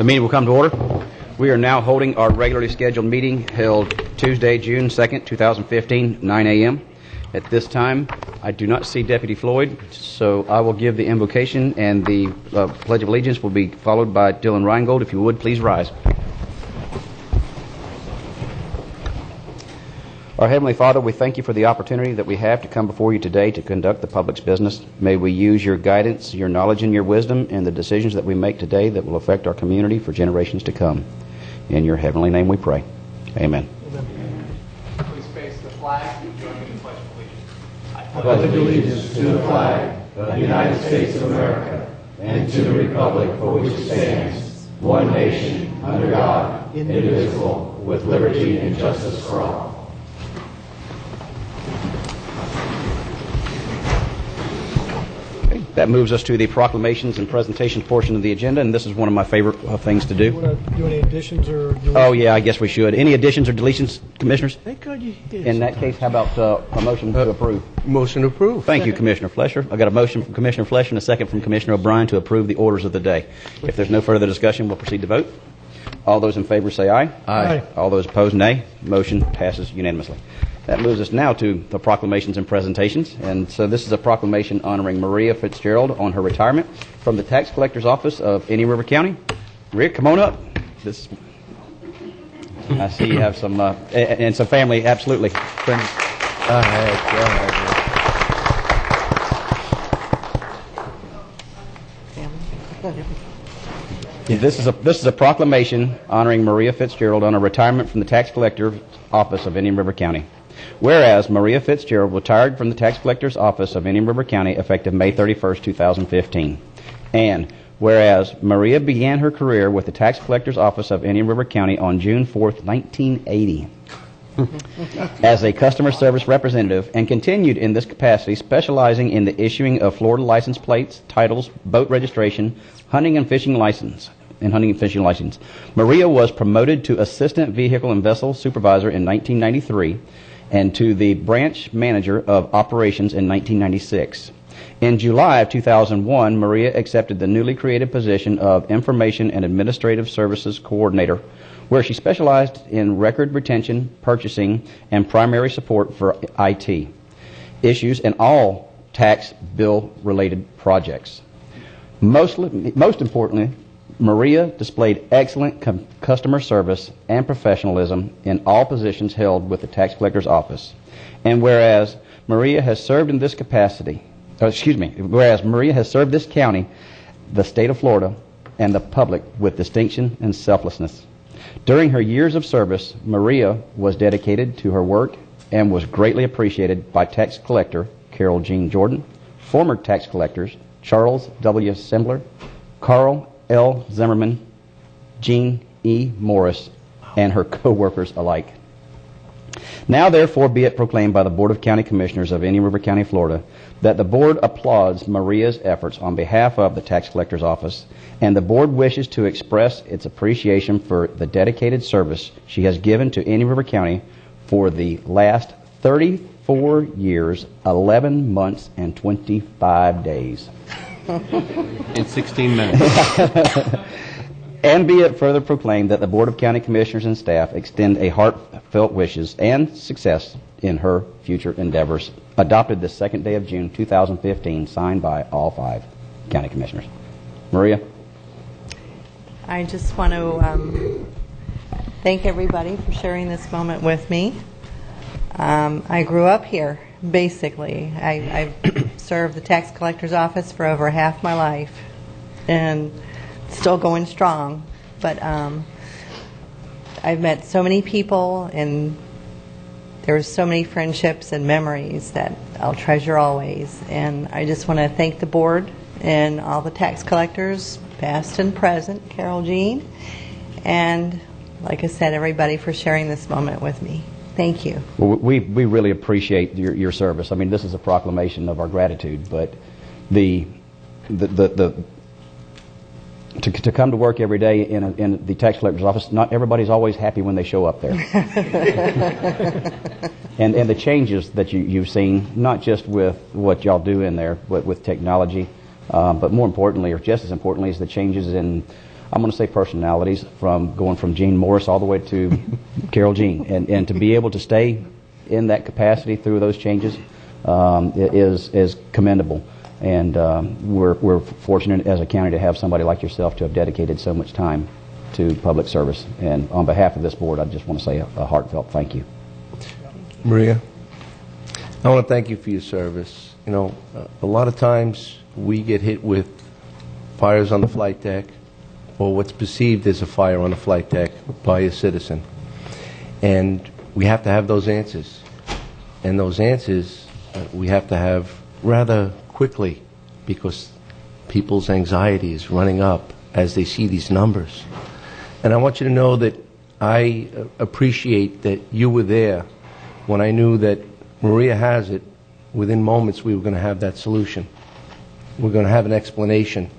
The meeting will come to order. We are now holding our regularly scheduled meeting held Tuesday, June 2nd, 2015, 9 a.m. At this time, I do not see Deputy Floyd, so I will give the invocation, and the Pledge of Allegiance will be followed by Dylan Reingold. If you would, please rise. Our Heavenly Father, we thank you for the opportunity that we have to come before you today to conduct the public's business. May we use your guidance, your knowledge, and your wisdom in the decisions that we make today that will affect our community for generations to come. In your heavenly name we pray. Amen. Please face the flag and join me in the Pledge of Allegiance. I pledge allegiance to the flag of the United States of America and to the republic for which it stands, one nation, under God, indivisible, with liberty and justice for all. That moves us to the proclamations and presentations portion of the agenda, and this is one of my favorite things to do. You want to do any additions or deletions? Oh, yeah, I guess we should. Any additions or deletions, Commissioners? Thank God you did. In that case, how about a motion to approve? Motion approved. Thank you, Commissioner Flesher. I got a motion from Commissioner Flesher and a second from Commissioner O'Brien to approve the orders of the day. If there's no further discussion, we'll proceed to vote. All those in favor say aye. Aye. All those opposed, nay. Motion passes unanimously. That moves us now to the proclamations and presentations. And so this is a proclamation honoring Maria Fitzgerald on her retirement from the Tax Collector's Office of Indian River County. Maria, come on up. I see you have some, and some family, absolutely. Friends. Go ahead. This is a proclamation honoring Maria Fitzgerald on her retirement from the Tax Collector's Office of Indian River County. Whereas Maria Fitzgerald retired from the Tax Collector's Office of Indian River County effective May 31st, 2015. And whereas Maria began her career with the Tax Collector's Office of Indian River County on June 4th, 1980 as a customer service representative and continued in this capacity specializing in the issuing of Florida license plates, titles, boat registration, hunting and fishing license. Maria was promoted to Assistant Vehicle and Vessel Supervisor in 1993 and to the Branch Manager of Operations in 1996. In July of 2001, Maria accepted the newly created position of Information and Administrative Services Coordinator, where she specialized in record retention, purchasing, and primary support for IT issues and all tax bill-related projects. Most importantly, Maria displayed excellent customer service and professionalism in all positions held with the Tax Collector's Office. And whereas Maria has served in this capacity, whereas Maria has served this county, the state of Florida, and the public with distinction and selflessness. During her years of service, Maria was dedicated to her work and was greatly appreciated by Tax Collector Carol Jean Jordan, former tax collectors Charles W. Sembler, Carl L. Zimmerman, Jean E. Morris, and her co-workers alike. Now, therefore, be it proclaimed by the Board of County Commissioners of Indian River County, Florida, that the Board applauds Maria's efforts on behalf of the Tax Collector's Office, and the Board wishes to express its appreciation for the dedicated service she has given to Indian River County for the last 34 years, 11 months, and 25 days. In 16 minutes. And be it further proclaimed that the Board of County Commissioners and staff extend a heartfelt wishes and success in her future endeavors. Adopted this second day of June 2015, signed by all 5 county commissioners. Maria? I just want to thank everybody for sharing this moment with me. I grew up here, basically. I've served the Tax Collector's Office for over half my life, and still going strong. But I've met so many people, and there were so many friendships and memories that I'll treasure always. And I just want to thank the board and all the tax collectors, past and present, Carol Jean, and like I said, everybody for sharing this moment with me. Thank you. Well, we really appreciate your service. I mean, this is a proclamation of our gratitude, but to come to work every day in the tax collector's office, not everybody's always happy when they show up there. and the changes that you've seen, not just with what y'all do in there, but with technology, but more importantly, or just as importantly, is the changes in I'm going to say personalities, from going from Jean Morris all the way to Carol Jean, and to be able to stay in that capacity through those changes is commendable. And we're fortunate as a county to have somebody like yourself to have dedicated so much time to public service. And on behalf of this board, I just want to say a heartfelt thank you. Maria, I want to thank you for your service. You know, a lot of times we get hit with fires on the flight deck, or what's perceived as a fire on the flight deck by a citizen. And we have to have those answers. And those answers we have to have rather quickly, because people's anxiety is running up as they see these numbers. And I want you to know that I appreciate that you were there when I knew that Maria has it. Within moments we were going to have that solution. We're going to have an explanation.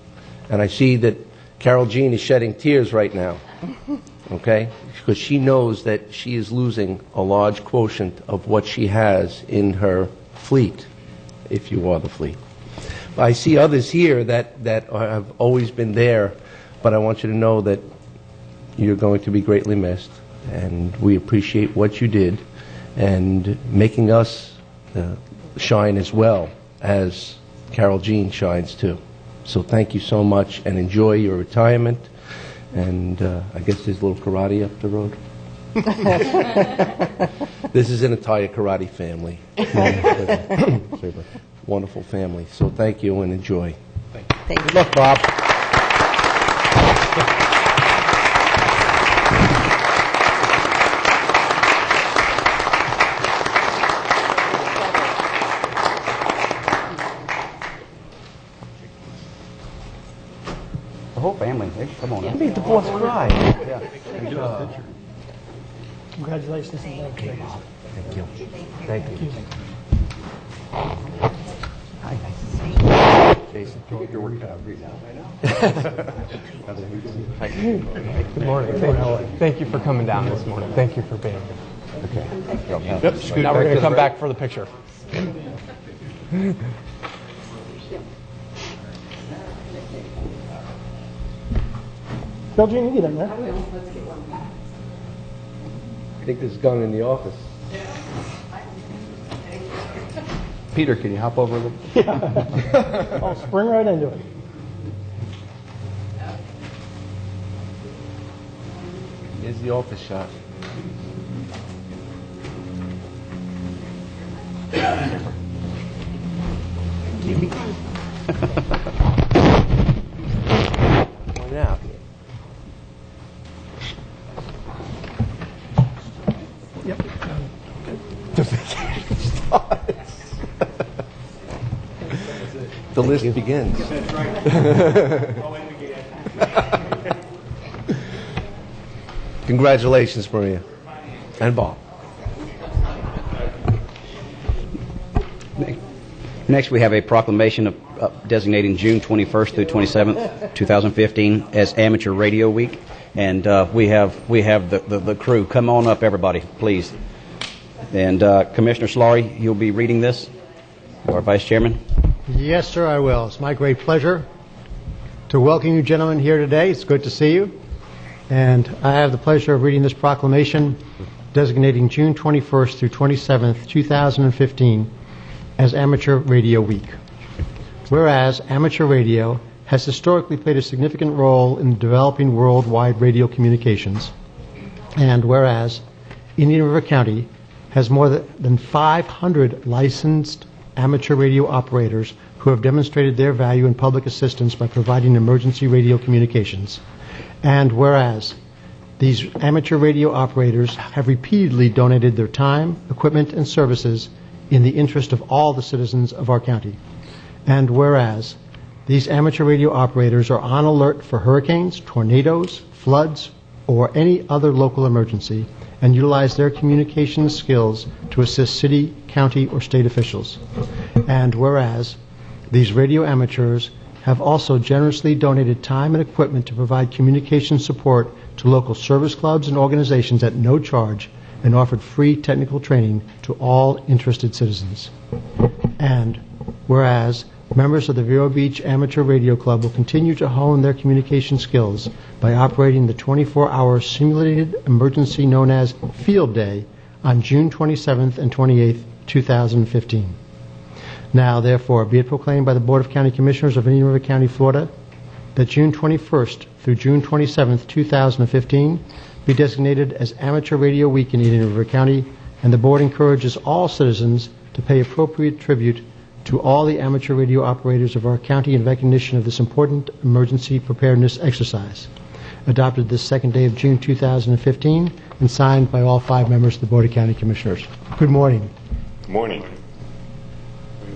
And I see that Carol Jean is shedding tears right now, okay? Because she knows that she is losing a large quotient of what she has in her fleet, if you are the fleet. I see others here that have always been there, but I want you to know that you're going to be greatly missed, and we appreciate what you did and making us shine as well as Carol Jean shines too. So thank you so much, and enjoy your retirement. And I guess there's a little karate up the road. This is an entire karate family. Wonderful family. So thank you and enjoy. Thank you. Good luck, Bob. The whole family. Hey, come on. You made the boss cry. Congratulations and thank you. Thank you. Thank you. Jason, your workout. Good morning. Thank you for coming down this morning. Thank you for being here. Okay. Now we're going to come back for the picture. Bill Jean, you get in there. I think this is done in the office. Peter, can you hop over a little? I'll spring right into it. Here's the office shot. Point out. Yep. The list begins. Congratulations, Maria. And Bob. Next, we have a proclamation of designating June 21st through 27th, 2015 as Amateur Radio Week. And we have the crew. Come on up, everybody, please. And Commissioner Slaughter, you'll be reading this, our Vice Chairman. Yes, sir, I will. It's my great pleasure to welcome you gentlemen here today. It's good to see you. And I have the pleasure of reading this proclamation designating June 21st through 27th, 2015 as Amateur Radio Week. Whereas amateur radio has historically played a significant role in developing worldwide radio communications, and whereas Indian River County has more than 500 licensed amateur radio operators who have demonstrated their value in public assistance by providing emergency radio communications. And whereas these amateur radio operators have repeatedly donated their time, equipment, and services in the interest of all the citizens of our county. And whereas these amateur radio operators are on alert for hurricanes, tornadoes, floods, or any other local emergency, and utilize their communication skills to assist city, county, or state officials. And whereas these radio amateurs have also generously donated time and equipment to provide communication support to local service clubs and organizations at no charge, and offered free technical training to all interested citizens. And whereas members of the Vero Beach Amateur Radio Club will continue to hone their communication skills by operating the 24-hour simulated emergency known as Field Day on June 27th and 28th, 2015. Now, therefore, be it proclaimed by the Board of County Commissioners of Indian River County, Florida, that June 21st through June 27th, 2015 be designated as Amateur Radio Week in Indian River County, and the Board encourages all citizens to pay appropriate tribute to all the amateur radio operators of our county in recognition of this important emergency preparedness exercise. Adopted this second day of June 2015 and signed by all 5 members of the Board of County Commissioners. Good morning. Good morning.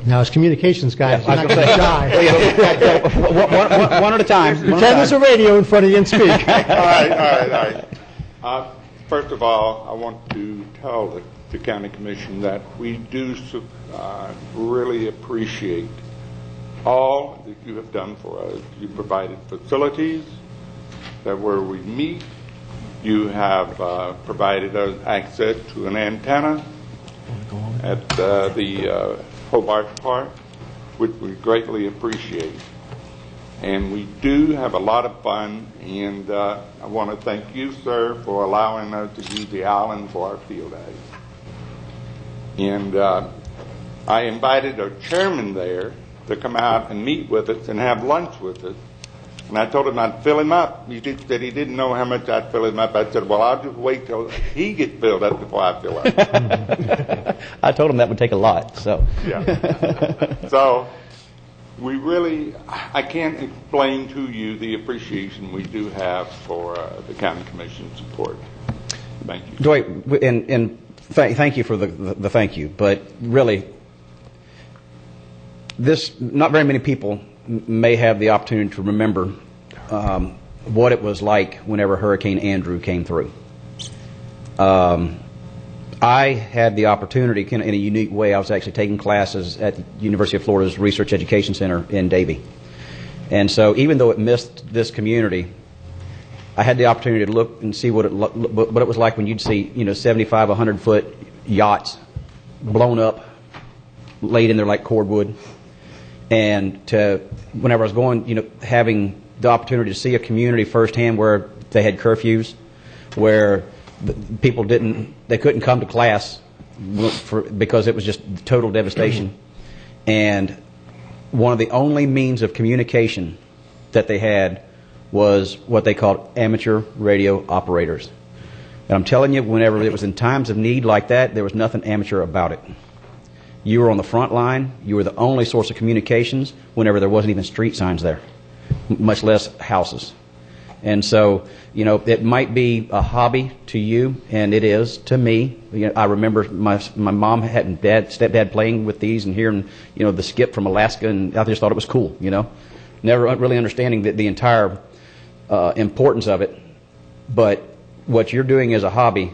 Now, as communications guys, you're not going to die. One at a time. Pretend there's a radio in front of you and speak. All right. First of all, I want to tell the County Commission that we do really appreciate all that you have done for us. You provided facilities that where we meet. You have provided us access to an antenna at the Hobart Park, which we greatly appreciate. And we do have a lot of fun, and I want to thank you, sir, for allowing us to use the island for our field day. And I invited our chairman there to come out and meet with us and have lunch with us. And I told him I'd fill him up. He said he didn't know how much I'd fill him up. I said, well, I'll just wait till he gets filled up before I fill up. I told him that would take a lot. So. Yeah. So we really, I can't explain to you the appreciation we do have for the County Commission's support. Thank you. Dwight, and thank you for the thank you, but really, not very many people may have the opportunity to remember what it was like whenever Hurricane Andrew came through. I had the opportunity, in a unique way, I was actually taking classes at the University of Florida's Research Education Center in Davie. And so even though it missed this community, I had the opportunity to look and see what it was like when you'd see 75, 100-foot yachts blown up, laid in there like cordwood. And whenever I was going, having the opportunity to see a community firsthand where they had curfews, where people couldn't come to class because it was just total devastation. And one of the only means of communication that they had was what they called amateur radio operators. And I'm telling you, whenever it was in times of need like that, there was nothing amateur about it. You were on the front line. You were the only source of communications whenever there wasn't even street signs there, much less houses. And so, it might be a hobby to you, and it is to me. I remember my mom and stepdad playing with these and hearing, the skip from Alaska, and I just thought it was cool, Never really understanding the entire importance of it. But what you're doing as a hobby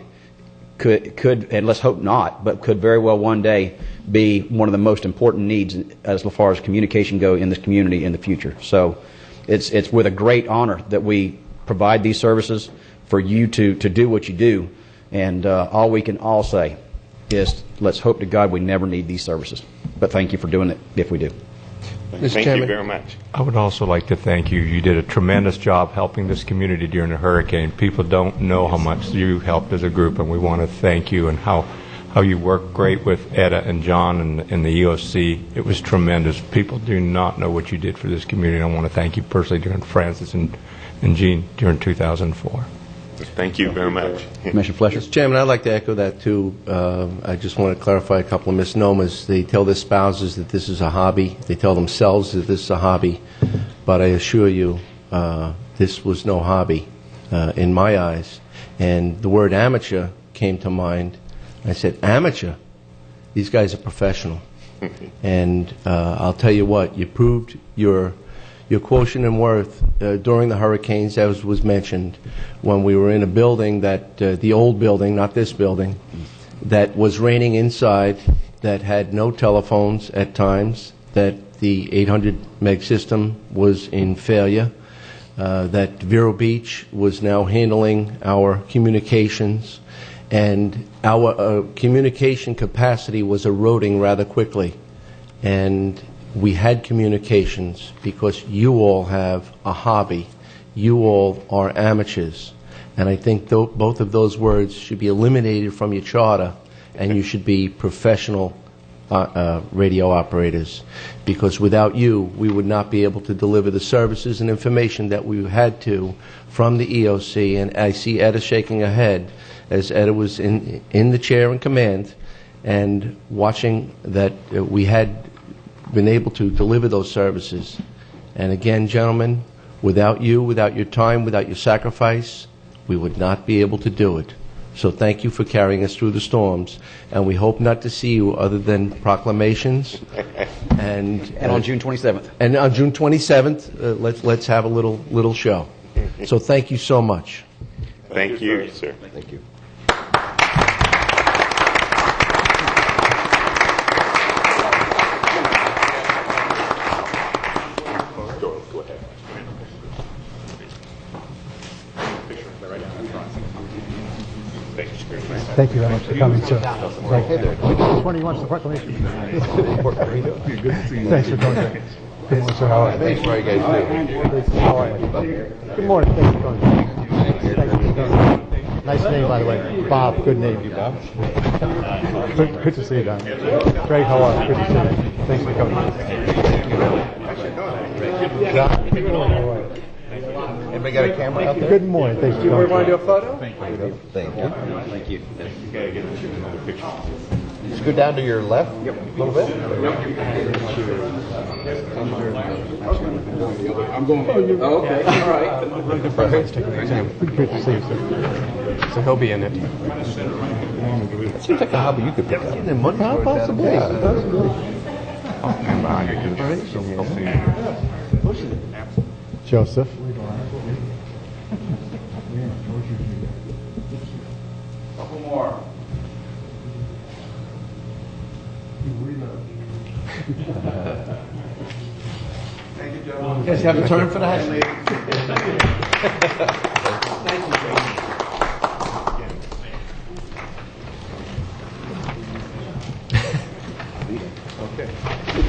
could, and let's hope not, but could very well one day be one of the most important needs as far as communication go in this community in the future. So it's with a great honor that we provide these services for you to do what you do. And all we can all say is let's hope to God we never need these services. But thank you for doing it if we do. Thank you very much. I would also like to thank you. You did a tremendous job helping this community during the hurricane. People don't know how much you helped as a group, and we want to thank you and how you worked great with Etta and John and the EOC. It was tremendous. People do not know what you did for this community. I want to thank you personally during Francis and Jean during 2004. Thank you very much. Commissioner Fletcher? Mr. Chairman, I'd like to echo that, too. I just want to clarify a couple of misnomers. They tell their spouses that this is a hobby. They tell themselves that this is a hobby. But I assure you, this was no hobby in my eyes. And the word amateur came to mind. I said, amateur? These guys are professional. And I'll tell you what, you proved your quotient and worth during the hurricanes, as was mentioned, when we were in a building that, the old building, not this building, that was raining inside, that had no telephones at times, that the 800 meg system was in failure, that Vero Beach was now handling our communications, and our communication capacity was eroding rather quickly. And we had communications because you all have a hobby. You all are amateurs. And I think both of those words should be eliminated from your charter, and you should be professional radio operators, because without you, we would not be able to deliver the services and information that we had to from the EOC. And I see Etta shaking her head as Etta was in the chair in command and watching that we had been able to deliver those services. And again, gentlemen, without you, without your time, without your sacrifice, we would not be able to do it. So thank you for carrying us through the storms, and we hope not to see you other than proclamations. And on June 27th. And on June 27th, let's have a little show. So thank you so much. Thank you, sir. Thank you. Go ahead. Thank you very much for coming, sir. Which one do you want the proclamation? Thanks for coming. Good morning, sir. How are you? Thanks for you guys do. How are you? Good morning. Thanks for coming. Thank you for coming. Nice name, by the way. Bob, good name. Bob? Good to see you, Don. Greg, how are you? Good to see you. Thanks for coming. John, good morning. How are you? Anybody got a camera out there? Good morning. Thanks for coming. Want to do a photo? Thank you. Just go down to your left a little bit. I'm going. Oh, okay. All right. Good to see you, sir. So he'll be in it. Seems like a hobby you could pick up. How possibly? Joseph. Couple more. Thank you, Joe. You guys have a turn for that?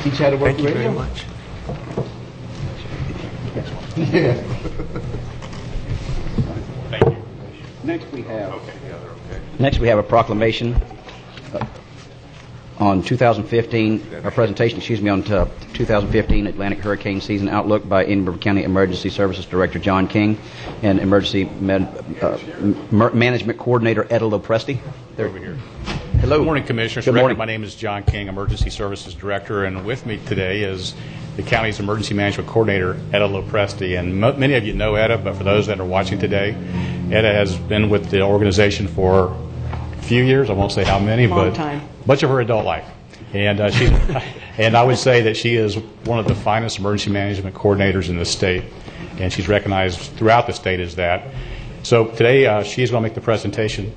Teach how to work radio. Thank you very much. Yeah. Thank you. Next we have a proclamation on 2015, a presentation, on 2015 Atlantic Hurricane Season Outlook by Indian River County Emergency Services Director John King and Emergency Management Coordinator Etta Lopresti. They're over here. Hello. Good morning, Commissioners. Good morning. My name is John King, Emergency Services Director, and with me today is the county's Emergency Management Coordinator, Etta Lopresti. And many of you know Etta, but for those that are watching today, Etta has been with the organization for a few years. I won't say how many, but much of her adult life. And and I would say that she is one of the finest emergency management coordinators in the state, and she's recognized throughout the state as that. So today she's going to make the presentation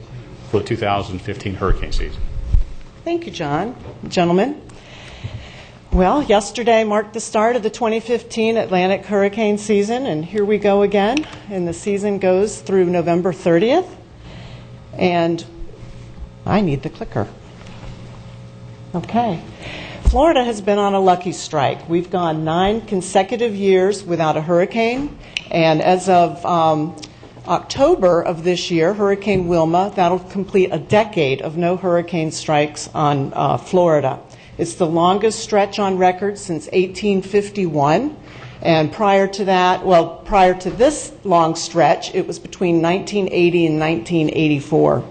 for the 2015 hurricane season. Thank you, John. Gentlemen. Well, yesterday marked the start of the 2015 Atlantic hurricane season, and here we go again. And the season goes through November 30th. And I need the clicker. Okay. Florida has been on a lucky strike. We've gone 9 consecutive years without a hurricane, and as of October of this year, Hurricane Wilma, that'll complete a decade of no hurricane strikes on Florida. It's the longest stretch on record since 1851, and prior to this long stretch, it was between 1980 and 1984.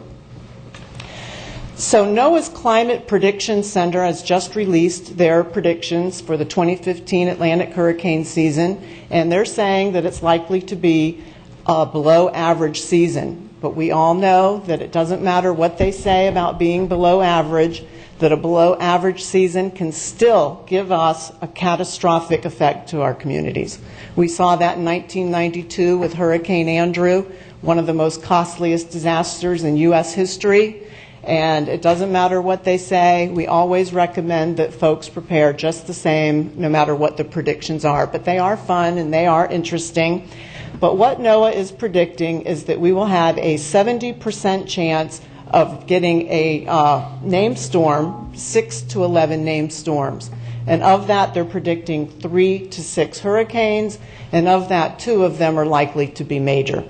So NOAA's Climate Prediction Center has just released their predictions for the 2015 Atlantic hurricane season, and they're saying that it's likely to be a below average season. But we all know that it doesn't matter what they say about being below average, that a below average season can still give us a catastrophic effect to our communities. We saw that in 1992 with Hurricane Andrew, one of the most costliest disasters in U.S. history. And it doesn't matter what they say. We always recommend that folks prepare just the same, no matter what the predictions are. But they are fun and they are interesting. But what NOAA is predicting is that we will have a 70% chance of getting a named storm, 6 to 11 named storms. And of that, they're predicting 3 to 6 hurricanes, and of that, 2 of them are likely to be major.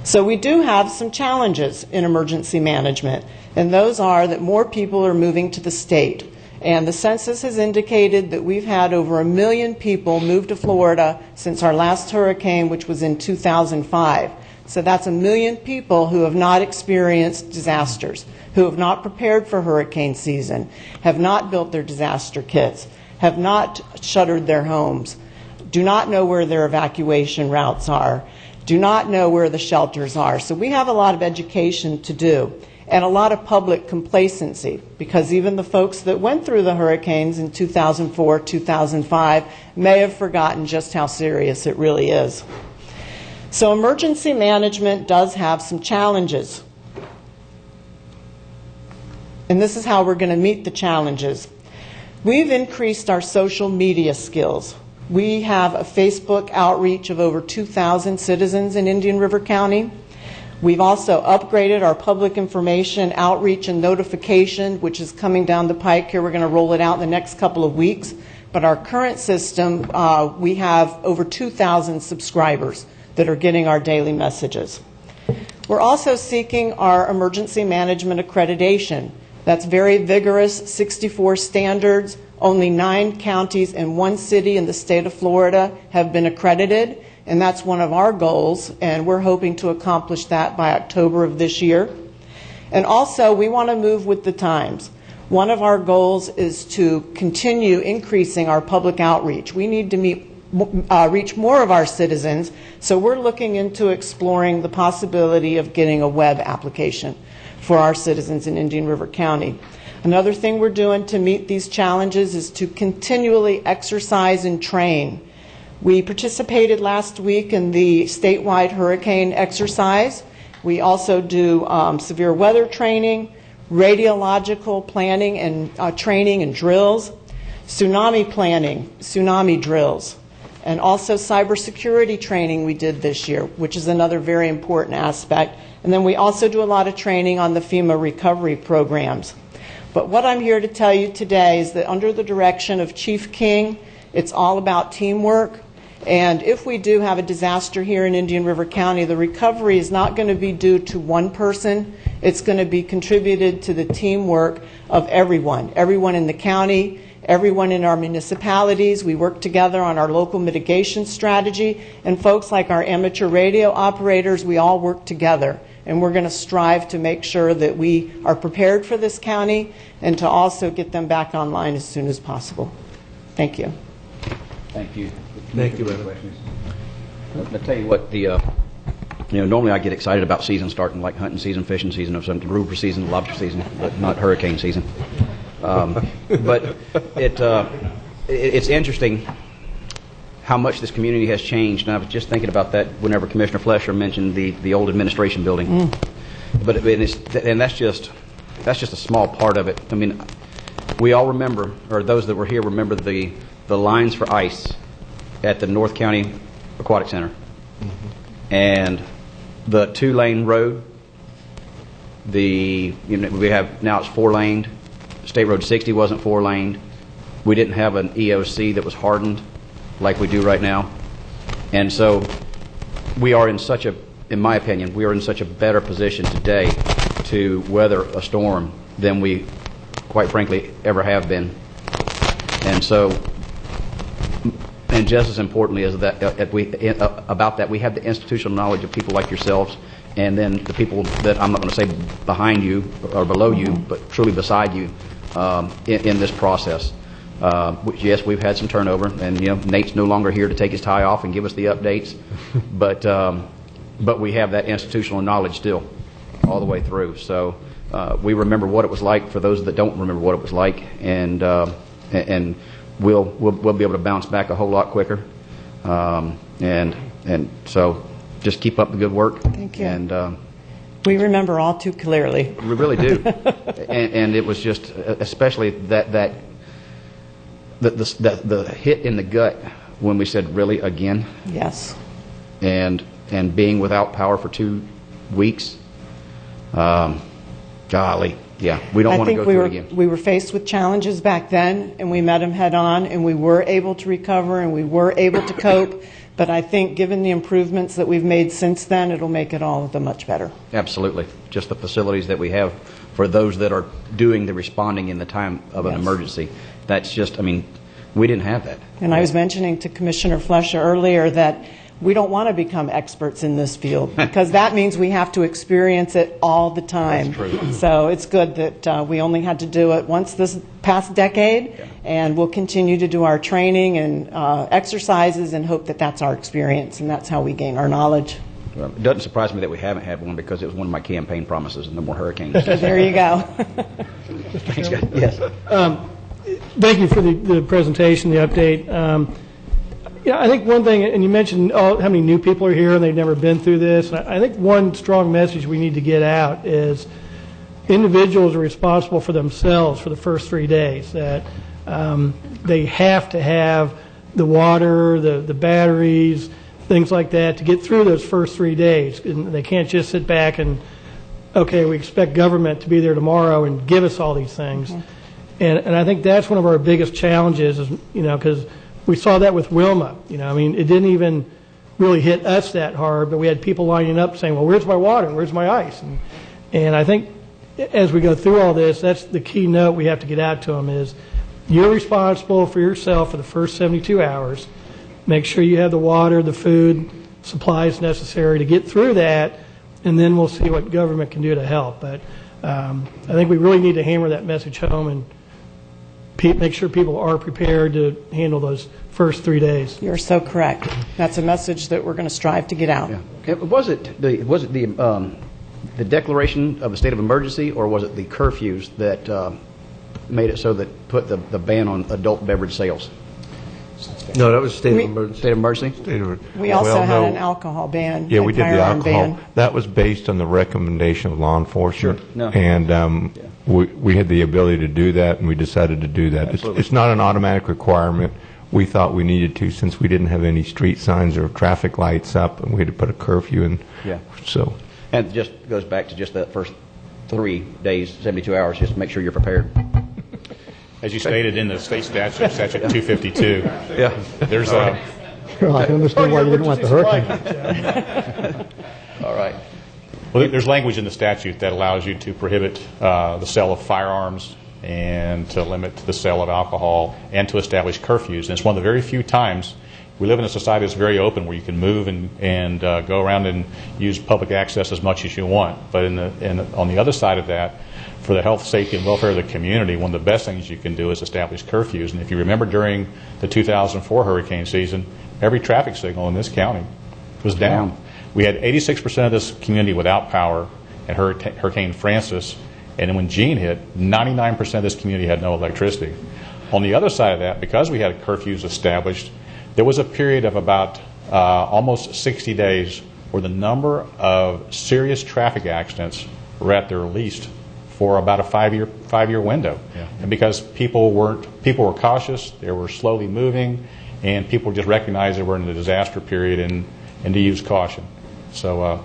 So we do have some challenges in emergency management, and those are that more people are moving to the state. And the census has indicated that we've had over 1 million people move to Florida since our last hurricane, which was in 2005. So that's 1 million people who have not experienced disasters, who have not prepared for hurricane season, have not built their disaster kits, have not shuttered their homes, do not know where their evacuation routes are, do not know where the shelters are. So we have a lot of education to do and a lot of public complacency, because even the folks that went through the hurricanes in 2004, 2005 may have forgotten just how serious it really is. So emergency management does have some challenges. And this is how we're going to meet the challenges. We've increased our social media skills. We have a Facebook outreach of over 2,000 citizens in Indian River County. We've also upgraded our public information outreach and notification, which is coming down the pike here. We're going to roll it out in the next couple of weeks. But our current system, we have over 2,000 subscribers that are getting our daily messages. We're also seeking our emergency management accreditation. That's very vigorous, 64 standards. Only 9 counties and 1 city in the state of Florida have been accredited, and that's one of our goals, and we're hoping to accomplish that by October of this year. And also, we want to move with the times. One of our goals is to continue increasing our public outreach. We need to reach more of our citizens, so we're looking into exploring the possibility of getting a web application for our citizens in Indian River County. Another thing we're doing to meet these challenges is to continually exercise and train. We participated last week in the statewide hurricane exercise. We also do severe weather training, radiological planning and training and drills, tsunami planning, tsunami drills, and also cybersecurity training we did this year, which is another very important aspect. And then we also do a lot of training on the FEMA recovery programs. But what I'm here to tell you today is that under the direction of Chief King, it's all about teamwork. And if we do have a disaster here in Indian River County, the recovery is not going to be due to one person. It's going to be contributed to the teamwork of everyone in the county, everyone in our municipalities. We work together on our local mitigation strategy. And folks like our amateur radio operators, we all work together. And we're going to strive to make sure that we are prepared for this county and to also get them back online as soon as possible. Thank you. Thank you. Thank you, I'll tell you what, normally I get excited about season starting, like hunting season, fishing season, or something, grouper season, lobster season, but not hurricane season. But it's interesting how much this community has changed, and I was just thinking about that whenever Commissioner Flesher mentioned the old administration building. But that's just a small part of it. I mean, we all remember, or those that were here remember the lines for ice at the North County Aquatic Center, and the 2-lane road. We have now it's 4-laned. State Road 60 wasn't 4-laned. We didn't have an EOC that was hardened like we do right now. And so we are in my opinion, we are in such a better position today to weather a storm than we, quite frankly, ever have been. And so, and just as importantly as that, about that, we have the institutional knowledge of people like yourselves, and then the people that I'm not going to say behind you or below you, but truly beside you in this process. Yes, we've had some turnover, and Nate's no longer here to take his tie off and give us the updates, but we have that institutional knowledge still, all the way through. So we remember what it was like. For those that don't remember what it was like, and we'll be able to bounce back a whole lot quicker. And so just keep up the good work. Thank you. And we remember all too clearly. We really do. and it was just especially the hit in the gut when we said, really, again? Yes. And being without power for 2 weeks, Golly, yeah, we don't I want to go think through it again. we were faced with challenges back then, and we met them head on, and we were able to recover, and we were able to cope. But I think given the improvements that we've made since then, it'll make it all the much better. Absolutely. Just the facilities that we have for those that are doing the responding in the time of an emergency. That's just, I mean, we didn't have that. And I was mentioning to Commissioner Flesher earlier that we don't want to become experts in this field because that means we have to experience it all the time. That's true. So it's good that we only had to do it once this past decade, and we'll continue to do our training and exercises and hope that that's our experience and that's how we gain our knowledge. Well, it doesn't surprise me that we haven't had one because it was one of my campaign promises, no more hurricanes. There you go. Thanks, guys. Yes. Thank you for the presentation, the update. I think one thing, and you mentioned how many new people are here and they've never been through this. And I think one strong message we need to get out is individuals are responsible for themselves for the first 3 days. That they have to have the water, the batteries, things like that to get through those first 3 days. And they can't just sit back and, okay, we expect government to be there tomorrow and give us all these things. Mm-hmm. And I think that's one of our biggest challenges is, because we saw that with Wilma. I mean, it didn't even really hit us that hard, but we had people lining up saying, well, where's my water? Where's my ice? And I think as we go through all this, that's the key note we have to get out to them is you're responsible for yourself for the first 72 hours. Make sure you have the water, the food, supplies necessary to get through that, and then we'll see what government can do to help. But I think we really need to hammer that message home and make sure people are prepared to handle those first 3 days. You're so correct. That's a message that we're going to strive to get out. Yeah. Was it the declaration of a state of emergency, or was it the curfews that made it so that put the ban on adult beverage sales? No, that was state of emergency. State of emergency? We also had an alcohol ban. Yeah, we did the firearm alcohol. ban. That was based on the recommendation of law enforcement. Sure. No. And we had the ability to do that, and we decided to do that. It's not an automatic requirement. We thought we needed to since we didn't have any street signs or traffic lights up, and we had to put a curfew in. Yeah. So. And it just goes back to just that first 3 days, 72 hours, just to make sure you're prepared. As you stated in the state statute, Statute 252, there's a... Well, I can understand why you didn't want the hurricane. All right. Well, there's language in the statute that allows you to prohibit the sale of firearms and to limit the sale of alcohol and to establish curfews. And it's one of the very few times we live in a society that's very open where you can move and go around and use public access as much as you want. But on the other side of that, for the health, safety, and welfare of the community, one of the best things you can do is establish curfews. And if you remember during the 2004 hurricane season, every traffic signal in this county was down. We had 86% of this community without power at Hurricane Francis, and then when Jeanne hit, 99% of this community had no electricity. On the other side of that, because we had curfews established, there was a period of about almost 60 days where the number of serious traffic accidents were at their least for about a five-year window. Yeah. And because people were cautious, they were slowly moving, and people just recognized they were in a disaster period and to use caution. So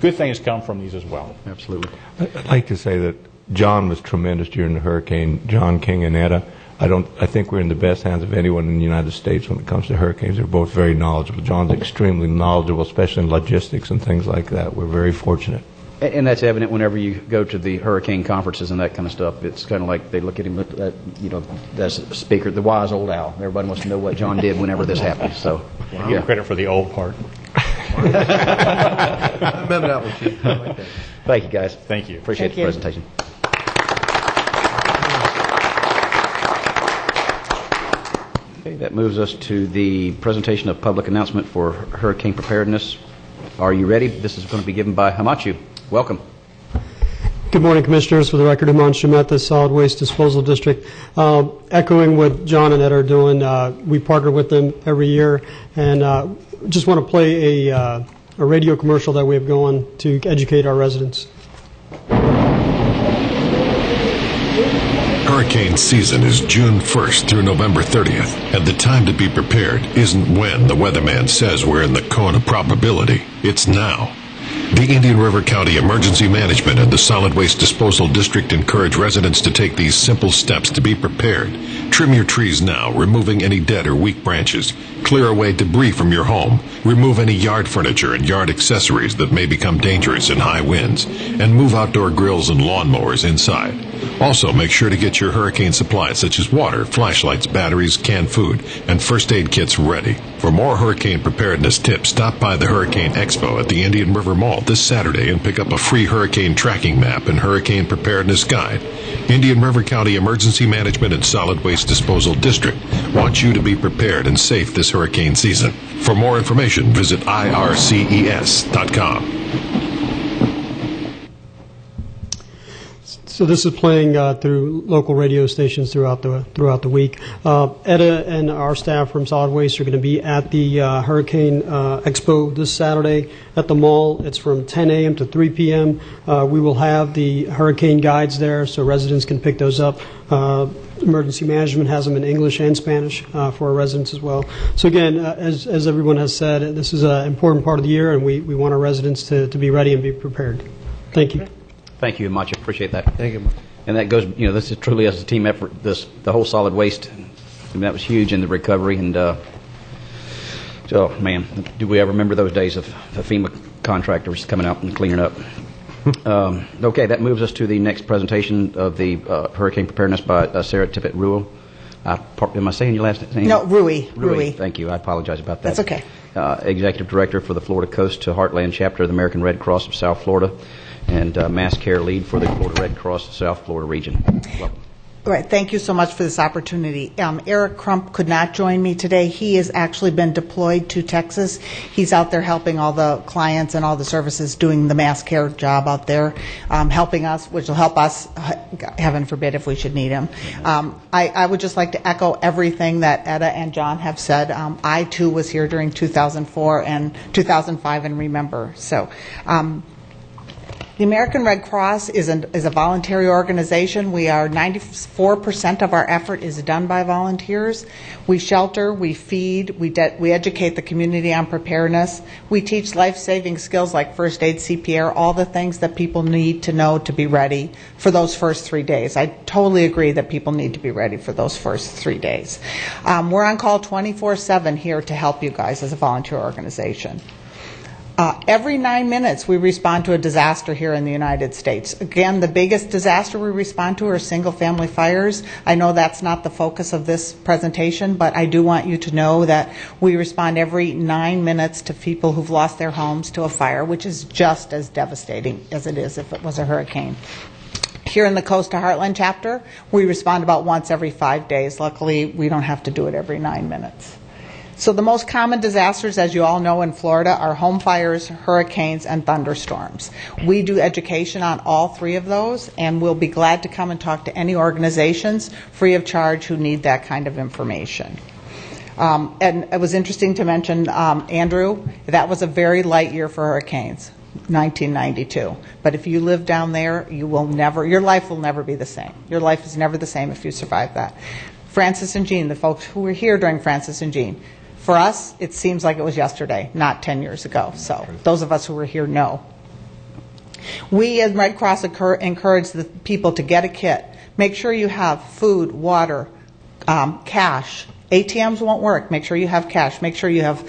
good things come from these as well. Absolutely. I'd like to say that John was tremendous during the hurricane, John King and Etta. I think we're in the best hands of anyone in the United States when it comes to hurricanes. They're both very knowledgeable. John's extremely knowledgeable, especially in logistics and things like that. We're very fortunate. And that's evident whenever you go to the hurricane conferences and that kind of stuff. It's kind of like they look at him, as a speaker, the wise old owl. Everybody wants to know what John did whenever this happened. So, yeah. Credit for the old part. I remember that one, Chief. I like that. Thank you, guys. Thank you. Appreciate the presentation. Okay, that moves us to the presentation of public announcement for hurricane preparedness. Are you ready? This is going to be given by Hamachu. Welcome. Good morning, Commissioners. For the record, Himanshu Mehta, Solid Waste Disposal District. Echoing what John and Ed are doing, we partner with them every year, and just want to play a radio commercial that we have going to educate our residents. Hurricane season is June 1st through November 30th, and the time to be prepared isn't when the weatherman says we're in the cone of probability. It's now. The Indian River County Emergency Management and the Solid Waste Disposal District encourage residents to take these simple steps to be prepared. Trim your trees now, removing any dead or weak branches. Clear away debris from your home. Remove any yard furniture and yard accessories that may become dangerous in high winds. And move outdoor grills and lawnmowers inside. Also, make sure to get your hurricane supplies such as water, flashlights, batteries, canned food, and first aid kits ready. For more hurricane preparedness tips, stop by the Hurricane Expo at the Indian River Mall this Saturday and pick up a free hurricane tracking map and hurricane preparedness guide. Indian River County Emergency Management and Solid Waste Disposal District wants you to be prepared and safe this hurricane season. For more information, visit irces.com. So this is playing through local radio stations throughout the week. Etta and our staff from Solid Waste are going to be at the Hurricane Expo this Saturday at the mall. It's from 10 a.m. to 3 p.m. We will have the hurricane guides there so residents can pick those up. Emergency Management has them in English and Spanish for our residents as well. So again, as everyone has said, this is an important part of the year, and we want our residents to be ready and be prepared. Thank you. Thank you much. Appreciate that. Thank you. And that goes, this is truly as a team effort. The whole solid waste, that was huge in the recovery. And so, man, do we ever remember those days of the FEMA contractors coming out and cleaning up? Okay, that moves us to the next presentation of the hurricane preparedness by Sarah Tippett Ruhl. Am I saying your last name? No, Rui. Thank you. I apologize about that. That's okay. Executive Director for the Florida Coast to Heartland Chapter of the American Red Cross of South Florida, and Mass Care Lead for the Florida Red Cross South Florida region. Welcome. All right, thank you so much for this opportunity. Eric Crump could not join me today. He has actually been deployed to Texas. He's out there helping all the clients and all the services, doing the mass care job out there, helping us, which will help us, heaven forbid, if we should need him. I would just like to echo everything that Etta and John have said. I, too, was here during 2004 and 2005 and remember. So the American Red Cross is a voluntary organization. We are 94% of our effort is done by volunteers. We shelter, we feed, we educate the community on preparedness. We teach life-saving skills like first aid, CPR, all the things that people need to know to be ready for those first 3 days. I totally agree that people need to be ready for those first 3 days. We're on call 24/7 here to help you guys as a volunteer organization. Every 9 minutes, we respond to a disaster here in the United States. Again, the biggest disaster we respond to are single-family fires. I know that's not the focus of this presentation, but I do want you to know that we respond every 9 minutes to people who've lost their homes to a fire, which is just as devastating as it is if it was a hurricane. Here in the Coast to Heartland chapter, we respond about once every 5 days. Luckily, we don't have to do it every 9 minutes. So the most common disasters, as you all know, in Florida are home fires, hurricanes, and thunderstorms. We do education on all three of those, and we'll be glad to come and talk to any organizations free of charge who need that kind of information. And it was interesting to mention, Andrew, that was a very light year for hurricanes, 1992. But if you live down there, your life will never be the same. Your life is never the same if you survive that. Francis and Jean, the folks who were here during Francis and Jean, for us, it seems like it was yesterday, not 10 years ago. So those of us who were here know. We at Red Cross encourage the people to get a kit. Make sure you have food, water, cash. ATMs won't work. Make sure you have cash. Make sure you have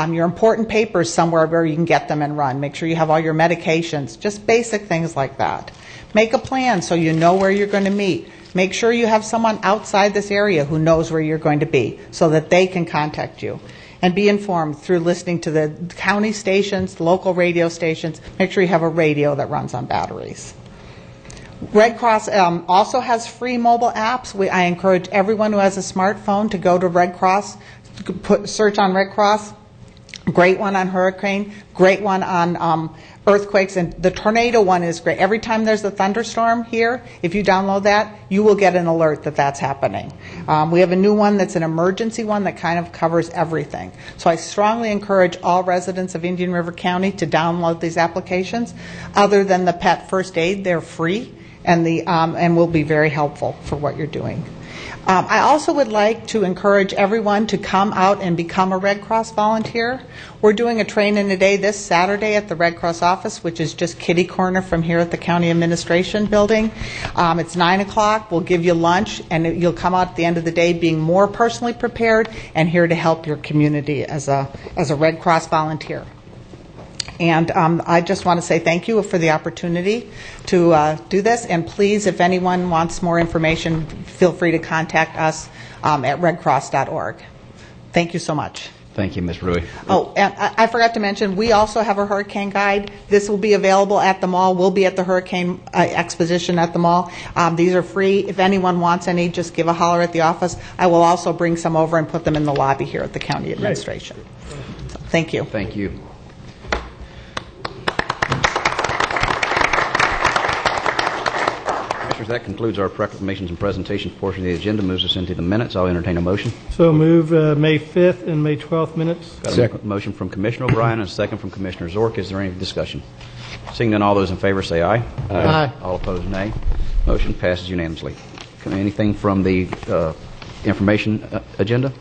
your important papers somewhere where you can get them and run. Make sure you have all your medications, just basic things like that. Make a plan so you know where you're going to meet. Make sure you have someone outside this area who knows where you're going to be so that they can contact you. And be informed through listening to the county stations, local radio stations. Make sure you have a radio that runs on batteries. Red Cross also has free mobile apps. I encourage everyone who has a smartphone to go to Red Cross, search on Red Cross. Great one on hurricane, great one on earthquakes, and the tornado one is great. Every time there's a thunderstorm here, if you download that, you will get an alert that that's happening. We have a new one that's an emergency one that kind of covers everything. So I strongly encourage all residents of Indian River County to download these applications. Other than the pet first aid, they're free and will be very helpful for what you're doing. I also would like to encourage everyone to come out and become a Red Cross volunteer. We're doing a training today this Saturday at the Red Cross office, which is just kitty corner from here at the County Administration Building. It's 9 o'clock. We'll give you lunch, and you'll come out at the end of the day being more personally prepared and here to help your community as a Red Cross volunteer. And I just want to say thank you for the opportunity to do this. And please, if anyone wants more information, feel free to contact us at redcross.org. Thank you so much. Thank you, Ms. Rui. Oh, and I forgot to mention, we also have a hurricane guide. This will be available at the mall. We'll be at the hurricane exposition at the mall. These are free. If anyone wants any, just give a holler at the office. I will also bring some over and put them in the lobby here at the county administration. So, thank you. Thank you. That concludes our proclamations and presentations portion of the agenda. Moves us into the minutes. I'll entertain a motion. So move May 5th and May 12th minutes. Got a motion from Commissioner O'Brien and a second from Commissioner Zork. Is there any discussion? Seeing none, all those in favor say aye. Aye. All opposed, nay. Motion passes unanimously. Anything from the information agenda?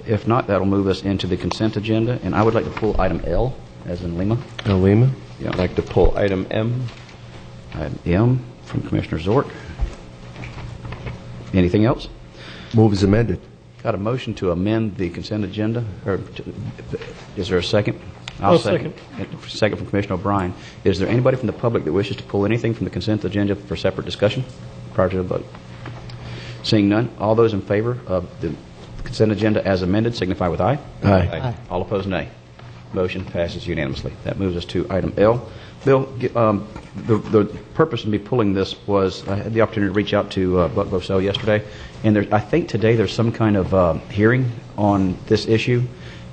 If not, that'll move us into the consent agenda. And I would like to pull item L, as in Lima. Lima? Yeah. I'd like to pull item M. Item M from Commissioner Zork. Anything else? Move is amended. Got a motion to amend the consent agenda. Is there a second? I'll second. Second from Commissioner O'Brien. Is there anybody from the public that wishes to pull anything from the consent agenda for separate discussion prior to the vote? Seeing none, all those in favor of the consent agenda as amended signify with aye. Aye. All opposed, nay. Motion passes unanimously. That moves us to item L. Bill, the purpose of me pulling this was I had the opportunity to reach out to Buck Bosell yesterday, and I think today there's some kind of hearing on this issue,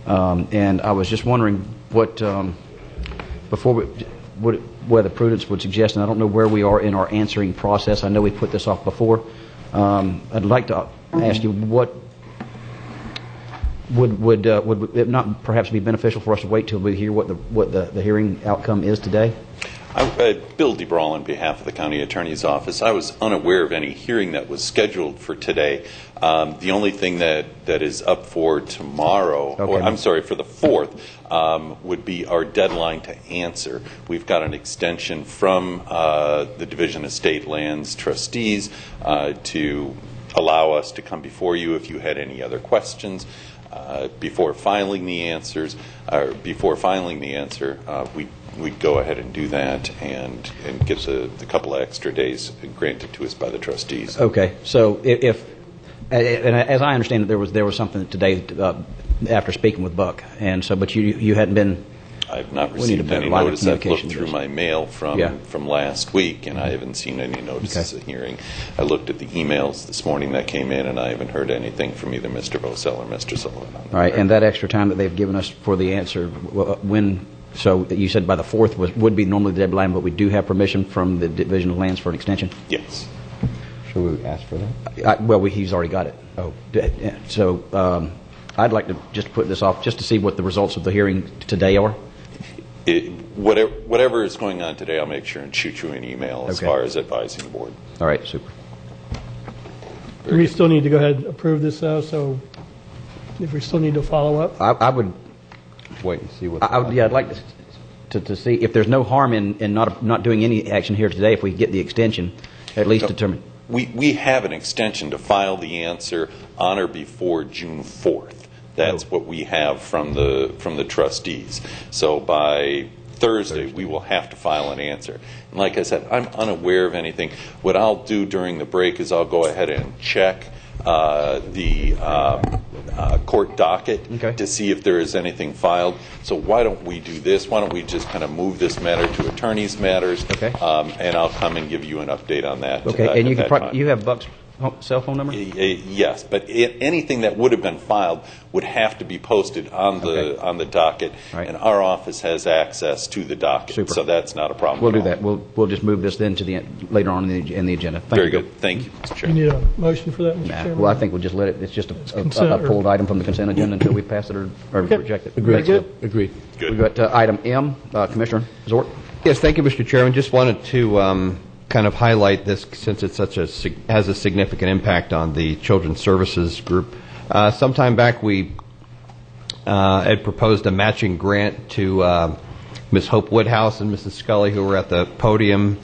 and I was just wondering what, whether prudence would suggest, and I don't know where we are in our answering process. I know we put this off before. I'd like to ask you what would it not perhaps be beneficial for us to wait till we hear what the hearing outcome is today? Bill DeBrawl on behalf of the County Attorney's Office. I was unaware of any hearing that was scheduled for today. The only thing that is up for tomorrow, or I'm sorry, for the 4th, would be our deadline to answer. We've got an extension from the Division of State Lands trustees to allow us to come before you if you had any other questions. Before filing the answer, we'd go ahead and do that and get the couple of extra days granted to us by the trustees. Okay, so if and as I understand it, there was something today after speaking with Buck, and so but you hadn't been. I've not received any notice. I've looked through my mail from last week, and I haven't seen any notices of hearing. I looked at the emails this morning that came in, and I haven't heard anything from either Mr. Bosell or Mr. Sullivan. All right, and that extra time that they've given us for the answer, when? So you said by the 4th would be normally the deadline, but we do have permission from the Division of Lands for an extension? Yes. Should we ask for that? He's already got it. Oh. So I'd like to just put this off just to see what the results of the hearing today are. Whatever is going on today, I'll make sure and shoot you an email as far as advising the board. All right, super. We still need to go ahead and approve this, though, so if we still need to follow up. I would wait and see what. I'd like to see if there's no harm in not doing any action here today. If we get the extension, at least determine. We have an extension to file the answer on or before June 4th. That's what we have from the trustees. So by Thursday, we will have to file an answer. And like I said, I'm unaware of anything. What I'll do during the break is I'll go ahead and check the court docket to see if there is anything filed. So why don't we do this? Why don't we just kind of move this matter to attorney's matters, and I'll come and give you an update on that. Okay, and you have Buck's cell phone number? Yes, but anything that would have been filed would have to be posted on the docket, and our office has access to the docket, so that's not a problem. We'll do that. We'll just move this then to later on in the agenda. Very good. Thank you, Mr. Chairman. You need a motion for that, Mr. Chairman? Well, I think we'll just let it. It's just a pulled item from the consent agenda until we pass it or reject it. Agreed. Agreed. We've got item M. Commissioner Zork. Yes, thank you, Mr. Chairman. Just wanted to kind of highlight this since it's has a significant impact on the Children's Services Group. Sometime back, we had proposed a matching grant to Ms. Hope Woodhouse and Mrs. Scully, who were at the podium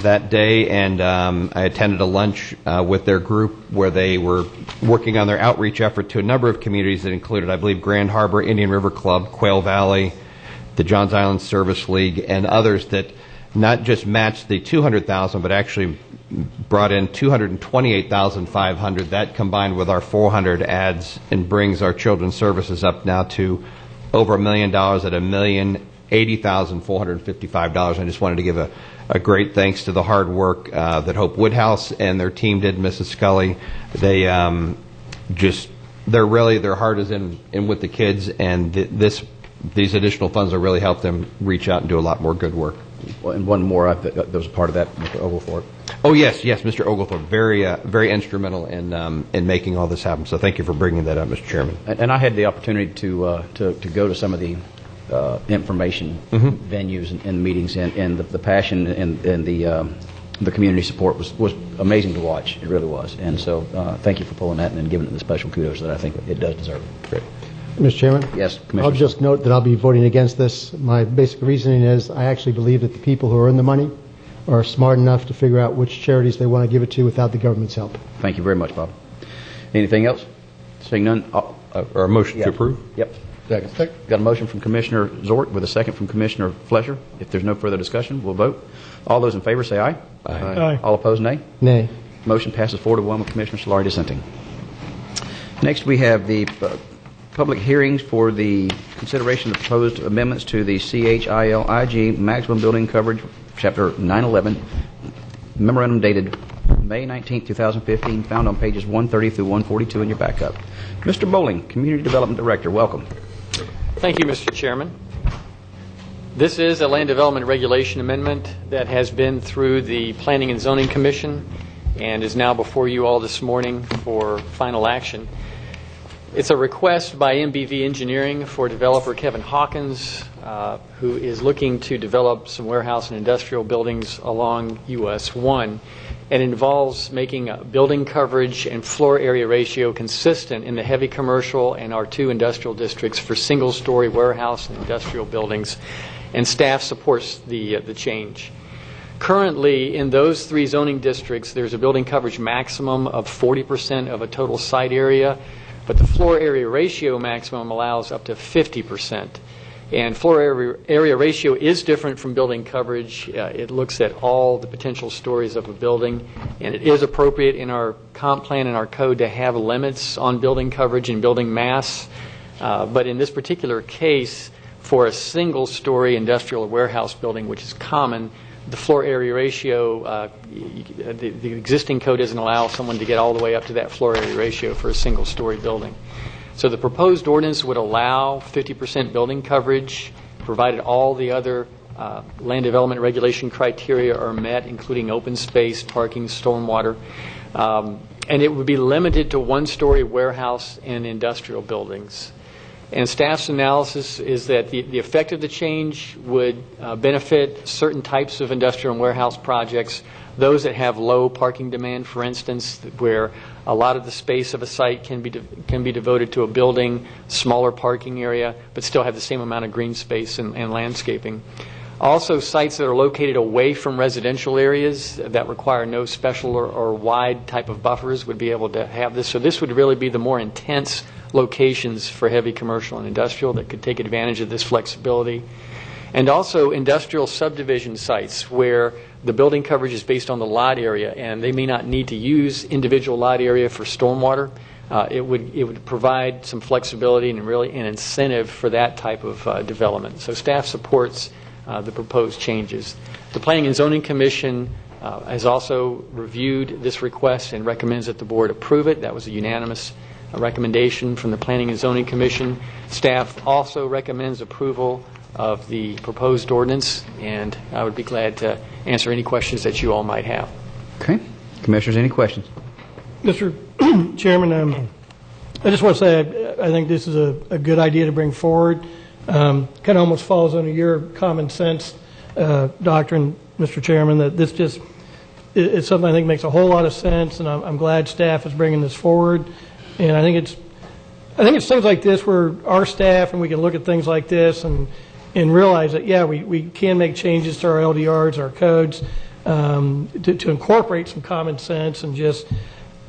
that day, and I attended a lunch with their group where they were working on their outreach effort to a number of communities that included, I believe, Grand Harbor Indian River Club, Quail Valley, the Johns Island Service League, and others that not just matched the $200,000, but actually brought in $228,500. That combined with our 400 ads and brings our children's services up now to over $1 million at $1,080,455. I just wanted to give a great thanks to the hard work that Hope Woodhouse and their team did, Mrs. Scully. They their heart is in with the kids, and these additional funds will really help them reach out and do a lot more good work. Well, and one more, there was a part of that, Mr. Oglethorpe. Oh, yes, Mr. Oglethorpe, very instrumental in making all this happen. So thank you for bringing that up, Mr. Chairman. And I had the opportunity to go to some of the information venues and meetings, and the passion and the community support was amazing to watch. It really was. And so thank you for pulling that and giving it the special kudos that I think it does deserve. Great. Mr. Chairman? Yes, Commissioner. I'll just note that I'll be voting against this. My basic reasoning is I actually believe that the people who earn the money are smart enough to figure out which charities they want to give it to without the government's help. Thank you very much, Bob. Anything else? Seeing none, or a motion to approve? Yep. Second. Got a motion from Commissioner Zort with a second from Commissioner Flesher. If there's no further discussion, we'll vote. All those in favor say aye. Aye. All opposed, nay. Nay. Motion passes 4-1 with Commissioner Solari dissenting. Next, we have the public hearings for the consideration of proposed amendments to the CHILIG maximum building coverage, Chapter 911, memorandum dated May 19, 2015, found on pages 130 through 142 in your backup. Mr. Bowling, Community Development Director, welcome. Thank you, Mr. Chairman. This is a land development regulation amendment that has been through the Planning and Zoning Commission and is now before you all this morning for final action. It's a request by MBV Engineering for developer Kevin Hawkins, who is looking to develop some warehouse and industrial buildings along US 1. It involves making building coverage and floor area ratio consistent in the heavy commercial and our two industrial districts for single-story warehouse and industrial buildings, and staff supports the change. Currently, in those three zoning districts, there's a building coverage maximum of 40% of a total site area, but the floor area ratio maximum allows up to 50%. And floor area ratio is different from building coverage. It looks at all the potential stories of a building, and it is appropriate in our comp plan and our code to have limits on building coverage and building mass. But in this particular case, for a single-story industrial or warehouse building, which is common, the floor area ratio, the existing code doesn't allow someone to get all the way up to that floor area ratio for a single-story building. So the proposed ordinance would allow 50% building coverage, provided all the other land development regulation criteria are met, including open space, parking, stormwater. And it would be limited to one-story warehouse and industrial buildings. And staff's analysis is that the effect of the change would benefit certain types of industrial and warehouse projects, those that have low parking demand, for instance, where a lot of the space of a site can be devoted to a building, smaller parking area, but still have the same amount of green space and landscaping. Also, sites that are located away from residential areas that require no special or wide type of buffers would be able to have this. So this would really be the more intense locations for heavy commercial and industrial that could take advantage of this flexibility. And also industrial subdivision sites where the building coverage is based on the lot area and they may not need to use individual lot area for stormwater. It would provide some flexibility and really an incentive for that type of development. So staff supports the proposed changes. The Planning and Zoning Commission has also reviewed this request and recommends that the board approve it. That was a unanimous recommendation from the Planning and Zoning Commission. Staff also recommends approval of the proposed ordinance, and I would be glad to answer any questions that you all might have. Okay. Commissioners, any questions? Mr. Chairman, I just want to say I think this is a good idea to bring forward. Kind of almost falls under your common sense doctrine, Mr. Chairman, that this just it's something I think makes a whole lot of sense, and I'm glad staff is bringing this forward. And I think it's things like this where our staff and we can look at things like this and realize that, yeah, we can make changes to our LDRs, our codes, to incorporate some common sense and just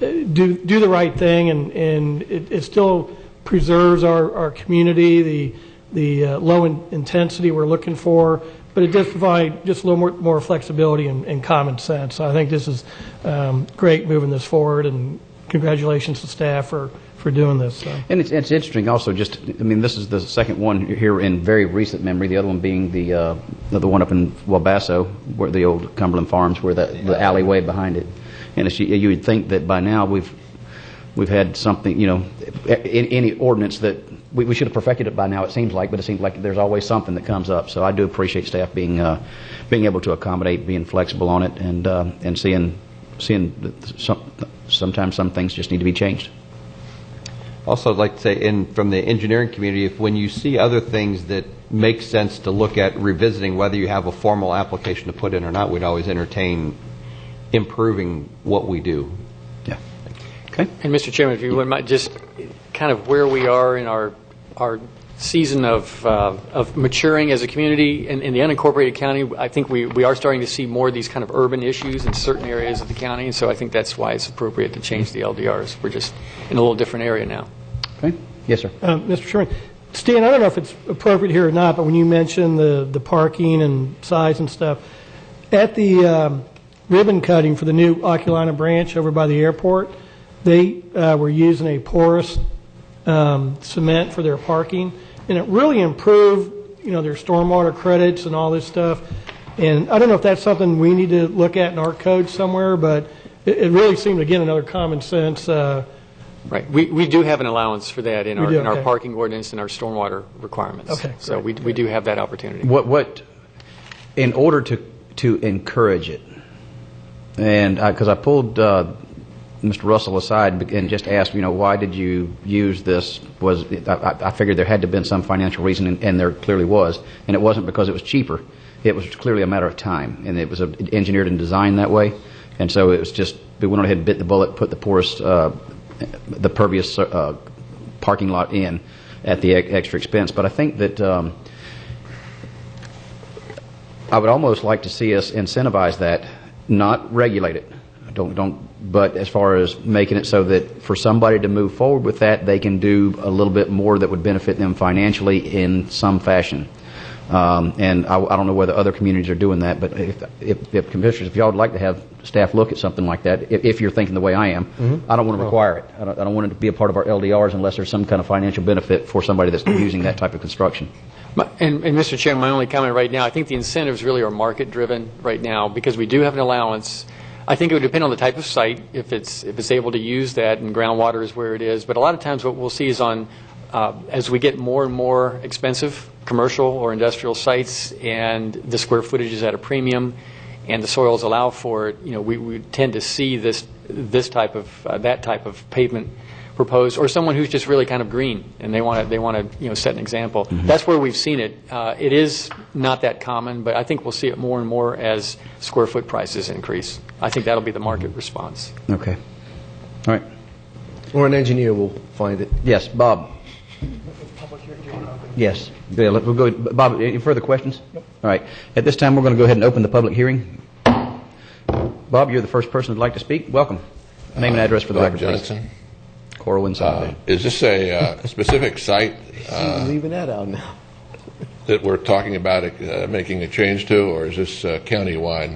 do the right thing, and it still preserves our community, the low intensity we're looking for, but it does provide just a little more flexibility and common sense. So I think this is great moving this forward, and congratulations to staff for doing this. So. And it's interesting also, this is the second one here in very recent memory, the other one being the one up in Wabasso, where the old Cumberland Farms, where the alleyway behind it. And you would think that by now we've had something, any ordinance that we should have perfected it by now, it seems like, but it seems like there's always something that comes up. So I do appreciate staff being able to accommodate, being flexible on it, and seeing that sometimes some things just need to be changed. Also, I'd like to say, from the engineering community, when you see other things that make sense to look at revisiting, whether you have a formal application to put in or not, we'd always entertain improving what we do. Yeah. Okay. And Mr. Chairman, if you wouldn't mind, just kind of where we are in our season of maturing as a community in the unincorporated county, I think we are starting to see more of these kind of urban issues in certain areas of the county, and so I think that's why it's appropriate to change the LDRs. We're just in a little different area now. Okay. Yes, sir. Mr. Chairman, Stan, I don't know if it's appropriate here or not, but when you mentioned the parking and size and stuff, at the ribbon cutting for the new Oculina branch over by the airport, they were using a porous cement for their parking, and it really improved, their stormwater credits and all this stuff. And I don't know if that's something we need to look at in our code somewhere, but it really seemed, again, another common sense. Right. We do have an allowance for that in our okay. parking ordinance and our stormwater requirements. Okay. So we do have that opportunity. What in order to encourage it, and because I pulled Mr. Russell aside and just asked, why did you use this? I figured there had to have been some financial reason, and there clearly was. And it wasn't because it was cheaper. It was clearly a matter of time, and it was engineered and designed that way. And so it was just, we went ahead and bit the bullet, put the porous, the pervious parking lot in at the extra expense. But I think that I would almost like to see us incentivize that, not regulate it. But as far as making it so that for somebody to move forward with that, they can do a little bit more that would benefit them financially in some fashion. And I don't know whether other communities are doing that, but if commissioners, if y'all would like to have staff look at something like that, if you're thinking the way I am, I don't want to require it. I don't want it to be a part of our LDRs unless there's some kind of financial benefit for somebody that's using that type of construction. And Mr. Chairman, my only comment right now, I think the incentives really are market-driven right now because we do have an allowance. I think it would depend on the type of site, if it's able to use that, and groundwater is where it is. But a lot of times what we'll see is as we get more and more expensive commercial or industrial sites and the square footage is at a premium and the soils allow for it, we tend to see that type of pavement proposed, or someone who's just really kind of green and they want to set an example. Mm-hmm. That's where we've seen it. It is not that common, but I think we'll see it more and more as square foot prices increase. I think that'll be the market response. Okay. All right. Or an engineer will find it. Yes, Bob. Yes. Yeah, we'll go. Bob, any further questions? Nope. All right. At this time, we're going to go ahead and open the public hearing. Bob, you're the first person who'd like to speak. Welcome. Name and address for the record, Johnson. Corwin Subdivision. Is this a specific site leaving that out now that we're talking about making a change to, or is this county-wide?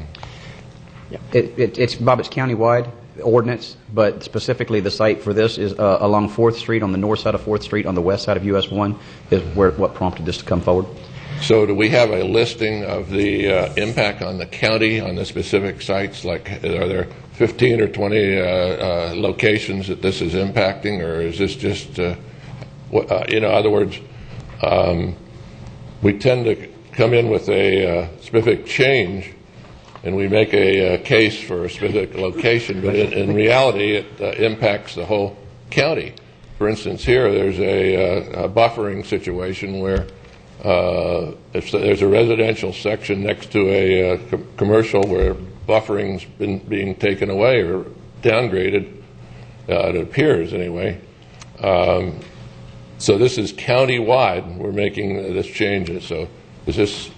Yeah. It's Bob, it's county-wide ordinance, but specifically the site for this is along 4th Street, on the north side of 4th Street, on the west side of US 1, is what prompted this to come forward. So do we have a listing of the impact on the county on the specific sites? Like, are there 15 or 20 locations that this is impacting, or is this just, in other words, we tend to come in with a specific change and we make a case for a specific location, but in reality it impacts the whole county. For instance, here there's a buffering situation where if there's a residential section next to a commercial where buffering's been being taken away or downgraded, it appears anyway. So this is county-wide. We're making this change. So is this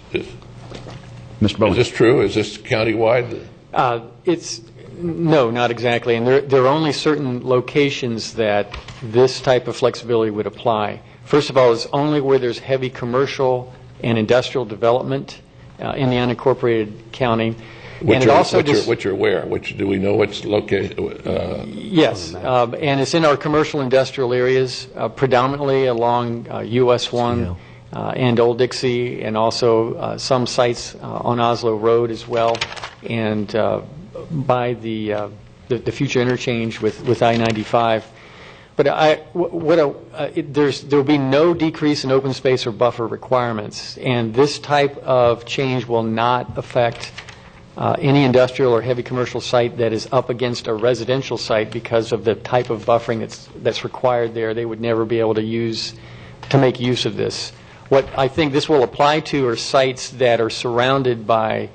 Mr. Bowen. Is this true? Is this county-wide? No, not exactly. And there are only certain locations that this type of flexibility would apply. First of all, it's only where there's heavy commercial and industrial development in the unincorporated county. Which are where? Which do we know what's located? Yes, and it's in our commercial industrial areas, predominantly along US 1 and Old Dixie, and also some sites on Oslo Road as well, and by the future interchange with I-95. But there will be no decrease in open space or buffer requirements, and this type of change will not affect any industrial or heavy commercial site that is up against a residential site because of the type of buffering that's required there. They would never be able to make use of this. What I think this will apply to are sites that are surrounded by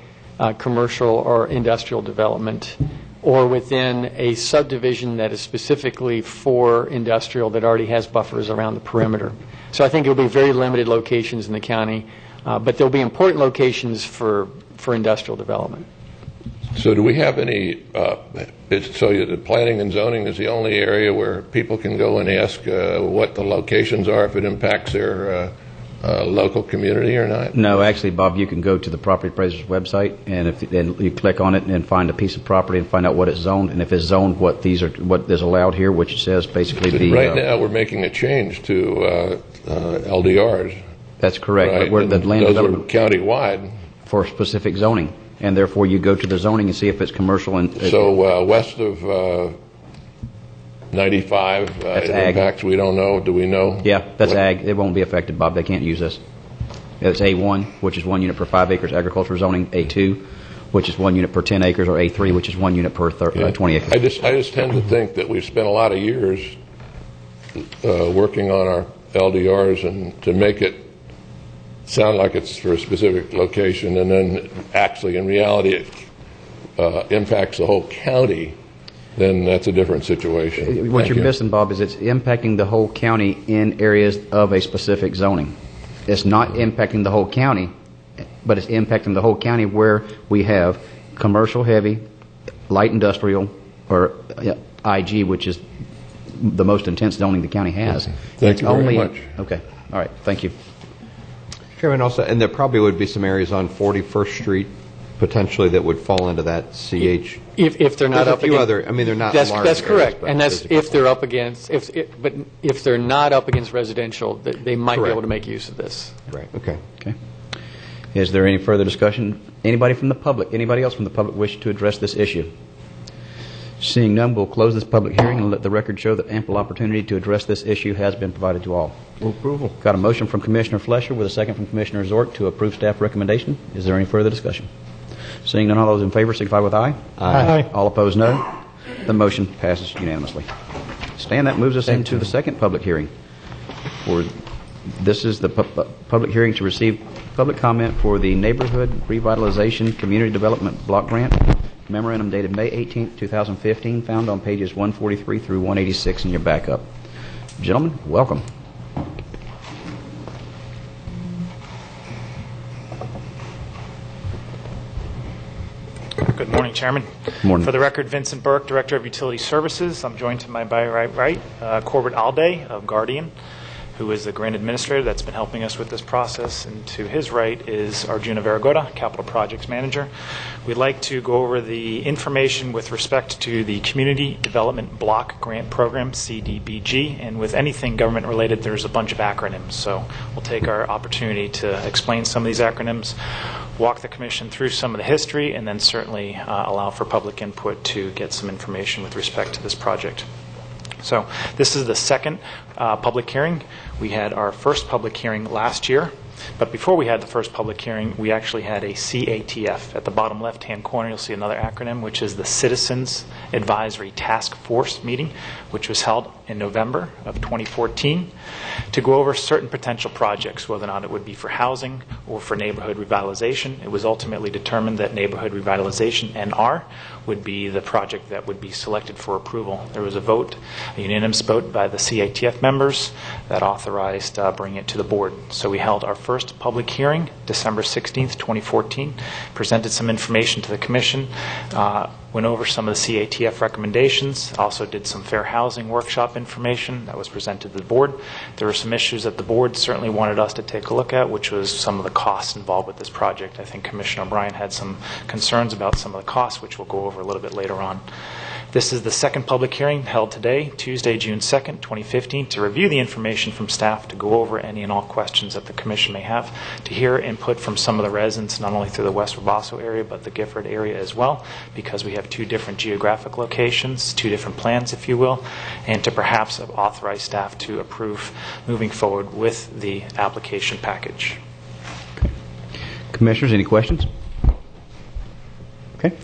commercial or industrial development, or within a subdivision that is specifically for industrial that already has buffers around the perimeter. So I think it will be very limited locations in the county, but there will be important locations for industrial development. So do we have any, so the planning and zoning is the only area where people can go and ask what the locations are if it impacts their local community or not? No, actually, Bob, you can go to the property appraiser's website, and you click on it and find a piece of property and find out what it's zoned, and if it's zoned, what is allowed here, which says basically right now we're making a change to LDRs. That's correct. Right? But the land those development are county-wide. For specific zoning, and therefore you go to the zoning and see if it's commercial. And so west of 95, that's it ag. impacts, we don't know. Do we know? Yeah, that's ag. It won't be affected, Bob. They can't use this. It's A1, which is 1 unit per 5 acres agricultural zoning. A2, which is 1 unit per 10 acres, or A3, which is 1 unit per 20 acres. I just tend to think that we've spent a lot of years working on our LDRs and to make it sound like it's for a specific location, and then actually in reality it impacts the whole county, then that's a different situation. What you're missing, Bob, is it's impacting the whole county in areas of a specific zoning. It's not impacting the whole county, but it's impacting the whole county where we have commercial heavy, light industrial, or IG, which is the most intense zoning the county has. Thank you very much. Okay. All right. Thank you. Chairman, also, and there probably would be some areas on 41st Street potentially that would fall into that CH. If they're not There's up a few against, other. I mean, they're not. That's large correct, areas, and that's if they're up against. But if they're not up against residential, they might be able to make use of this. Right. Okay. Okay. Is there any further discussion? Anybody from the public? Anybody else from the public wish to address this issue? Seeing none, we'll close this public hearing and let the record show that ample opportunity to address this issue has been provided to all. Approval. Got a motion from Commissioner Flesher with a second from Commissioner Zork to approve staff recommendation. Is there any further discussion? Seeing none, all those in favor signify with aye. Aye. All opposed, no. The motion passes unanimously. Stan, that moves us into the second public hearing. This is the public hearing to receive public comment for the Neighborhood Revitalization Community Development Block Grant memorandum dated May 18, 2015, found on pages 143 through 186 in your backup. Gentlemen, welcome. Good morning, Chairman. Morning. For the record, Vincent Burke, Director of Utility Services. I'm joined to my right, Corbett Alday of Guardian, who is the grant administrator that's been helping us with this process. And to his right is Arjuna Varagota, Capital Projects Manager. We'd like to go over the information with respect to the Community Development Block Grant Program, CDBG. And with anything government related, there's a bunch of acronyms. So we'll take our opportunity to explain some of these acronyms, walk the Commission through some of the history, and then certainly allow for public input to get some information with respect to this project. So this is the second public hearing. We had our first public hearing last year. But before we had the first public hearing, we actually had a CATF. At the bottom left-hand corner, you'll see another acronym, which is the Citizens Advisory Task Force meeting, which was held in November of 2014 to go over certain potential projects, whether or not it would be for housing or for neighborhood revitalization. It was ultimately determined that neighborhood revitalization, NR, would be the project that would be selected for approval. There was a vote, a unanimous vote by the CATF members that authorized bringing it to the board. So we held our first public hearing December 16th, 2014, presented some information to the commission, went over some of the CATF recommendations, also did some fair housing workshop information that was presented to the board. There were some issues that the board certainly wanted us to take a look at, which was some of the costs involved with this project. I think Commissioner O'Brien had some concerns about some of the costs, which we'll go over a little bit later on. This is the second public hearing held today, Tuesday, June 2nd, 2015, to review the information from staff, to go over any and all questions that the commission may have, to hear input from some of the residents, not only through the West Wabasso area, but the Gifford area as well, because we have two different geographic locations, two different plans, if you will, and to perhaps authorize staff to approve moving forward with the application package. Commissioners, any questions? Okay.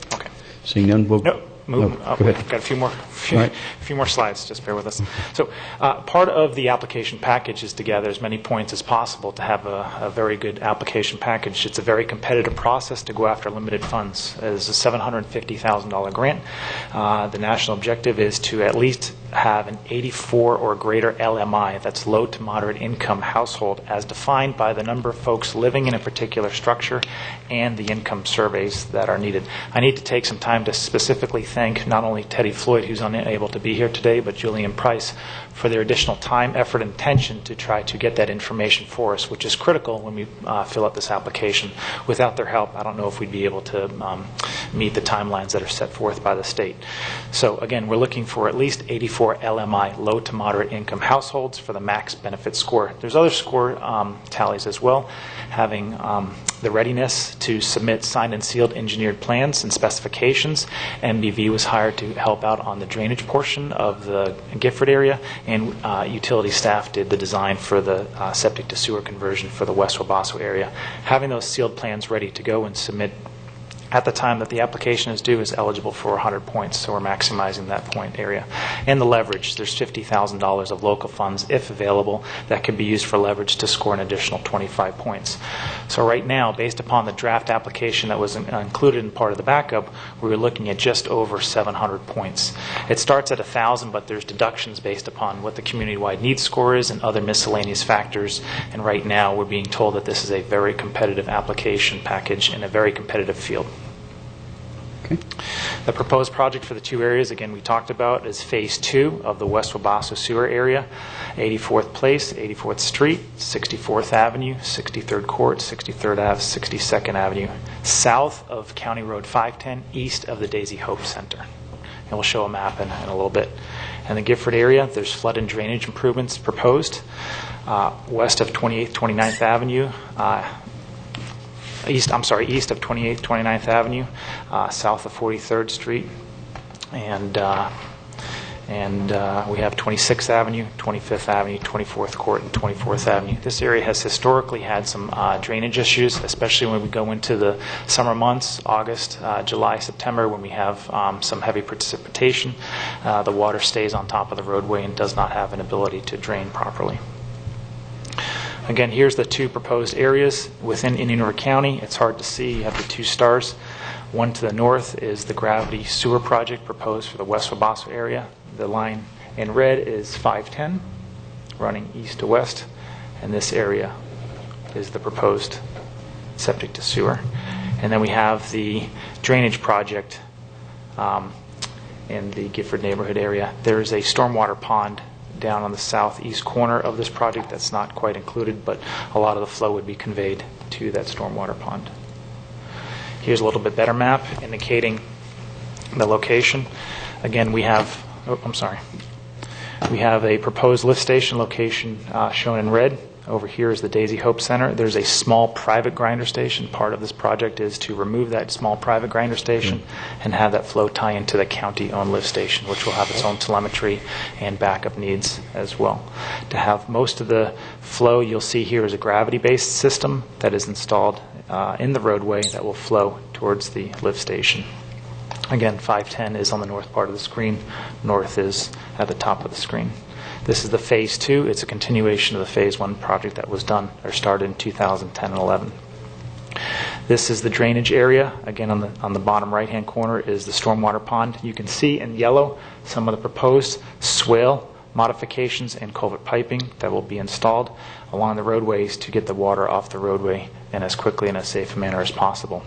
Seeing none, we'll... No. Go ahead. I've got a few more, Right. a few more slides. Just bear with us. So, part of the application package is to gather as many points as possible to have a very good application package. It's a very competitive process to go after limited funds. It's a $750,000 grant. The national objective is to at least have an 84 or greater LMI, that's low to moderate income household, as defined by the number of folks living in a particular structure and the income surveys that are needed. I need to take some time to specifically thank not only Teddy Floyd, who's unable to be here today, but Julian Price for their additional time, effort, and attention to try to get that information for us, which is critical when we fill out this application. Without their help, I don't know if we'd be able to meet the timelines that are set forth by the state. So again, we're looking for at least 84 LMI, low to moderate income households, for the max benefit score. There's other score tallies as well, having the readiness to submit signed and sealed engineered plans and specifications. MBV was hired to help out on the drainage portion of the Gifford area, and utility staff did the design for the septic to sewer conversion for the West Wabasso area. Having those sealed plans ready to go and submit at the time that the application is due is eligible for 100 points, so we're maximizing that point area. And the leverage, there's $50,000 of local funds, if available, that can be used for leverage to score an additional 25 points. So right now, based upon the draft application that was included in part of the backup, we were looking at just over 700 points. It starts at 1,000, but there's deductions based upon what the community-wide need score is and other miscellaneous factors, and right now we're being told that this is a very competitive application package in a very competitive field. The proposed project for the two areas, again, we talked about, is Phase 2 of the West Wabasso sewer area, 84th Place, 84th Street, 64th Avenue, 63rd Court, 63rd Ave, 62nd Avenue, south of County Road 510, east of the Daisy Hope Center. And we'll show a map in a little bit. In the Gifford area, there's flood and drainage improvements proposed west of 28th, 29th Avenue, east of 28th, 29th Avenue, south of 43rd Street, and we have 26th Avenue, 25th Avenue, 24th Court, and 24th Avenue. This area has historically had some drainage issues, especially when we go into the summer months, August, July, September, when we have some heavy precipitation. The water stays on top of the roadway and does not have an ability to drain properly. Again, here's the two proposed areas within Indian River County. It's hard to see. You have the two stars. One to the north is the gravity sewer project proposed for the West Wabasso area. The line in red is 510, running east to west, and this area is the proposed septic to sewer. And then we have the drainage project in the Gifford neighborhood area. There is a stormwater pond down on the southeast corner of this project that's not quite included, but a lot of the flow would be conveyed to that stormwater pond. Here's a little bit better map indicating the location. Again, we have, we have a proposed lift station location shown in red over here is the Daisy Hope Center. There's a small private grinder station. Part of this project is to remove that small private grinder station and have that flow tie into the county-owned lift station, which will have its own telemetry and backup needs as well. To have most of the flow you'll see here is a gravity-based system that is installed in the roadway that will flow towards the lift station. Again, 510 is on the north part of the screen. North is at the top of the screen. This is the Phase 2. It's a continuation of the Phase 1 project that was done or started in 2010 and 11. This is the drainage area. Again, on the bottom right-hand corner is the stormwater pond. You can see in yellow some of the proposed swale modifications and culvert piping that will be installed along the roadways to get the water off the roadway and as quickly and as safe a manner as possible,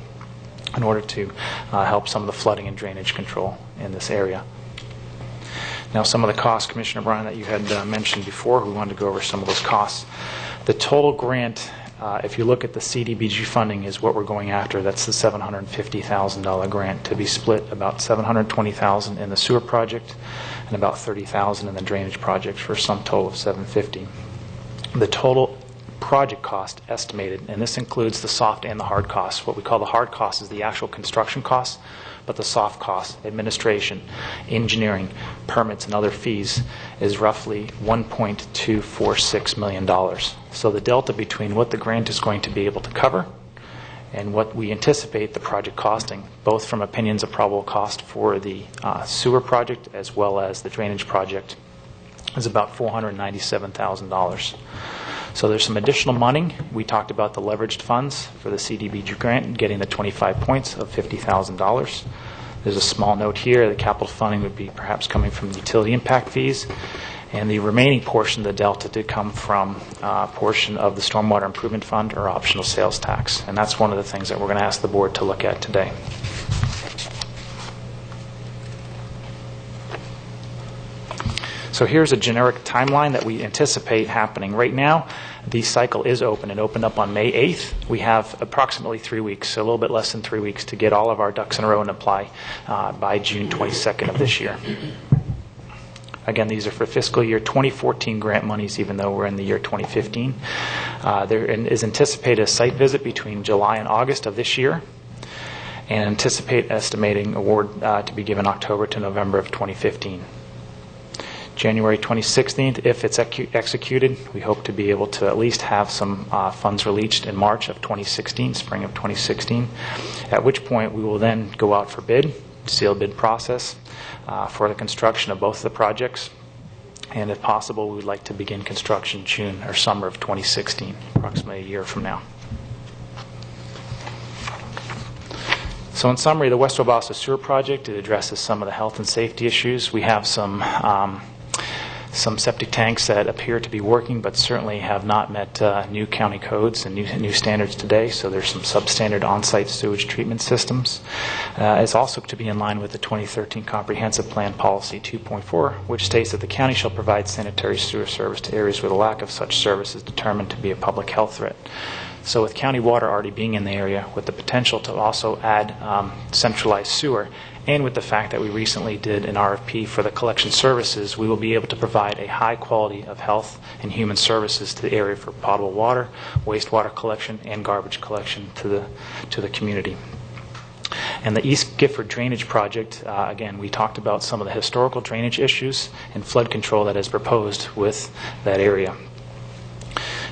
in order to help some of the flooding and drainage control in this area. Now, some of the costs, Commissioner Bryan, that you had mentioned before, we wanted to go over some of those costs. The total grant, if you look at the CDBG funding, is what we're going after. That's the $750,000 grant, to be split about $720,000 in the sewer project and about $30,000 in the drainage project, for a sum total of $750,000. The total project cost estimated, and this includes the soft and the hard costs. What we call the hard cost is the actual construction costs, but the soft costs, administration, engineering, permits, and other fees, is roughly $1.246 million. So the delta between what the grant is going to be able to cover and what we anticipate the project costing, both from opinions of probable cost for the sewer project as well as the drainage project, is about $497,000. So there's some additional money. We talked about the leveraged funds for the CDBG grant, getting the 25 points of $50,000. There's a small note here. The capital funding would be perhaps coming from the utility impact fees. And the remaining portion of the delta did come from a portion of the Stormwater Improvement Fund or optional sales tax. And that's one of the things that we're going to ask the board to look at today. So here's a generic timeline that we anticipate happening. Right now, the cycle is open. It opened up on May 8th. We have approximately 3 weeks, so a little bit less than 3 weeks, to get all of our ducks in a row and apply by June 22nd of this year. Again, these are for fiscal year 2014 grant monies, even though we're in the year 2015. There is anticipated a site visit between July and August of this year, and anticipate estimating award to be given October to November of 2015. January 2016, if it's executed, we hope to be able to at least have some funds released in March of 2016, spring of 2016, at which point we will then go out for bid, sealed bid process for the construction of both of the projects. And if possible, we would like to begin construction June or summer of 2016, approximately a year from now. So in summary, the West Wabasso Sewer Project, it addresses some of the health and safety issues. We have some septic tanks that appear to be working, but certainly have not met new county codes and new standards today. So there's some substandard on-site sewage treatment systems. It's also to be in line with the 2013 Comprehensive Plan Policy 2.4, which states that the county shall provide sanitary sewer service to areas where the lack of such service is determined to be a public health threat. So with county water already being in the area, with the potential to also add centralized sewer, and with the fact that we recently did an RFP for the collection services, we will be able to provide a high quality of health and human services to the area for potable water, wastewater collection, and garbage collection to the community. And the East Gifford Drainage Project, again, we talked about some of the historical drainage issues and flood control that is proposed with that area.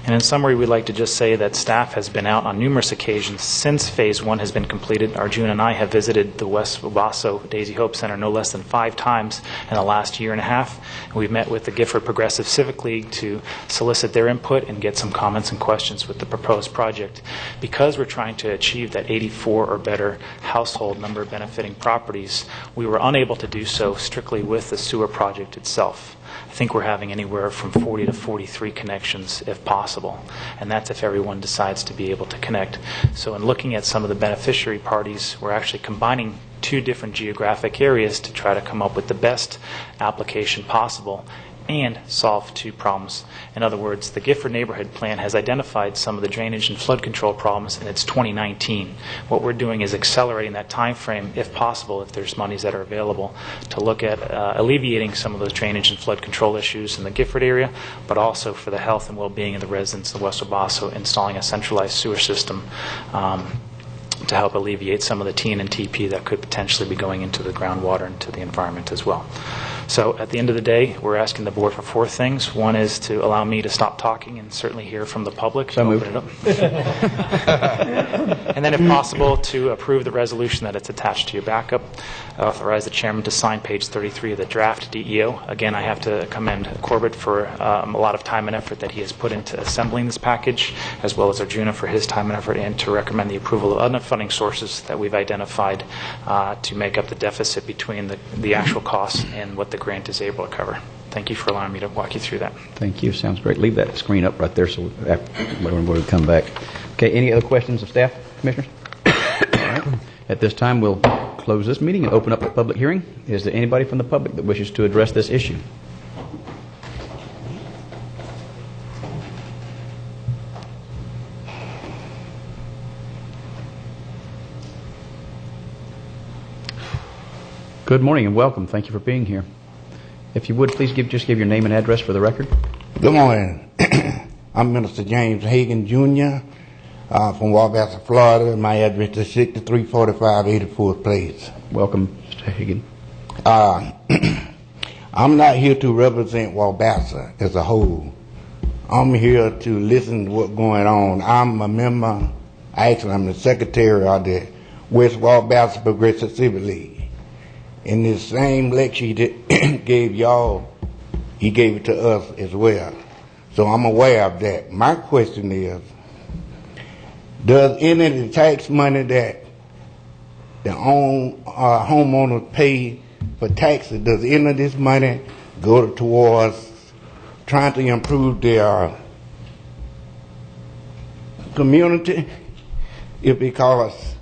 And in summary, we'd like to just say that staff has been out on numerous occasions since Phase 1 has been completed. Arjuna and I have visited the West Wabasso Daisy Hope Center no less than 5 times in the last year and a half. And we've met with the Gifford Progressive Civic League to solicit their input and get some comments and questions with the proposed project. Because we're trying to achieve that 84 or better household number of benefiting properties, we were unable to do so strictly with the sewer project itself. I think we're having anywhere from 40 to 43 connections if possible, and that's if everyone decides to be able to connect. So in looking at some of the beneficiary parties, we're actually combining 2 different geographic areas to try to come up with the best application possible and solve two problems. In other words, the Gifford Neighborhood Plan has identified some of the drainage and flood control problems, and it's 2019. What we're doing is accelerating that time frame, if possible, if there's monies that are available, to look at alleviating some of those drainage and flood control issues in the Gifford area, but also for the health and well-being of the residents of West Wabasso, installing a centralized sewer system to help alleviate some of the TNT that could potentially be going into the groundwater and to the environment as well. So at the end of the day, we're asking the board for four things. One is to allow me to stop talking and certainly hear from the public. So moved. Open it up. And then, if possible, to approve the resolution that it's attached to your backup. Authorize the chairman to sign page 33 of the draft DEO. Again, I have to commend Corbett for a lot of time and effort that he has put into assembling this package, as well as Arjuna for his time and effort, and to recommend the approval of other funding sources that we've identified to make up the deficit between the actual costs and what the grant is able to cover. Thank you for allowing me to walk you through that. Thank you. Sounds great. Leave that screen up right there so when we come back. Okay, any other questions of staff, commissioners? All right. At this time, we'll close this meeting and open up the public hearing. Is there anybody from the public that wishes to address this issue? Good morning and welcome. Thank you for being here. If you would, please just give your name and address for the record. Good morning. I'm Minister James Hagan, Jr. From Wabasso, Florida. My address is 6345 84th Place. Welcome, Mr. Hagan. I'm not here to represent Wabasso as a whole. I'm here to listen to what's going on. I'm a member, actually I'm the secretary of the West Wabasso Progressive Civic League. In this same lecture he gave y'all, he gave it to us as well. So I'm aware of that. My question is, does any of the tax money that the homeowners pay for taxes, does any of this money go towards trying to improve their community? Because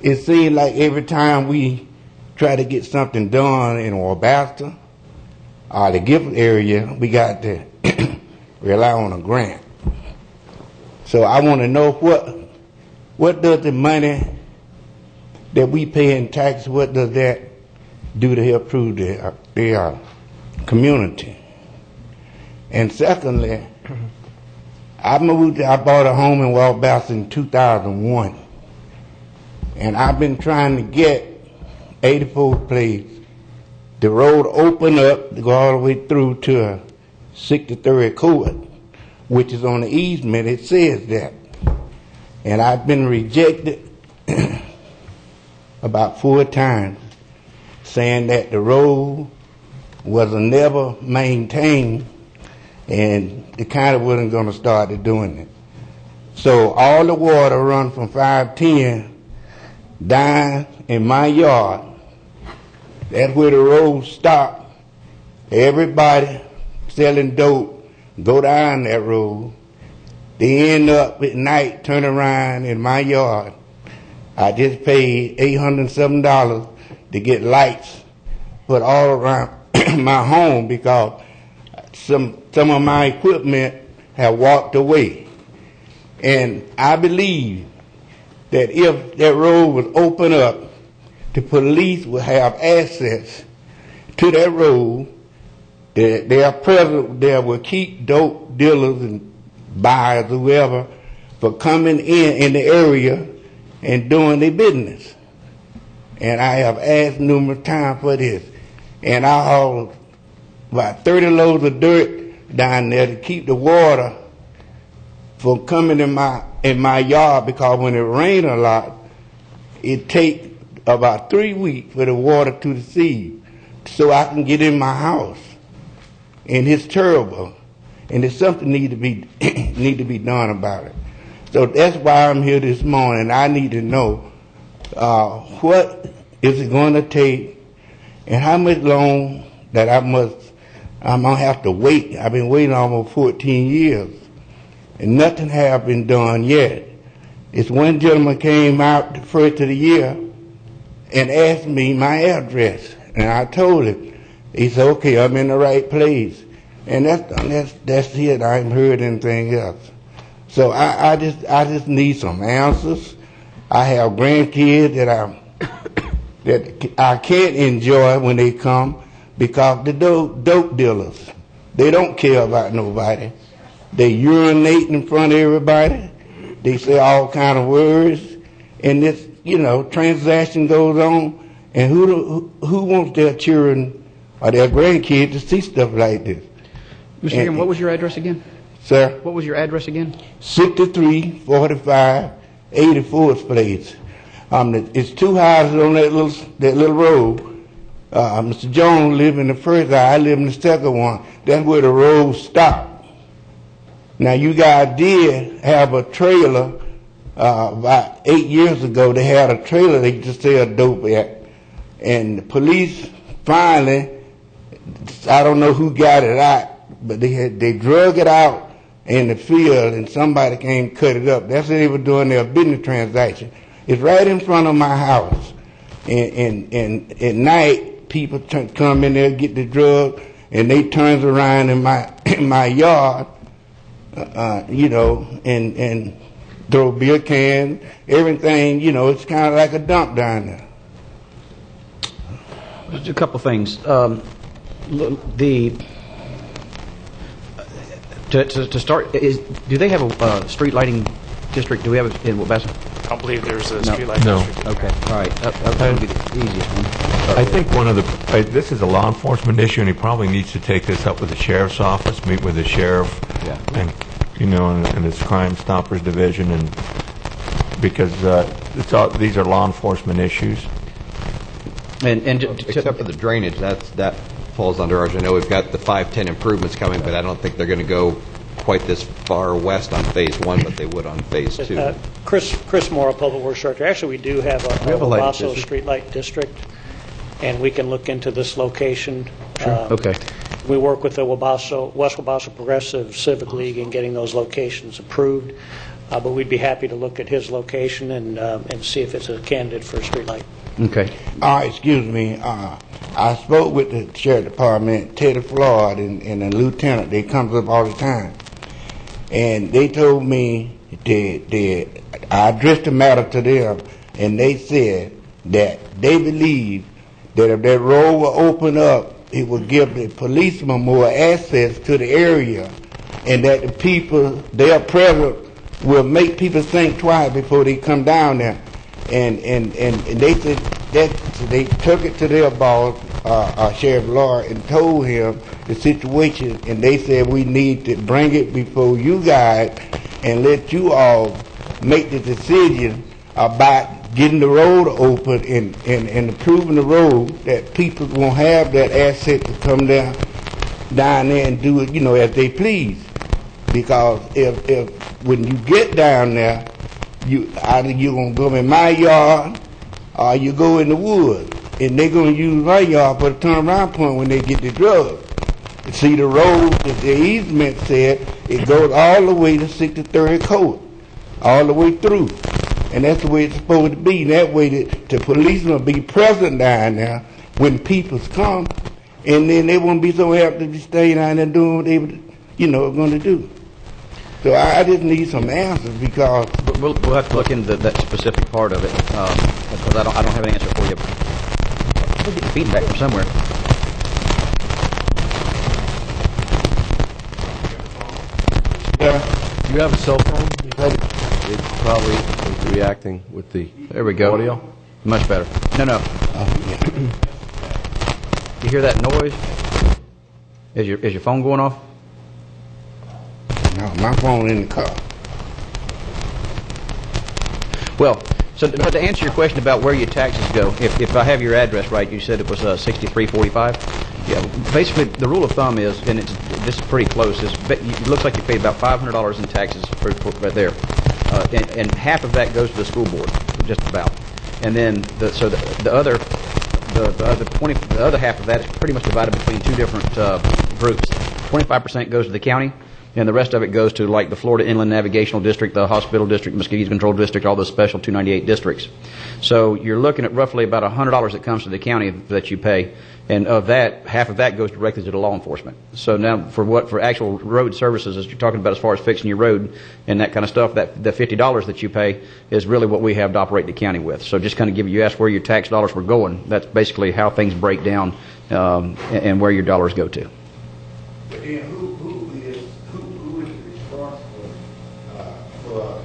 it seems like every time we try to get something done in Wabasso or the Gifford area, we got to rely on a grant. So I want to know what does the money that we pay in tax, what does that do to help improve their community? And secondly, I bought a home in Wabasso in 2001, and I've been trying to get 84th Place, the road open up to go all the way through to 63rd Court, which is on the easement. It says that. And I've been rejected about 4 times, saying that the road was never maintained and the county wasn't going to start doing it. So all the water run from 510 down in my yard. That's where the road stopped. Everybody selling dope go down that road. They end up at night, turn around in my yard. I just paid $807 to get lights put all around my home because some of my equipment have walked away. And I believe that if that road was open up, the police would have access to that road. Their presence there will keep dope dealers and buyers, whoever, for coming in the area and doing their business. And I have asked numerous times for this. And I hauled about 30 loads of dirt down there to keep the water from coming in my yard, because when it rains a lot, it takes about 3 weeks for the water to recede so I can get in my house. And it's terrible. And there's something need to be done about it. So that's why I'm here this morning. I need to know what is it going to take and how much long that I'm gonna have to wait. I've been waiting almost 14 years and nothing has been done yet. It's one gentleman came out the first of the year and asked me my address, and I told him. He said, okay, I'm in the right place. And that's it. I haven't heard anything else. So I just need some answers. I have grandkids that I can't enjoy when they come because the dope dealers, they don't care about nobody. They urinate in front of everybody. They say all kind of words, and this, transaction goes on. And who wants their children or their grandkids to see stuff like this? Mr. Hagan, what was your address again? Sir? What was your address again? 6345 84th Place. It's two houses on that little road. Mr. Jones live in the first house. I live in the second one. That's where the road stopped. Now, you guys did have a trailer about 8 years ago. They had a trailer they just sell dope at. And the police finally, I don't know who got it out, but they drug it out in the field and somebody came and cut it up. That's what they were doing their business transaction. It's right in front of my house. And at night, people come in there, get the drug, and they turns around in my yard, and throw beer cans, everything, it's kind of like a dump down there. Just a couple things. To start, do they have a street lighting district? Do we have it in Wabassa? I don't believe there's a street lighting district. Okay, all right. That would be the easiest one. I think this is a law enforcement issue, and he probably needs to take this up with the sheriff's office, meet with the sheriff, and and his Crime Stoppers division, and because these are law enforcement issues. Except for the drainage, that falls under ours. I know we've got the 510 improvements coming, but I don't think they're going to go quite this far west on Phase 1, but they would on Phase 2. Chris Morrow, Public Works Director. Actually, we do have a Wabasso streetlight district, and we can look into this location. Sure. Okay. We work with the West Wabasso Progressive Civic League in getting those locations approved, but we'd be happy to look at his location and see if it's a candidate for a streetlight. Okay. Excuse me. I spoke with the Sheriff Department, Teddy Floyd, and the lieutenant. They come up all the time. And they told me I addressed the matter to them, and they said that they believe that if that road will open up, it will give the policemen more access to the area, and that the people, their presence will make people think twice before they come down there. And they said that they took it to their boss, Sheriff Lloyd, and told him the situation, and they said we need to bring it before you guys and let you all make the decision about getting the road open and improving the road, that people won't have that asset to come down there and do it, as they please. Because if when you get down there, either you're going to go in my yard or you go in the woods, and they're going to use my yard for the turnaround point when they get the drugs. See, the road, the easement said, it goes all the way to 63rd Court, all the way through. And that's the way it's supposed to be. That way the policemen will be present down there when people come, and then they won't be so happy to be staying down there doing what they are going to do. So I just need some answers because we'll have to look into that specific part of it because I don't have an answer for you. We'll get feedback from somewhere. Do you have a cell phone? It probably is reacting with the There we go. audio. Much better. No. You hear that noise? Is your phone going off? No, my phone in the car. Well, so to answer your question about where your taxes go, if I have your address right, you said it was 6345. Yeah, basically the rule of thumb is, and this is pretty close. It looks like you pay about $500 in taxes right there, and half of that goes to the school board, just about. And then the other half of that is pretty much divided between two different groups. 25% goes to the county, and the rest of it goes to like the Florida Inland Navigational District, the Hospital District, Mosquito Control District, all those special 298 districts. So you're looking at roughly about $100 that comes to the county that you pay, and of that, half of that goes directly to the law enforcement. So now for actual road services, as you're talking about as far as fixing your road and that kind of stuff, that the $50 that you pay is really what we have to operate the county with. So just kind of you asked where your tax dollars were going. That's basically how things break down and where your dollars go to. But then who is responsible for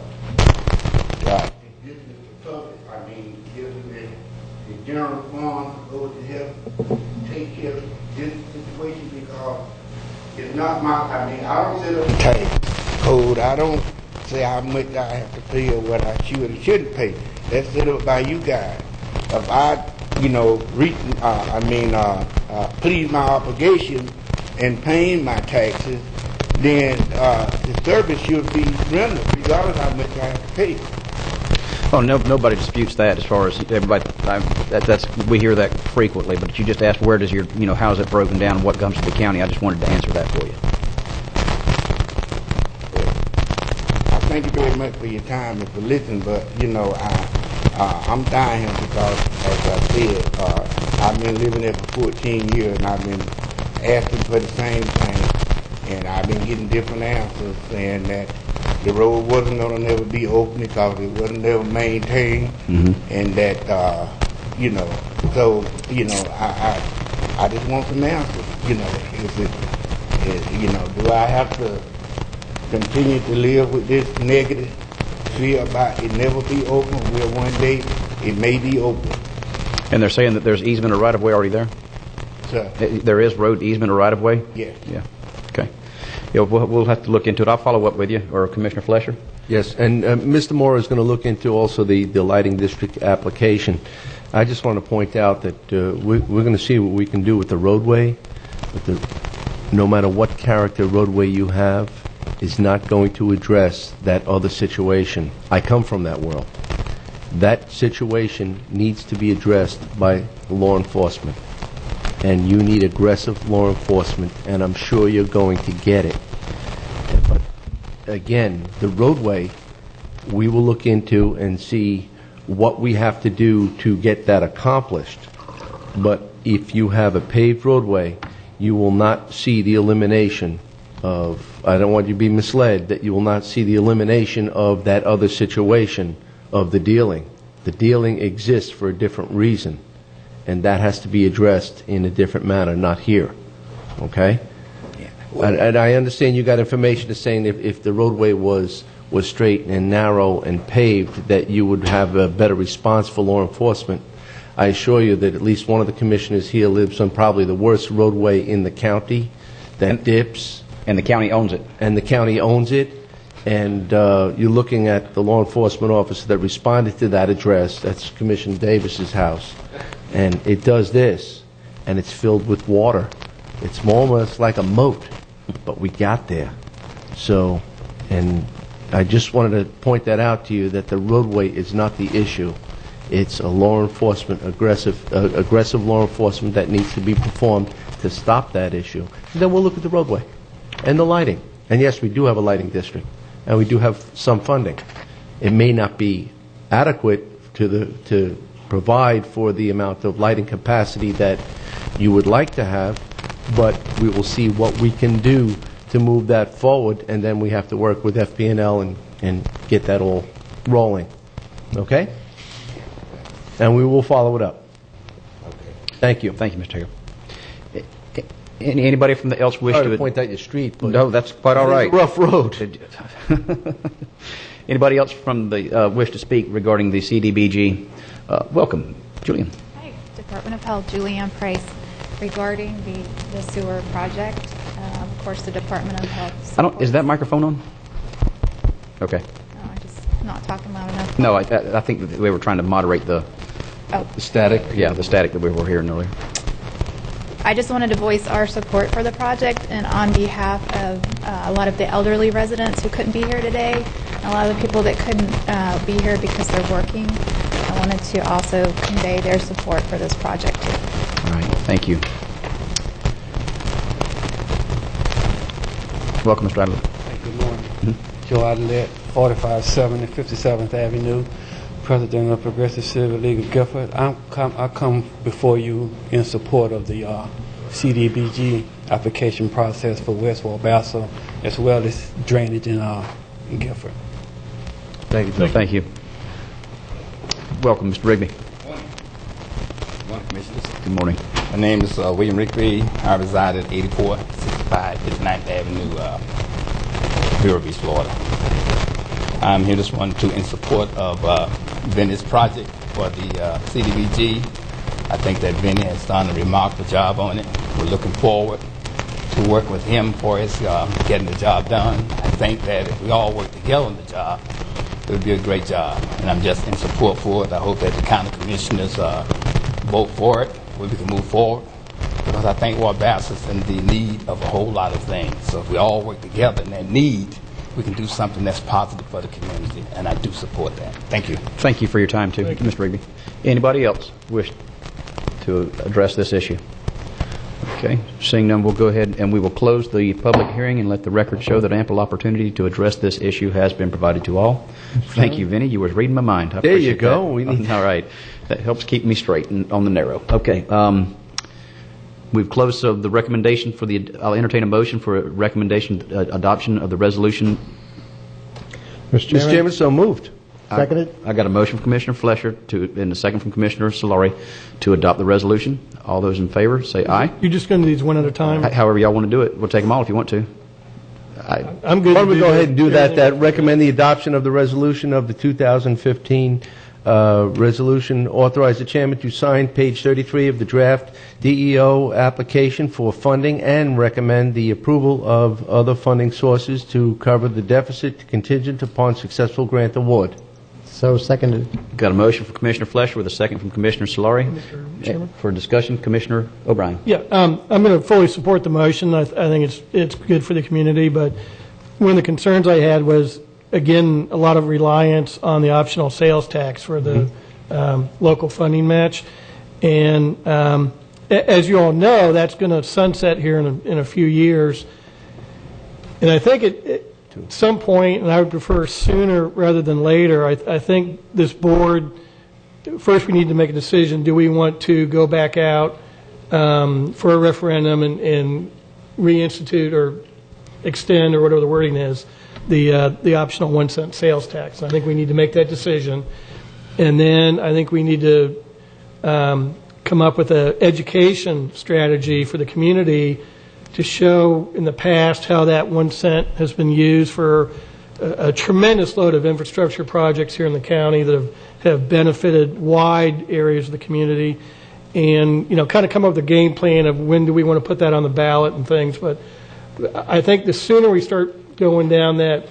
giving the public? I mean, giving the general fund go to help take care of this situation, because it's not my. I mean, I don't set up the tax code. I don't say how much I have to pay or what I should or shouldn't pay. That's set up by you guys. If I, please my obligation and paying my taxes, then the service should be rendered, regardless of how much I have to pay. Oh, nobody disputes that. As far as everybody, we hear that frequently. But you just asked where does your, how is it broken down and what comes to the county? I just wanted to answer that for you. Thank you very much for your time and for listening. But I'm dying here because, as I said, I've been living there for 14 years, and I've been asking for the same thing, and I've been getting different answers saying that the road wasn't going to never be open because it wasn't never maintained, and that, I just want some answers. Do I have to continue to live with this negative fear about it never be open, where one day it may be open? And they're saying that there's easement or right-of-way already there? Sir? There is road easement or right-of-way? Yes. Yeah. Okay. Yeah, we'll have to look into it. I'll follow up with you, or Commissioner Flesher. Yes, and Mr. Moore is going to look into also the lighting district application. I just want to point out that we're going to see what we can do with the roadway. No matter what character roadway you have, is not going to address that other situation. I come from that world. That situation needs to be addressed by law enforcement. And you need aggressive law enforcement, and I'm sure you're going to get it. But again, the roadway, we will look into and see what we have to do to get that accomplished. But if you have a paved roadway, you will not see the elimination of, I don't want you to be misled, that you will not see the elimination of that other situation of the dealing. The dealing exists for a different reason, and that has to be addressed in a different manner, not here. Okay? Yeah. And I understand you got information saying if the roadway was straight and narrow and paved, that you would have a better response for law enforcement. I assure you that at least one of the commissioners here lives on probably the worst roadway in the county that dips. And the county owns it. And the county owns it. And you're looking at the law enforcement officer that responded to that address. That's Commissioner Davis's house. And it does this. And it's filled with water. It's almost like a moat. But we got there. So, and I just wanted to point that out to you, that the roadway is not the issue. It's a law enforcement, aggressive law enforcement that needs to be performed to stop that issue. And then we'll look at the roadway and the lighting. And yes, we do have a lighting district, and we do have some funding. It may not be adequate to provide for the amount of lighting capacity that you would like to have, but we will see what we can do to move that forward, and then we have to work with FP&L and get that all rolling. Okay? And we will follow it up. Okay. Thank you. Thank you, Mr. Hager. Anybody from the else wish Sorry to point out your street, but no, that's quite all right. It's a rough road. Anybody else from the wish to speak regarding the CDBG? Welcome, Julian. Hi, Department of Health, Julianne Price. Regarding the sewer project, of course, the Department of Health. Is that microphone on? Okay. No, I'm just not talking loud enough. No, I think that we were trying to moderate the static. Yeah, the static that we were hearing earlier. I just wanted to voice our support for the project, and on behalf of a lot of the elderly residents who couldn't be here today, and a lot of the people that couldn't be here because they're working, I wanted to also convey their support for this project too. All right, thank you. Welcome, Mr. Adler. Joe Adelet, 4570 57th Avenue, President of Progressive Civic League of Gifford. I come before you in support of the CDBG application process for West Walbassa, as well as drainage in Gifford. Thank you, Joe. Thank you. Welcome, Mr. Rigby. Good morning. My name is William Rigby. I reside at 8465 59th Avenue, Vero Beach, Florida. I'm here this morning in support of Vinny's project for the CDBG. I think that Vinny has done a remarkable job on it. We're looking forward to work with him for his getting the job done. I think that if we all work together on the job, it would be a great job, and I'm just in support for it. I hope that the county commissioners vote for it, where we can move forward, because I think Walbassa is in the need of a whole lot of things. So if we all work together in that need, we can do something that's positive for the community, and I do support that. Thank you. Thank you for your time, too, Mr. Rigby. Anybody else wish to address this issue? Okay, seeing none, we'll go ahead and we will close the public hearing and let the record show that ample opportunity to address this issue has been provided to all. Thank you, Vinny. You were reading my mind. I There you appreciate go. that. We need All right. That helps keep me straight and on the narrow. Okay. We've closed so the recommendation for the. I'll entertain a motion for a recommendation adoption of the resolution. Mr. Chairman, so moved. Seconded. I got a motion from Commissioner Flesher and a second from Commissioner Solari to adopt the resolution. All those in favor, say aye. You're just going to do these one at a time? However y'all want to do it. We'll take them all if you want to. I'm good. Why don't we go ahead and do that? Recommend the adoption of the resolution of the 2015 resolution. Authorize the chairman to sign page 33 of the draft DEO application for funding and recommend the approval of other funding sources to cover the deficit contingent upon successful grant award. So seconded. Got a motion from Commissioner Flesher with a second from Commissioner Solari. Mr. Chairman? For discussion, Commissioner O'Brien. Yeah, I'm going to fully support the motion. I think it's good for the community, but one of the concerns I had was, again, a lot of reliance on the optional sales tax for the local funding match. And as you all know, that's going to sunset here in a few years. And I think at some point, and I would prefer sooner rather than later, I think this board, first we need to make a decision. Do we want to go back out for a referendum and reinstitute or extend, or whatever the wording is, the optional 1 cent sales tax? And I think we need to make that decision. And then I think we need to come up with an education strategy for the community to show in the past how that 1 cent has been used for a tremendous load of infrastructure projects here in the county that have benefited wide areas of the community, and kind of come up with a game plan of when do we want to put that on the ballot and things. But I think the sooner we start going down that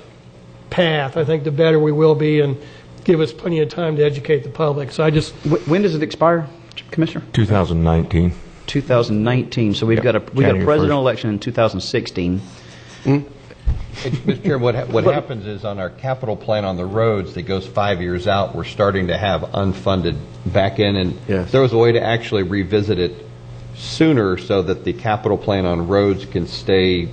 path, I think the better we will be, and give us plenty of time to educate the public. So when does it expire, Commissioner? 2019. 2019. So we've got a presidential election in 2016. Mr. Chairman, what happens is on our capital plan on the roads that goes 5 years out, we're starting to have unfunded back in, and if there was a way to actually revisit it sooner so that the capital plan on roads can stay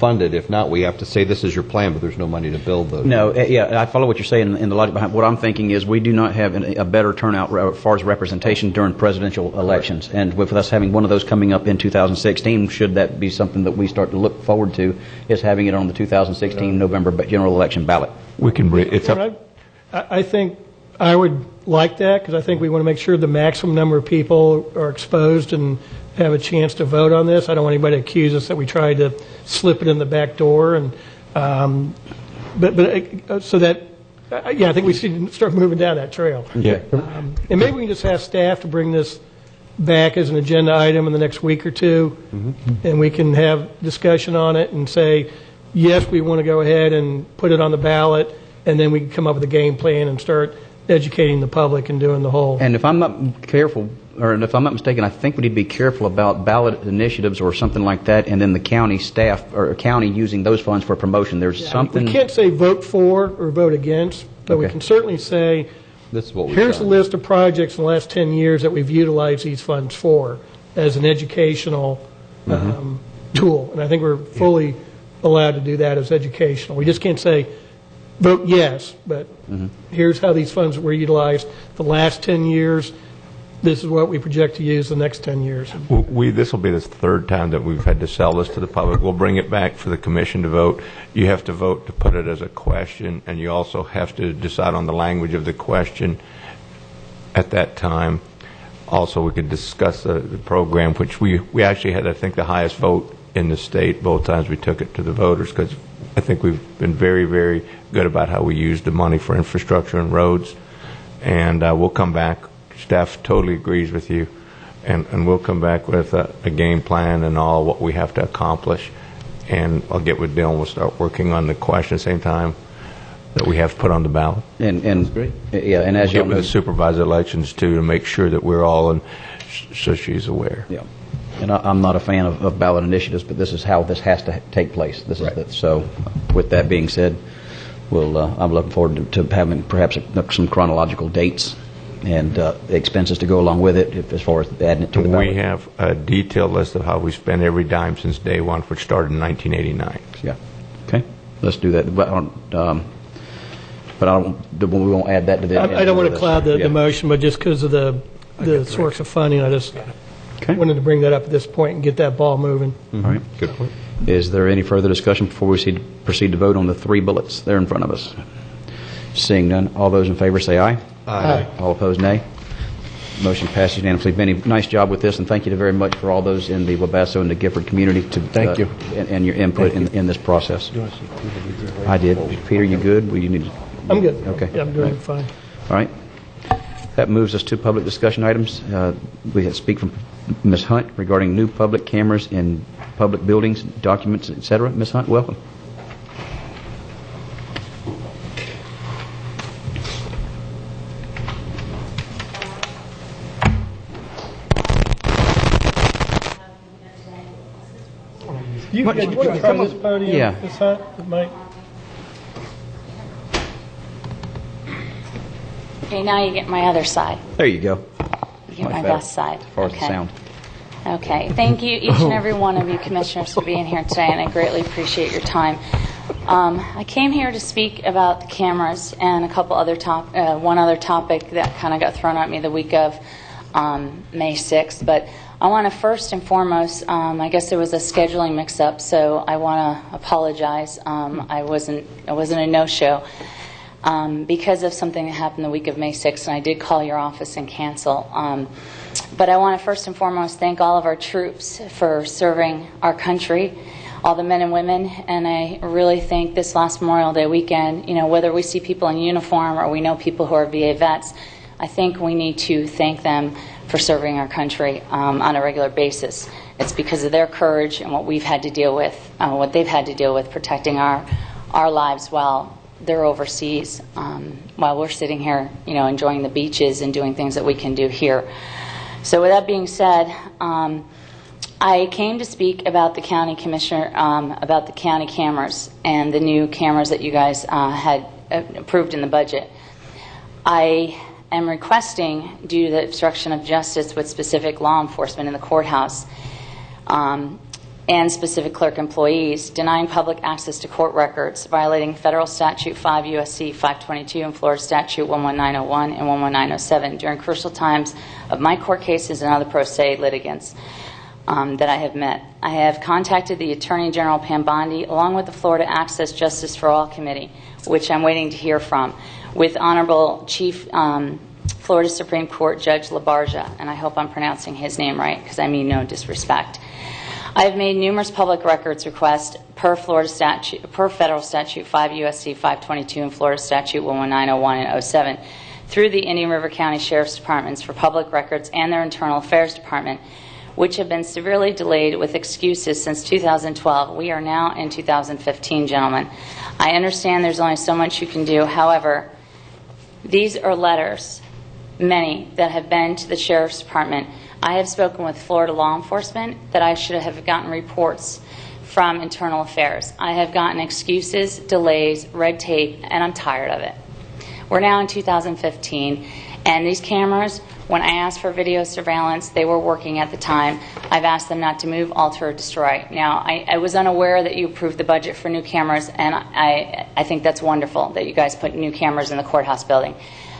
funded. If not, we have to say this is your plan, but there's no money to build those. No, yeah, I follow what you're saying, and the logic behind what I'm thinking is we do not have a better turnout as far as representation during presidential elections. And with us having one of those coming up in 2016, should that be something that we start to look forward to, is having it on the 2016 November general election ballot. We can it's up. I think I would like that, because I think we want to make sure the maximum number of people are exposed and have a chance to vote on this. I don't want anybody to accuse us that we tried to slip it in the back door. And so that, I think we should start moving down that trail. Yeah. And maybe we can just ask staff to bring this back as an agenda item in the next week or two, and we can have discussion on it and say, yes, we want to go ahead and put it on the ballot, and then we can come up with a game plan and start educating the public and doing the whole. And if I'm not careful, or if I'm not mistaken, I think we need to be careful about ballot initiatives or something like that, and then the county staff or county using those funds for promotion. There's something. We can't say vote for or vote against, but we can certainly say, this is what here's a list of projects in the last 10 years that we've utilized these funds for as an educational tool. And I think we're fully allowed to do that as educational. We just can't say, vote yes, but here's how these funds were utilized the last 10 years. This is what we project to use the next 10 years. This will be the third time that we've had to sell this to the public. We'll bring it back for the commission to vote. You have to vote to put it as a question, and you also have to decide on the language of the question at that time. Also, we could discuss the program, which we actually had, I think, the highest vote in the state both times we took it to the voters, because I think we've been very, very good about how we use the money for infrastructure and roads. And we'll come back. Staff totally agrees with you, and we'll come back with a game plan and all what we have to accomplish. And I'll get with Dylan. We'll start working on the question at the same time that we have put on the ballot. And great. Yeah, and as you know, supervisor elections too, to make sure that we're all in, so she's aware. Yeah. And I'm not a fan of ballot initiatives, but this is how this has to take place. This is so. With that being said, I'm looking forward to having perhaps some chronological dates and expenses to go along with it, as far as adding it to the ballot. We have a detailed list of how we spent every dime since day one, which started in 1989. Yeah. Okay. Let's do that. But we won't add that to the. I don't want to cloud the motion, but just because of the source of funding, I just wanted to bring that up at this point and get that ball moving. All right. Good point. Is there any further discussion before we proceed to vote on the three bullets there in front of us? Seeing none, all those in favor say aye. Aye. All opposed, nay. Motion passes unanimously. Benny, nice job with this, and thank you very much for all those in the Wabasso and the Gifford community Thank you. And your input in this process. I did. Peter, you good? Well, you need. I'm good. Okay. Yeah, I'm doing fine. All right. That moves us to public discussion items. We have speak from Ms. Hunt regarding new public cameras in public buildings, documents, etc. Ms. Hunt, welcome. You want to come this podium, Yeah. Ms. Hunt, with Mike? Okay, now you get my other side. There you go. You get Much my better, best side. as far as the sound. Okay. Thank you, each and every one of you commissioners, for being here today, and I greatly appreciate your time. I came here to speak about the cameras and a couple other one other topic that kind of got thrown at me the week of May 6th. But I want to first and foremost, I guess there was a scheduling mix-up, so I want to apologize. I wasn't a no-show. Because of something that happened the week of May 6th, and I did call your office and cancel. But I want to first and foremost thank all of our troops for serving our country, all the men and women, and I really think this last Memorial Day weekend, whether we see people in uniform or we know people who are VA vets, I think we need to thank them for serving our country on a regular basis. It's because of their courage and what we've had to deal with, what they've had to deal with protecting our lives while they're overseas, while we're sitting here, enjoying the beaches and doing things that we can do here. So with that being said, I came to speak about the county commissioner, about the county cameras and the new cameras that you guys had approved in the budget. I am requesting, due to the obstruction of justice with specific law enforcement in the courthouse, and specific clerk employees, denying public access to court records, violating Federal Statute 5 U.S.C. 522 and Florida Statute 11901 and 11907 during crucial times of my court cases and other pro se litigants that I have met. I have contacted the Attorney General Pam Bondi along with the Florida Access Justice for All Committee, which I'm waiting to hear from, with Honorable Chief Florida Supreme Court Judge LaBargia, and I hope I'm pronouncing his name right because I mean no disrespect. I have made numerous public records requests per Federal Statute 5 U.S.C. 522 and Florida Statute 11901 and 07 through the Indian River County Sheriff's Departments for public records and their Internal Affairs Department, which have been severely delayed with excuses since 2012. We are now in 2015, gentlemen. I understand there's only so much you can do. However, these are letters, many, that have been to the Sheriff's Department. I have spoken with Florida law enforcement that I should have gotten reports from Internal Affairs. I have gotten excuses, delays, red tape, and I'm tired of it. We're now in 2015, and these cameras When I asked for video surveillance, they were working at the time. I've asked them not to move, alter, or destroy. Now, I was unaware that you approved the budget for new cameras, and I think that's wonderful that you guys put new cameras in the courthouse building.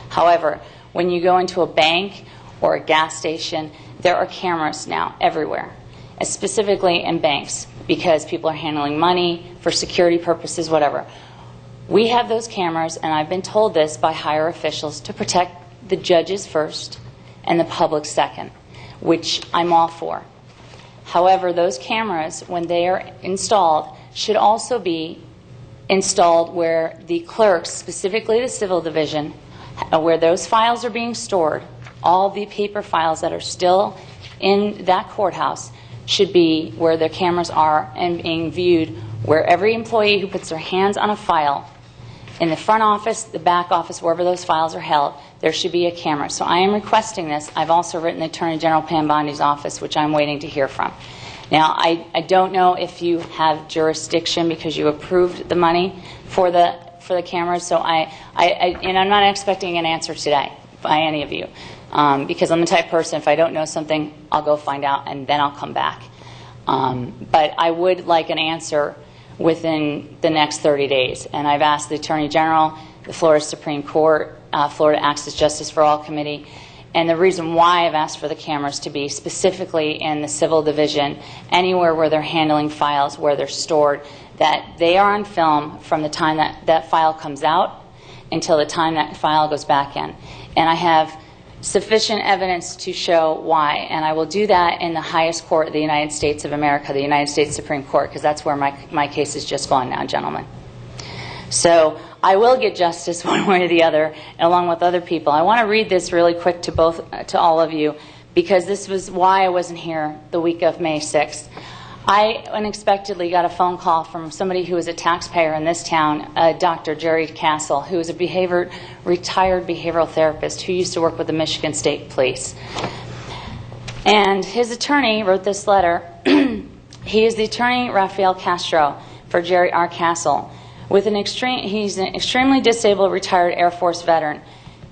However, when you go into a bank or a gas station, there are cameras now everywhere, specifically in banks, because people are handling money for security purposes, whatever. We have those cameras, and I've been told this by higher officials, to protect the judges first and the public second, which I'm all for. However, those cameras, when they are installed, should also be installed where the clerks, specifically the civil division, where those files are being stored, all the paper files that are still in that courthouse should be where the cameras are and being viewed, where every employee who puts their hands on a file, in the front office, the back office, wherever those files are held, there should be a camera. So I am requesting this. I've also written the Attorney General Pam Bondi's office, which I'm waiting to hear from. Now, I don't know if you have jurisdiction because you approved the money for the cameras, so and I'm not expecting an answer today by any of you, because I'm the type of person, if I don't know something, I'll go find out and then I'll come back. But I would like an answer within the next 30 days. And I've asked the Attorney General, the Florida Supreme Court, Florida Access Justice for All Committee, and the reason why I've asked for the cameras to be specifically in the civil division, anywhere where they're handling files, where they're stored, that they are on film from the time that file comes out until the time that file goes back in. And I have sufficient evidence to show why, and I will do that in the highest court of the United States of America, the United States Supreme Court, because that's where my case has just gone now, gentlemen. So I will get justice one way or the other, along with other people. I want to read this really quick to all of you, because this was why I wasn't here the week of May 6th. I unexpectedly got a phone call from somebody who is a taxpayer in this town, Dr. Jerry Castle, who is a retired behavioral therapist who used to work with the Michigan State Police. And his attorney wrote this letter. He is the attorney, Rafael Castro, for Jerry R. Castle. He's an extremely disabled retired Air Force veteran,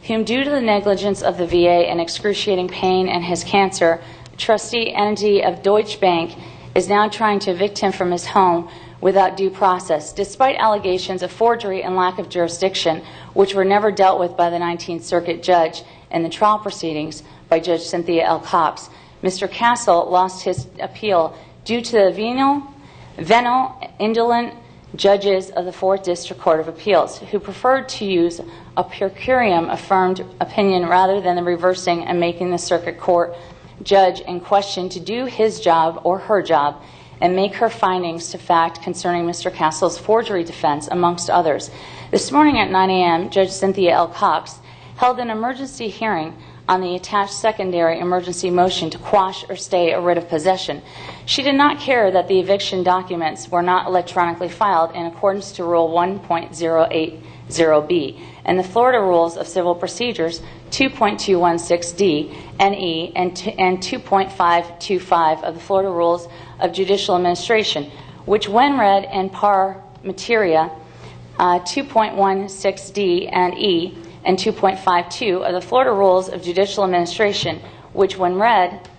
whom due to the negligence of the VA and excruciating pain and his cancer, a trustee entity of Deutsche Bank is now trying to evict him from his home without due process, despite allegations of forgery and lack of jurisdiction, which were never dealt with by the 19th Circuit judge in the trial proceedings by Judge Cynthia L. Cox. Mr. Castle lost his appeal due to the venal, indolent judges of the 4th District Court of Appeals, who preferred to use a per curiam affirmed opinion rather than the reversing and making the circuit court judge in question to do his job or her job and make her findings to fact concerning Mr. Castle's forgery defense, amongst others. This morning at 9 a.m., Judge Cynthia L. Cox held an emergency hearing on the attached secondary emergency motion to quash or stay a writ of possession. She did not care that the eviction documents were not electronically filed in accordance to Rule 1.080B and the Florida Rules of Civil Procedures 2.216D and E and 2.525 of the Florida Rules of Judicial Administration, which when read in par materia 2.16D and E and 2.52 of the Florida Rules of Judicial Administration, which when read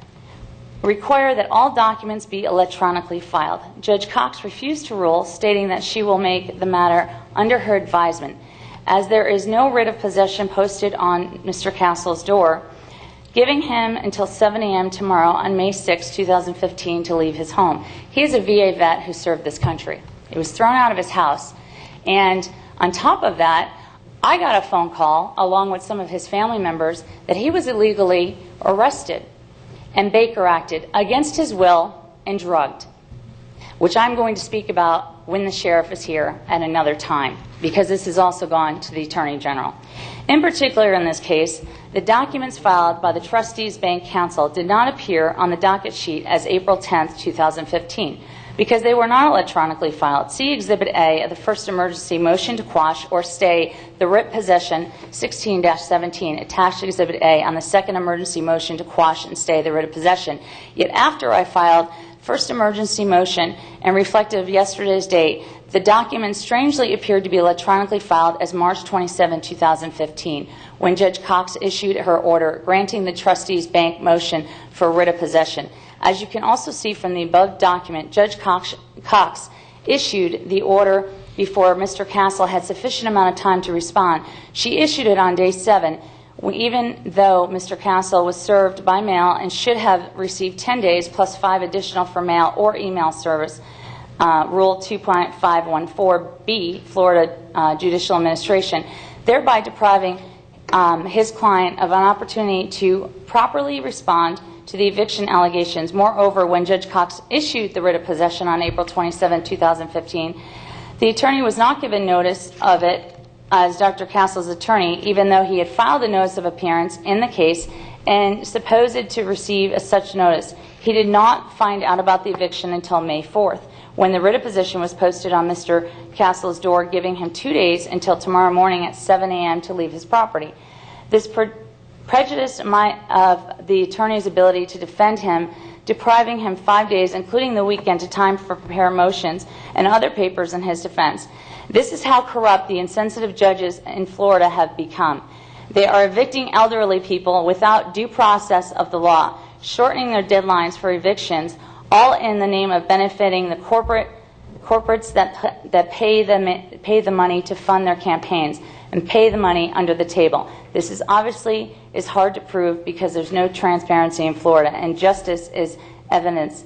require that all documents be electronically filed. Judge Cox refused to rule, stating that she will make the matter under her advisement. As there is no writ of possession posted on Mr. Castle's door, giving him until 7 a.m. tomorrow on May 6, 2015 to leave his home. He is a VA vet who served this country. He was thrown out of his house. And on top of that, I got a phone call, along with some of his family members, that he was illegally arrested and Baker acted against his will and drugged, which I'm going to speak about when the sheriff is here at another time, because this has also gone to the Attorney General. In particular, in this case, the documents filed by the Trustees Bank Council did not appear on the docket sheet as April 10, 2015, because they were not electronically filed. See Exhibit A of the first emergency motion to quash or stay the writ possession 16-17, attached to Exhibit A on the second emergency motion to quash and stay the writ of possession. Yet after I filed first emergency motion and reflective of yesterday's date, the document strangely appeared to be electronically filed as March 27, 2015, when Judge Cox issued her order granting the trustees' bank motion for writ of possession. As you can also see from the above document, Judge Cox issued the order before Mr. Castle had sufficient amount of time to respond. She issued it on day 7, even though Mr. Castle was served by mail and should have received 10 days plus 5 additional for mail or email service. Rule 2.514B, Florida Judicial Administration, thereby depriving his client of an opportunity to properly respond to the eviction allegations. Moreover, when Judge Cox issued the writ of possession on April 27, 2015, the attorney was not given notice of it as Dr. Castle's attorney, even though he had filed a notice of appearance in the case and supposed to receive such notice. He did not find out about the eviction until May 4th, when the writ of possession was posted on Mr. Castle's door, giving him 2 days until tomorrow morning at 7 a.m. to leave his property. This prejudiced of the attorney's ability to defend him, depriving him 5 days, including the weekend, to time for prepare motions and other papers in his defense. This is how corrupt the insensitive judges in Florida have become. They are evicting elderly people without due process of the law, shortening their deadlines for evictions, all in the name of benefiting the corporates that pay the money to fund their campaigns and pay the money under the table. This is obviously hard to prove because there's no transparency in Florida, and justice is evidence.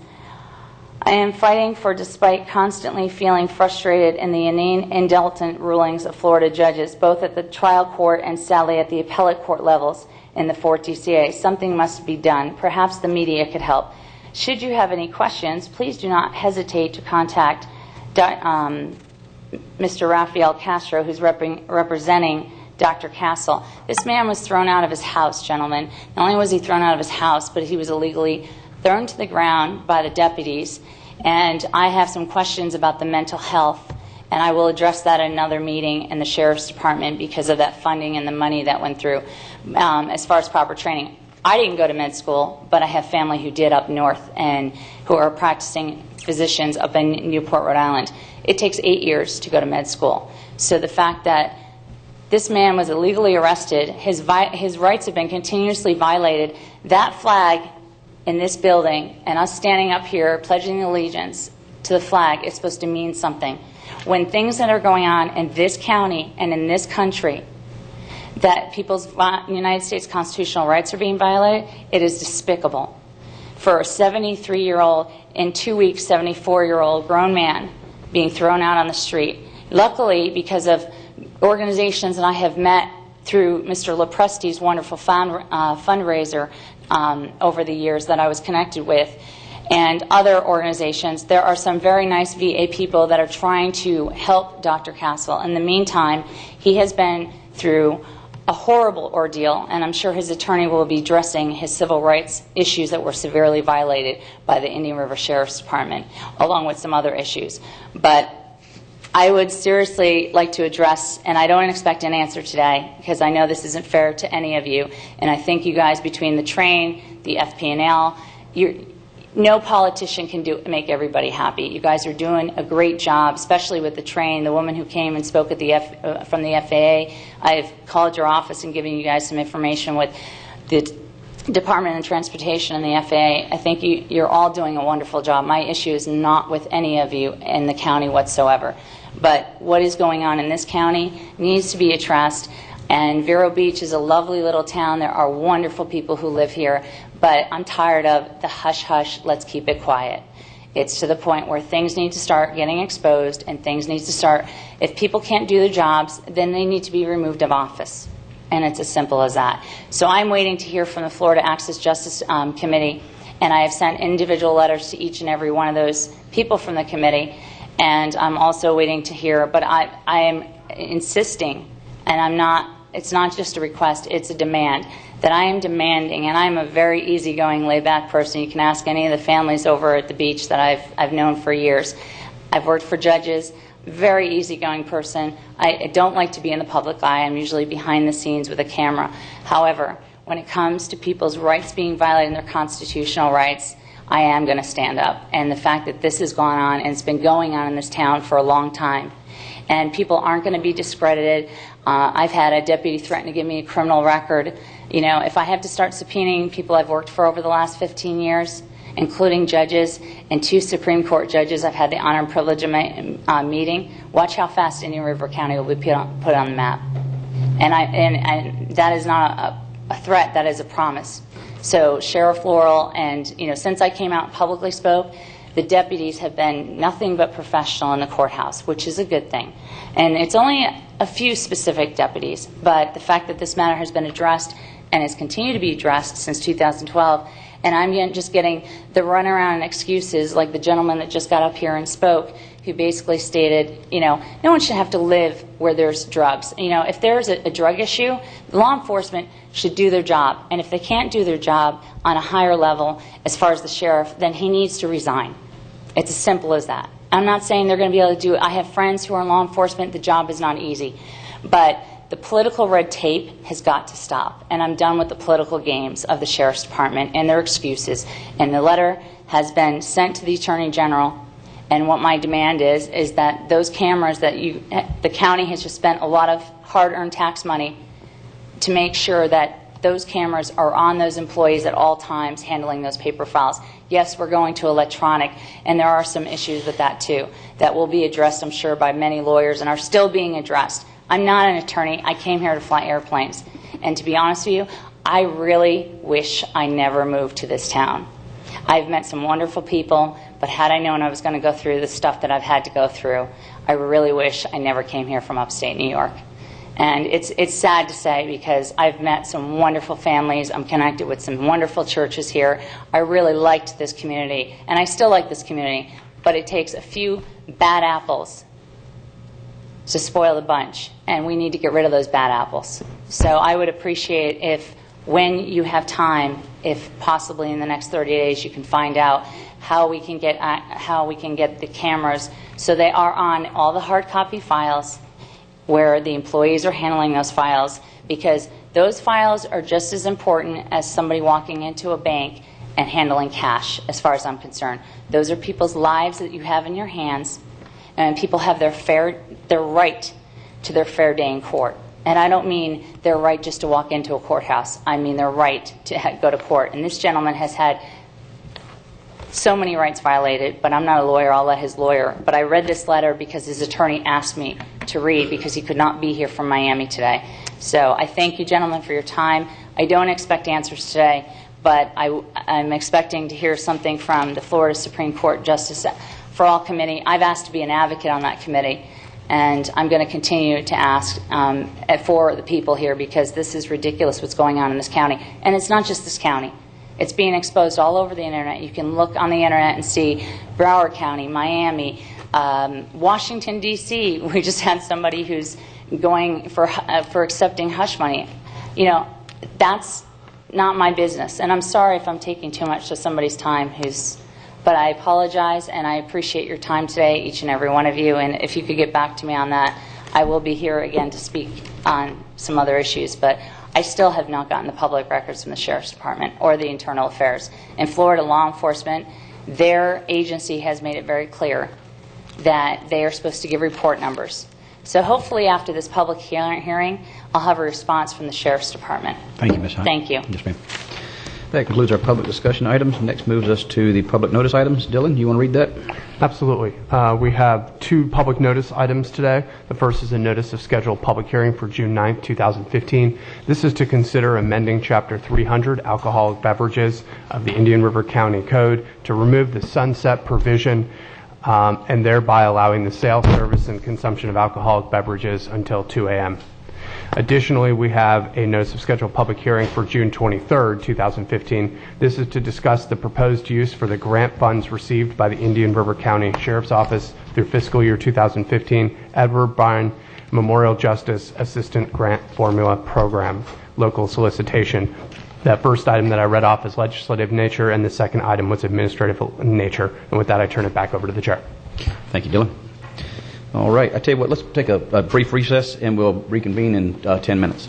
I am fighting for, despite constantly feeling frustrated in the inane, indulgent rulings of Florida judges, both at the trial court and sadly at the appellate court levels in the 4th DCA. Something must be done. Perhaps the media could help. Should you have any questions, please do not hesitate to contact Mr. Rafael Castro, who's representing Dr. Castle. This man was thrown out of his house, gentlemen. Not only was he thrown out of his house, but he was illegally thrown to the ground by the deputies. And I have some questions about the mental health, and I will address that in another meeting in the Sheriff's Department because of that funding and the money that went through. As far as proper training, I didn't go to med school, but I have family who did up north and who are practicing physicians up in Newport, Rhode Island. It takes 8 years to go to med school. So the fact that this man was illegally arrested, his rights have been continuously violated, that flag in this building and us standing up here pledging allegiance to the flag is supposed to mean something. When things that are going on in this county and in this country, that people's United States constitutional rights are being violated, it is despicable. For a 73-year-old, in 2 weeks, 74-year-old grown man being thrown out on the street. Luckily, because of organizations that I have met through Mr. Lopresti's wonderful fundraiser over the years that I was connected with, and other organizations, there are some very nice VA people that are trying to help Dr. Castle. In the meantime, he has been through a horrible ordeal, and I'm sure his attorney will be addressing his civil rights issues that were severely violated by the Indian River Sheriff's Department, along with some other issues. But I would seriously like to address, and I don't expect an answer today because I know this isn't fair to any of you, and I think you guys, between the train, the FP&L, no politician can make everybody happy. You guys are doing a great job, especially with the train. The woman who came and spoke at from the FAA, I've called your office and given you guys some information with the Department of Transportation and the FAA. I think you're all doing a wonderful job. My issue is not with any of you in the county whatsoever. But what is going on in this county needs to be addressed. And Vero Beach is a lovely little town. There are wonderful people who live here. But I'm tired of the hush-hush, let's keep it quiet. It's to the point where things need to start getting exposed and things need to start. If people can't do their jobs, then they need to be removed of office. And it's as simple as that. So I'm waiting to hear from the Florida Access Justice Committee, and I have sent individual letters to each and every one of those people from the committee. And I'm also waiting to hear, but I am insisting, and it's not just a request, it's a demand, that I am demanding, and I'm a very easygoing, laid-back person. You can ask any of the families over at the beach that I've known for years. I've worked for judges, very easygoing person. I don't like to be in the public eye. I'm usually behind the scenes with a camera. However, when it comes to people's rights being violated and their constitutional rights, I am going to stand up. And the fact that this has gone on and it's been going on in this town for a long time, and people aren't going to be discredited. I've had a deputy threaten to give me a criminal record. You know, if I have to start subpoenaing people I've worked for over the last 15 years, including judges and 2 Supreme Court judges I've had the honor and privilege of meeting, watch how fast Indian River County will be put on the map. And that is not a threat, that is a promise. So Sheriff Laurel, and you know, since I came out and publicly spoke, the deputies have been nothing but professional in the courthouse, which is a good thing. And it's only a few specific deputies, but the fact that this matter has been addressed and has continued to be addressed since 2012, and I'm just getting the runaround and excuses like the gentleman that just got up here and spoke, who basically stated, you know, no one should have to live where there's drugs. You know, if there's a drug issue, law enforcement should do their job. And if they can't do their job on a higher level, as far as the sheriff, then he needs to resign. It's as simple as that. I'm not saying they're going to be able to do it. I have friends who are in law enforcement. The job is not easy. But the political red tape has got to stop. And I'm done with the political games of the Sheriff's Department and their excuses. And the letter has been sent to the Attorney General. And what my demand is that those cameras that the county has just spent a lot of hard-earned tax money to make sure that those cameras are on those employees at all times handling those paper files. Yes, we're going to electronic, and there are some issues with that too that will be addressed, I'm sure, by many lawyers and are still being addressed. I'm not an attorney. I came here to fly airplanes. And to be honest with you, I really wish I never moved to this town. I've met some wonderful people, but had I known I was going to go through the stuff that I've had to go through, I really wish I never came here from upstate New York. And it's sad to say, because I've met some wonderful families. I'm connected with some wonderful churches here. I really liked this community, and I still like this community, but it takes a few bad apples to spoil the bunch, and we need to get rid of those bad apples. So I would appreciate if, when you have time, if possibly in the next 30 days, you can find out how we can get the cameras so they are on all the hard copy files where the employees are handling those files, because those files are just as important as somebody walking into a bank and handling cash, as far as I'm concerned. Those are people's lives that you have in your hands, and people have their right to their fair day in court. And I don't mean their right just to walk into a courthouse. I mean their right to go to court. And this gentleman has had so many rights violated, but I'm not a lawyer. I'll let his lawyer. But I read this letter because his attorney asked me to read, because he could not be here from Miami today. So I thank you, gentlemen, for your time. I don't expect answers today, but I'm expecting to hear something from the Florida Supreme Court Justice for All Committee. I've asked to be an advocate on that committee, and I'm going to continue to ask for the people here, because this is ridiculous what's going on in this county. And it's not just this county. It's being exposed all over the Internet. You can look on the Internet and see Broward County, Miami, Washington, D.C. We just had somebody who's going for accepting hush money. You know, that's not my business. And I'm sorry if I'm taking too much of somebody's time but I apologize, and I appreciate your time today, each and every one of you. And if you could get back to me on that, I will be here again to speak on some other issues. But I still have not gotten the public records from the Sheriff's Department or the Internal Affairs. In Florida law enforcement, their agency has made it very clear that they are supposed to give report numbers. So hopefully after this public hearing, I'll have a response from the Sheriff's Department. Thank you, Ms. Hunt. Thank you. Yes, ma'am. That concludes our public discussion items. Next moves us to the public notice items. Dylan, you want to read that? Absolutely. We have 2 public notice items today. The first is a notice of scheduled public hearing for June 9th, 2015. This is to consider amending Chapter 300, Alcoholic Beverages, of the Indian River County Code to remove the sunset provision and thereby allowing the sale, service, and consumption of alcoholic beverages until 2 a.m. Additionally, we have a notice of scheduled public hearing for June 23rd, 2015. This is to discuss the proposed use for the grant funds received by the Indian River County Sheriff's Office through fiscal year 2015 Edward Bryan Memorial Justice Assistant Grant Formula Program, local solicitation. That first item that I read off is legislative nature, and the second item was administrative nature. And with that, I turn it back over to the chair. Thank you, Dylan. All right. I tell you what, let's take a brief recess, and we'll reconvene in 10 minutes.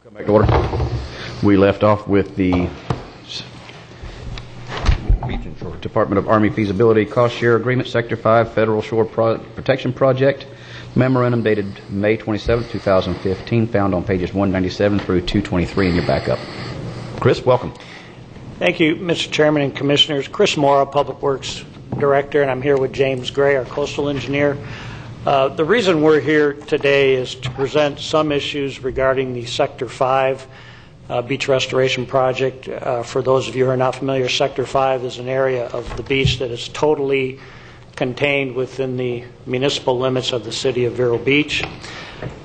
Come back to order. We left off with the Department of Army Feasibility Cost Share Agreement, Sector 5 Federal Shore Protection Project, memorandum dated May 27, 2015, found on pages 197 through 223 in your backup. Chris, welcome. Thank you, Mr. Chairman and Commissioners. Chris Mora, Public Works Director, and I'm here with James Gray, our coastal engineer. The reason we're here today is to present some issues regarding the Sector 5 beach restoration project. For those of you who are not familiar, Sector 5 is an area of the beach that is totally contained within the municipal limits of the city of Vero Beach.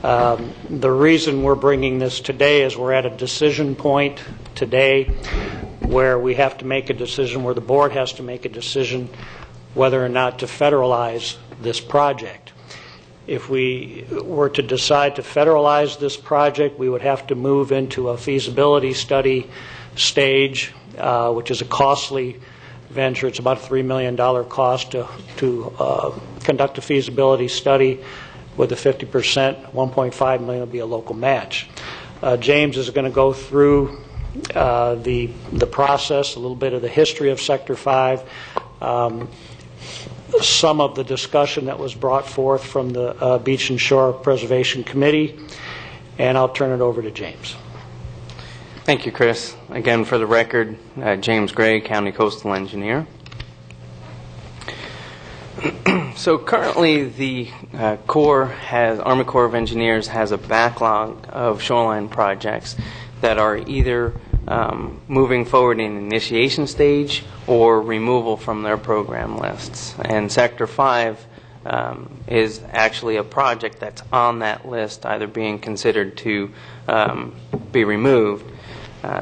The reason we're bringing this today is we're at a decision point today where we have to make a decision, where the board has to make a decision whether or not to federalize this project. If we were to decide to federalize this project, we would have to move into a feasibility study stage, which is a costly venture. It's about a $3 million cost to conduct a feasibility study with a 50%, $1.5 million will be a local match. James is going to go through the process, a little bit of the history of Sector 5, some of the discussion that was brought forth from the Beach and Shore Preservation Committee, and I'll turn it over to James. Thank you, Chris. Again, for the record, James Gray, County Coastal Engineer. So currently the Army Corps of Engineers has a backlog of shoreline projects that are either moving forward in initiation stage or removal from their program lists. And Sector 5 is actually a project that's on that list, either being considered to be removed.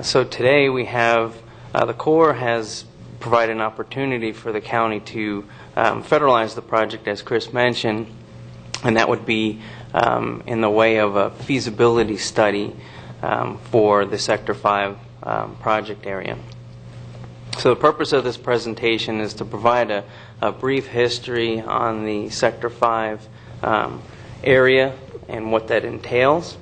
So today we have, the Corps has provided an opportunity for the county to federalize the project, as Chris mentioned, and that would be in the way of a feasibility study for the Sector 5 project area. So the purpose of this presentation is to provide a brief history on the Sector 5 area and what that entails,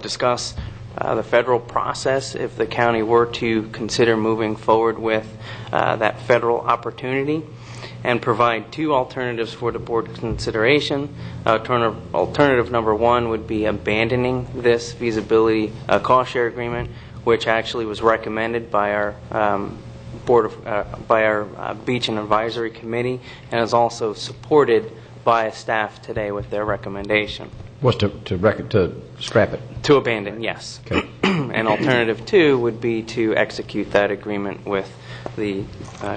discuss the federal process if the county were to consider moving forward with that federal opportunity, and provide two alternatives for the board consideration. Alternative number one would be abandoning this feasibility cost share agreement, which actually was recommended by our Beach and Advisory Committee, and is also supported by staff today with their recommendation. Was to scrap it? To abandon, yes. Okay. And alternative two would be to execute that agreement with the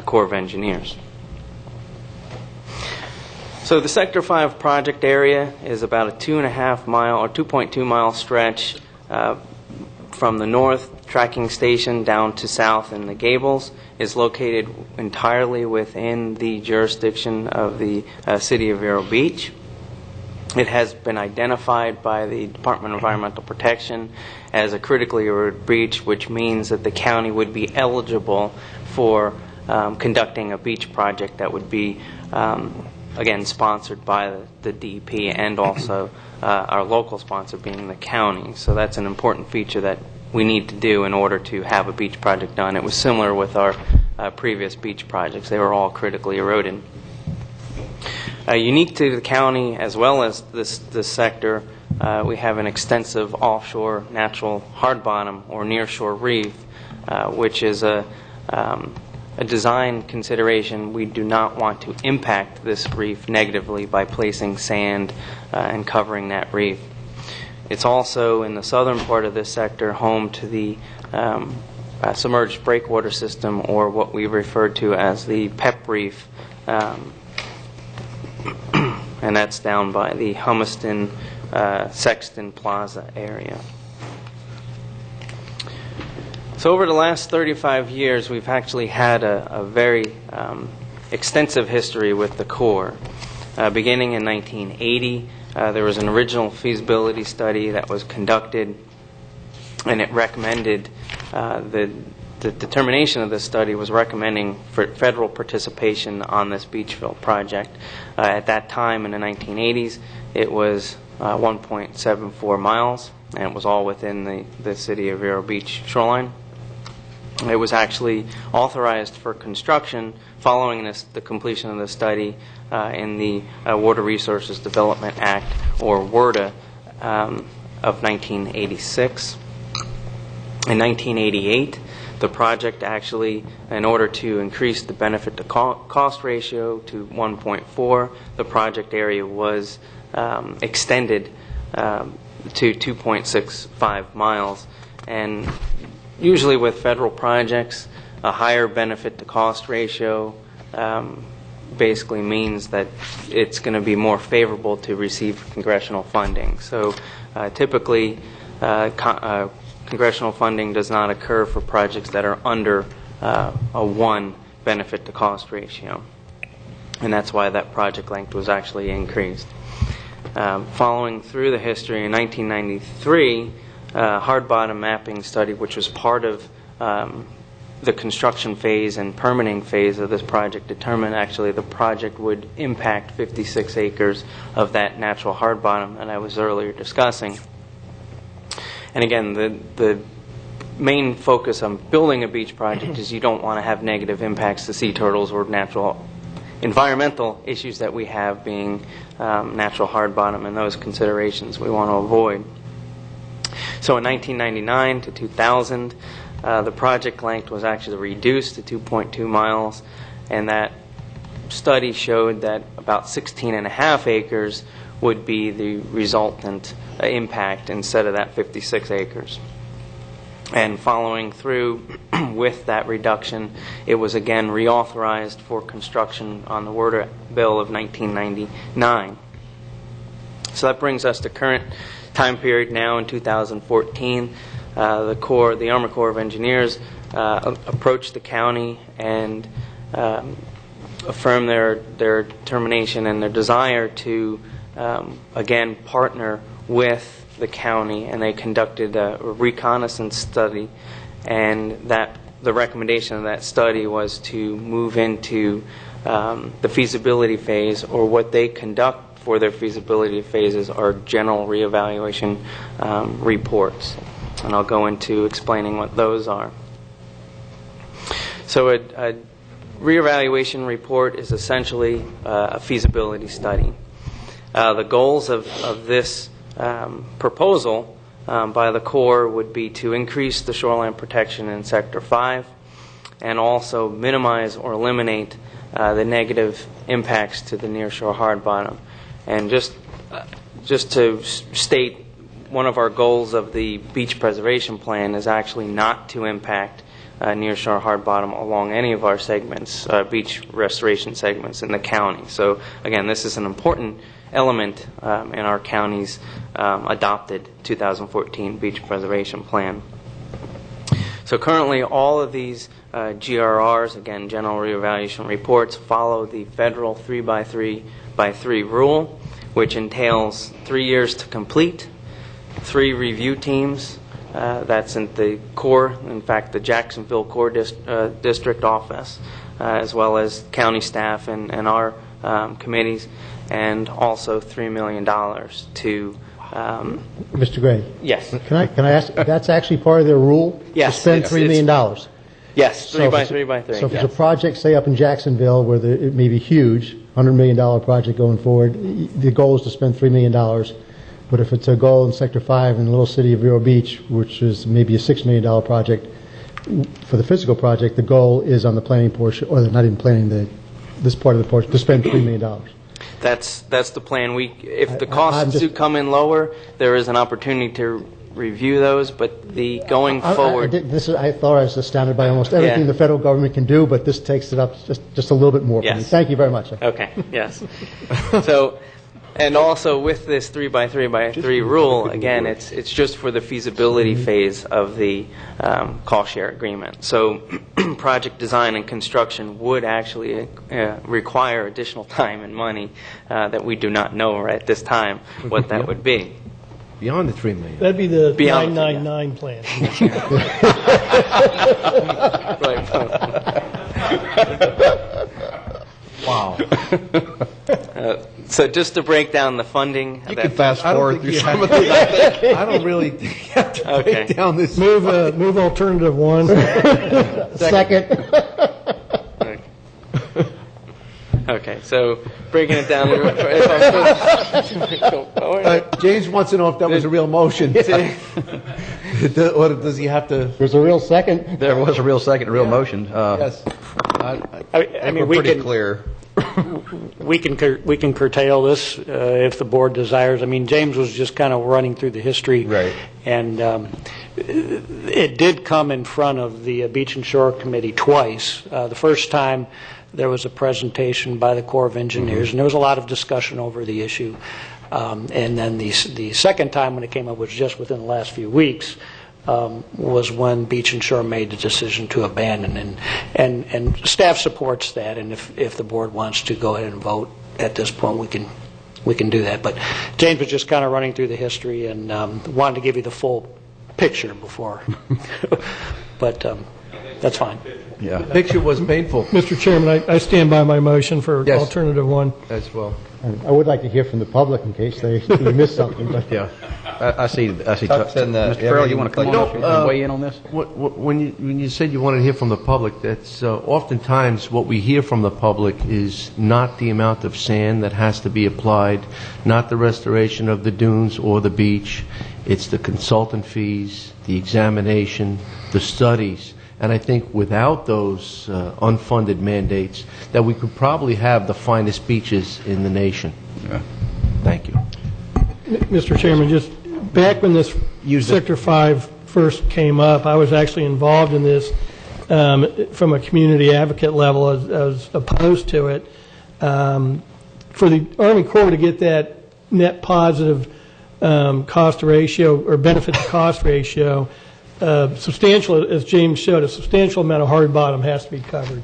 Corps of Engineers. So the Sector 5 project area is about a 2.5 mile or 2.2 mile stretch from the north tracking station down to south in the Gables. Is located entirely within the jurisdiction of the city of Vero Beach. It has been identified by the Department of Environmental Protection as a critically eroded beach, which means that the county would be eligible for conducting a beach project that would be again sponsored by the DEP and also our local sponsor being the county. So that's an important feature that we need to do in order to have a beach project done. It was similar with our previous beach projects. They were all critically eroded. Unique to the county as well as this sector, we have an extensive offshore natural hard bottom or nearshore reef, which is a design consideration. We do not want to impact this reef negatively by placing sand and covering that reef. It's also in the southern part of this sector home to the submerged breakwater system, or what we refer to as the PEP reef, and that's down by the Humiston Sexton Plaza area. So over the last 35 years, we've actually had a very extensive history with the Corps. Beginning in 1980, there was an original feasibility study that was conducted, and it recommended, the determination of this study was recommending for federal participation on this beachfill project. At that time in the 1980s, it was 1.74 miles and it was all within the city of Vero Beach shoreline. It was actually authorized for construction following the completion of the study in the Water Resources Development Act, or WRDA, of 1986. In 1988, the project actually, in order to increase the benefit to cost ratio to 1.4, the project area was extended to 2.65 miles. And usually with federal projects, a higher benefit to cost ratio basically means that it's going to be more favorable to receive congressional funding. So typically, congressional funding does not occur for projects that are under a 1 benefit to cost ratio. And that's why that project length was actually increased. Following through the history, in 1993, hard bottom mapping study, which was part of the construction phase and permitting phase of this project, determined actually the project would impact 56 acres of that natural hard bottom that I was earlier discussing. And again, the main focus on building a beach project is you don't want to have negative impacts to sea turtles or natural environmental issues that we have, being natural hard bottom, and those considerations we want to avoid. So in 1999 to 2000, the project length was actually reduced to 2.2 miles, and that study showed that about 16.5 acres would be the resultant impact instead of that 56 acres. And following through with that reduction, it was again reauthorized for construction on the WRDA bill of 1999. So that brings us to current time period now in 2014. The Army Corps of Engineers approached the county and affirmed their determination and their desire to again partner with the county, and they conducted a reconnaissance study, and that the recommendation of that study was to move into the feasibility phase, or what they conduct for their feasibility phases are general reevaluation reports, and I'll go into explaining what those are. So a reevaluation report is essentially a feasibility study. The goals of this proposal by the Corps would be to increase the shoreline protection in Sector 5 and also minimize or eliminate the negative impacts to the nearshore hard bottom. And just to state, one of our goals of the beach preservation plan is actually not to impact nearshore hard bottom along any of our segments, beach restoration segments in the county. So again, this is an important element in our county's adopted 2014 beach preservation plan. So currently all of these GRRs, again general reevaluation reports, follow the federal 3x3x3 rule, which entails 3 years to complete, 3 review teams, that's in the Corps, in fact the Jacksonville Corps District Office, as well as county staff and our committees, and also $3 million to... Mr. Gray? Yes. Can I ask, that's actually part of their rule? Yes. To spend $3 million? Yes, 3x3x3. So if it's a project, say up in Jacksonville, where it may be huge, $100 million project going forward, the goal is to spend $3 million. But if it's a goal in Sector 5 in the little city of Vero Beach, which is maybe a $6 million project, for the physical project, the goal is on the planning portion, or not even planning, this part of the portion, to spend $3 million. That's the plan. If the costs do come in lower, there is an opportunity to review those, but the going forward... I thought I was astounded by almost everything the federal government can do, but this takes it up just a little bit more for me. Thank you very much. Okay, yes. So, and also with this 3x3x3 rule, again, it's just for the feasibility phase of the cost share agreement. So project design and construction would actually require additional time and money that we do not know right at this time what that would be. Beyond the $3 million. That'd be the 999 plan. Wow. So just to break down the funding. You can fast forward through some of those. I don't really think you have to break down this. Move alternative one. Second. Okay, so breaking it down. James wants to know if that was a real motion. Or does he have to? There's a real second. There was a real second, a real motion. Yes. I mean, we can clear. we can curtail this if the board desires. I mean, James was just kind of running through the history, right? And it did come in front of the Beach and Shore Committee twice. The first time there was a presentation by the Corps of Engineers, and there was a lot of discussion over the issue. And then the second time when it came up, was just within the last few weeks, was when Beach and Shore made the decision to abandon. And staff supports that, and if the board wants to go ahead and vote at this point, we can do that. But James was just kind of running through the history and wanted to give you the full picture before. But that's fine. Yeah. The picture was painful. Mr. Chairman, I stand by my motion for alternative one. As well. I would like to hear from the public in case they missed something. But yeah, I see. Mr. Farrell, you want to come on and weigh in on this? When you said you wanted to hear from the public, that's oftentimes what we hear from the public is not the amount of sand that has to be applied, not the restoration of the dunes or the beach. It's the consultant fees, the examination, the studies. And I think without those unfunded mandates, that we could probably have the finest beaches in the nation. Yeah. Thank you. Mr. Chairman, just back when this Sector 5 first came up, I was actually involved in this from a community advocate level as opposed to it. For the Army Corps to get that net positive cost ratio or benefit to cost ratio, substantial, as James showed, a substantial amount of hard bottom has to be covered.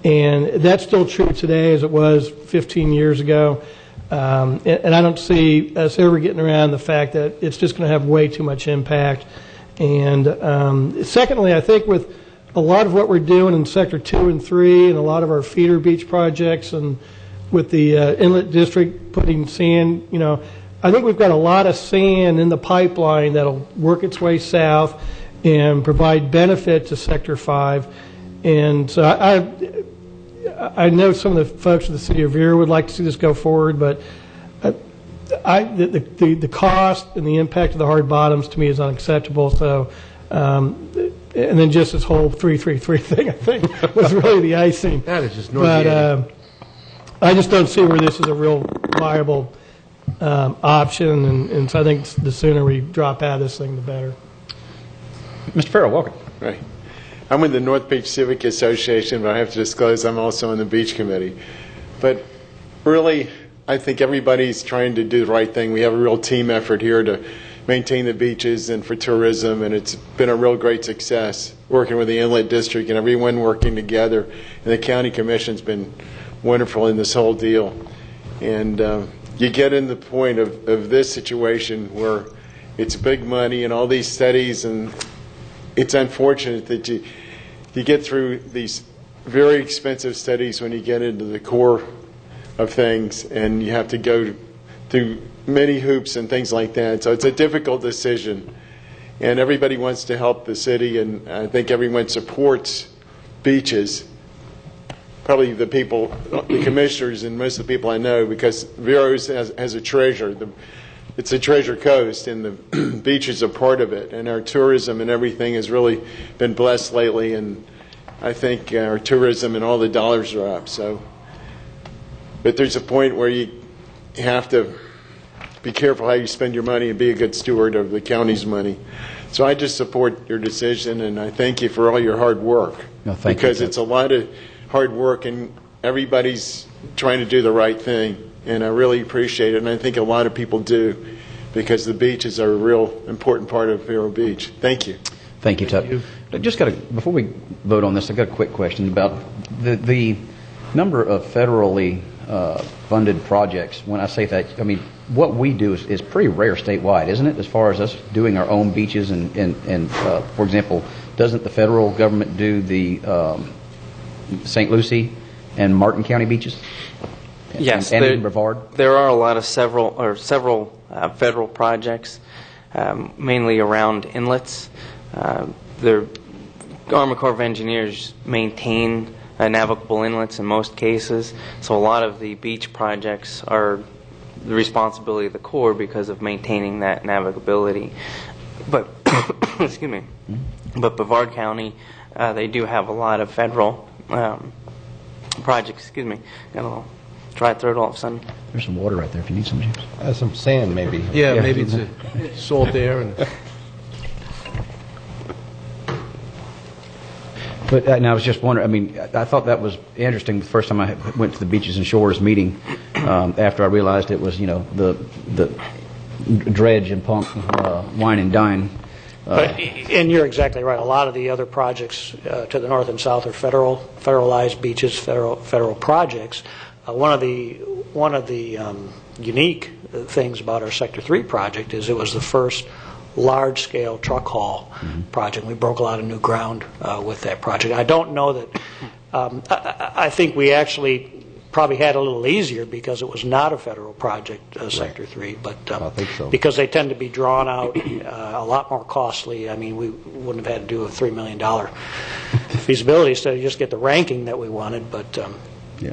And that's still true today as it was 15 years ago. And I don't see us ever getting around the fact that it's just going to have way too much impact. And secondly, I think with a lot of what we're doing in Sector 2 and 3 and a lot of our feeder beach projects and with the inlet district putting sand, I think we've got a lot of sand in the pipeline that'll work its way south and provide benefit to Sector 5. And so I know some of the folks in the city of Vera would like to see this go forward, but the cost and the impact of the hard bottoms to me is unacceptable. So, and then just this whole 333 thing, I think, was really the icing. That is just But I just don't see where this is a real viable option, and so I think the sooner we drop out of this thing, the better. Mr. Farrell, welcome. Right. I'm with the North Beach Civic Association, but I have to disclose I'm also on the Beach Committee. But really, I think everybody's trying to do the right thing. We have a real team effort here to maintain the beaches and for tourism, and it's been a real great success working with the Inlet District and everyone working together. And the County Commission's been wonderful in this whole deal. And you get in the point of this situation where it's big money and all these studies, and it's unfortunate that you get through these very expensive studies when you get into the core of things, and you have to go through many hoops and things like that. So it's a difficult decision, and everybody wants to help the city, and I think everyone supports beaches. Probably the people, the commissioners, and most of the people I know, because Vero has a treasure. It's a treasure coast, and the beaches are part of it. And our tourism and everything has really been blessed lately, and I think our tourism and all the dollars are up. So, but there's a point where you have to be careful how you spend your money and be a good steward of the county's money. So I just support your decision, and I thank you for all your hard work. No, thank because you. It's a lot of hard work, and everybody's trying to do the right thing. And I really appreciate it, and I think a lot of people do, because the beaches are a real important part of Vero Beach. Thank you. Thank you, Tuck. Just before we vote on this, I've got a quick question about the number of federally funded projects. When I say that, I mean what we do is pretty rare statewide, isn't it? As far as us doing our own beaches, and for example, doesn't the federal government do the St. Lucie and Martin County beaches? Yes, and in Brevard? There are a lot of several federal projects, mainly around inlets. The Army Corps of Engineers maintain navigable inlets in most cases, so a lot of the beach projects are the responsibility of the Corps because of maintaining that navigability. But excuse me, but Brevard County, they do have a lot of federal projects. Excuse me, got a little dry throat all of a sudden. There's some water right there if you need some, James. Some sand, maybe. Yeah, maybe it's a salt there. And But and I was just wondering, I mean, I thought that was interesting the first time I went to the Beaches and Shores meeting, after I realized it was, the dredge and pump, wine and dine. And you're exactly right. A lot of the other projects to the north and south are federalized beaches, federal projects. One of the unique things about our Sector 3 project is it was the first large-scale truck haul project. We broke a lot of new ground with that project. I don't know that. I think we actually probably had a little easier because it was not a federal project, Sector 3, but I think so. because they tend to be drawn out a lot more costly. I mean, we wouldn't have had to do a $3 million feasibility study just get the ranking that we wanted, but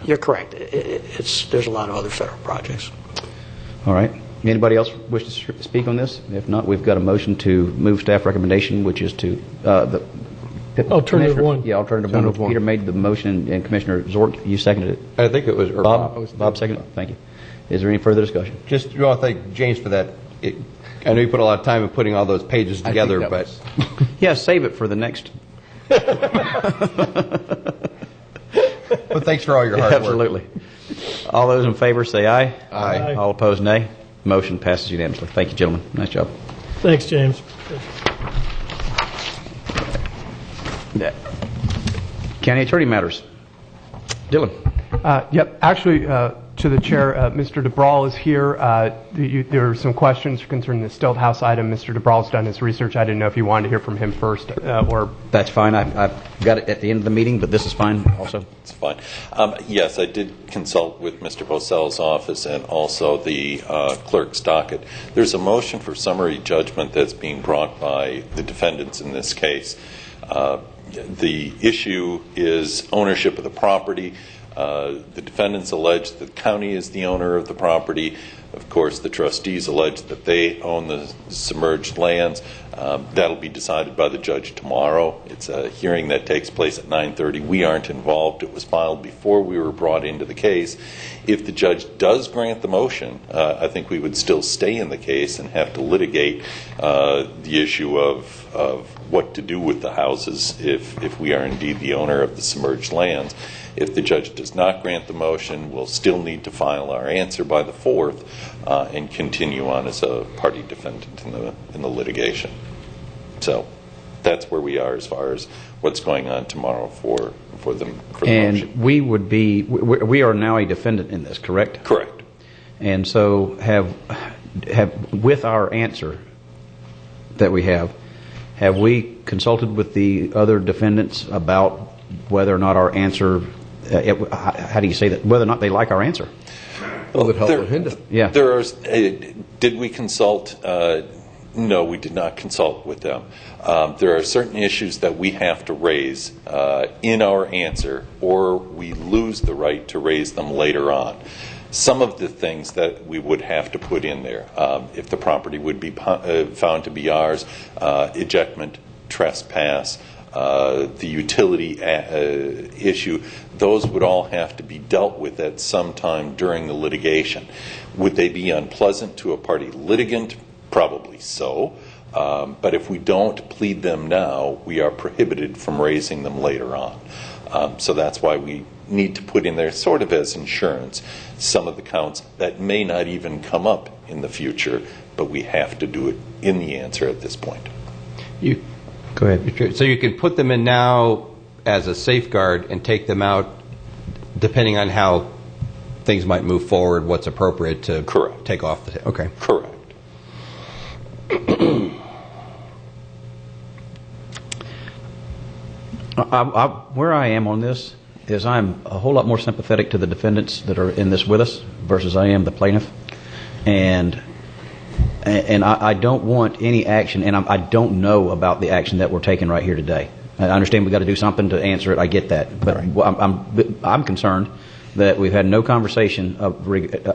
you're correct. There's a lot of other federal projects. All right. Anybody else wish to speak on this? If not, we've got a motion to move staff recommendation, which is to the Alternative one. Yeah, alternative one. Peter made the motion, and Commissioner Zork, you seconded it. I think it was Bob. Bob seconded it. Thank you. Is there any further discussion? Just want to thank James for that. I know you put a lot of time in putting all those pages together, but yeah, save it for the next. But thanks for all your hard work. Absolutely. All those in favor say aye. Aye. All opposed, nay. Motion passes unanimously. Thank you, gentlemen. Nice job. Thanks, James. County Attorney matters. Dylan. Yep. Actually, to the chair, Mr. DeBrawl is here. There are some questions concerning the Stilt House item. Mr. DeBrawl's done his research. I didn't know if you wanted to hear from him first or. That's fine. I've got it at the end of the meeting, but this is fine also. It's fine. Yes, I did consult with Mr. Bosell's office and also the clerk's docket. There's a motion for summary judgment that's being brought by the defendants in this case. The issue is ownership of the property. The defendants allege that the county is the owner of the property. Of course, the trustees allege that they own the submerged lands. That'll be decided by the judge tomorrow. It's a hearing that takes place at 9:30. We aren't involved. It was filed before we were brought into the case. If the judge does grant the motion, I think we would still stay in the case and have to litigate the issue of what to do with the houses if we are indeed the owner of the submerged lands. If the judge does not grant the motion, we'll still need to file our answer by the 4th and continue on as a party defendant in the litigation. So that's where we are as far as what's going on tomorrow for the motion. And we are now a defendant in this, correct? Correct. And so have with our answer that we have we consulted with the other defendants about whether or not our answer, how do you say that, whether or not they like our answer? Well, help or hinder. Yeah. Did we consult? No, we did not consult with them. There are certain issues that we have to raise in our answer, or we lose the right to raise them later on. Some of the things that we would have to put in there, if the property would be found to be ours, ejectment, trespass, the utility issue, those would all have to be dealt with at some time during the litigation. Would they be unpleasant to a party litigant? Probably so. But if we don't plead them now, we are prohibited from raising them later on. So that's why we need to put in there, sort of as insurance, some of the counts that may not even come up in the future, but we have to do it in the answer at this point. Go ahead. So you can put them in now as a safeguard and take them out depending on how things might move forward, what's appropriate to take off the... Okay. Correct. Where I am on this is I'm a whole lot more sympathetic to the defendants that are in this with us versus I am the plaintiff. And I don't want any action, and I don't know about the action that we're taking right here today. I understand we've got to do something to answer it. I get that. But I'm concerned that we've had no conversation,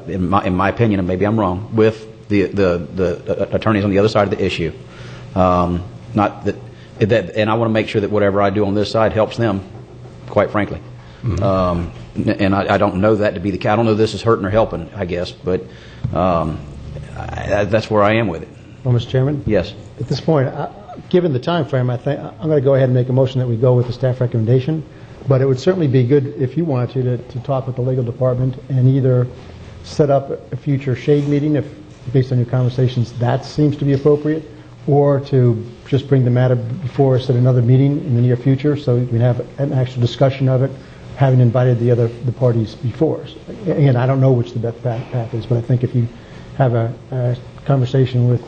in my opinion, and maybe I'm wrong, with the attorneys on the other side of the issue. Not that, and I want to make sure that whatever I do on this side helps them, quite frankly. And I don't know that to be the case. I don't know if this is hurting or helping, I guess, but that's where I am with it. Well, Mr. Chairman? Yes. At this point, given the time frame, I think I'm going to go ahead and make a motion that we go with the staff recommendation. But it would certainly be good if you wanted to talk with the legal department and either set up a future shade meeting if, based on your conversations, that seems to be appropriate, or to just bring the matter before us at another meeting in the near future so we can have an actual discussion of it, having invited the parties before us. Again, I don't know which the best path is, but I think if you have a conversation with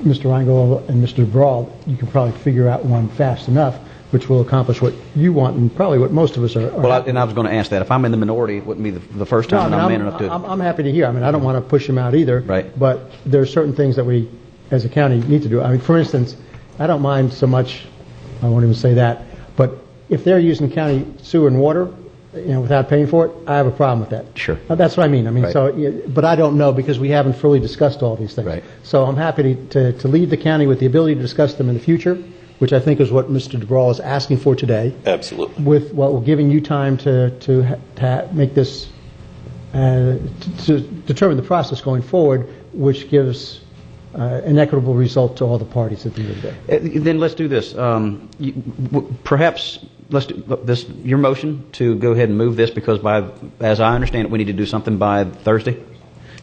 Mr. Reingold and Mr. Brawl, you can probably figure out one fast enough, which will accomplish what you want and probably what most of us are. Well, and I was going to ask that. If I'm in the minority, it wouldn't be the first time I'm man enough to... I'm happy to hear. I mean, I don't want to push him out either. Right. But there are certain things that we, as a county, need to do. I mean, for instance, I don't mind so much, I won't even say that, but if they're using county sewer and water, without paying for it, I have a problem with that. Sure. That's what I mean. Right. But I don't know because we haven't fully discussed all these things. Right. So I'm happy to leave the county with the ability to discuss them in the future, which I think is what Mr. DeBrawl is asking for today. Absolutely. With what we're giving you time to make this, to determine the process going forward, which gives an equitable result to all the parties at the end of the day. Then let's do this. Perhaps let's do this. Your motion to go ahead and move this because, as I understand it, we need to do something by Thursday,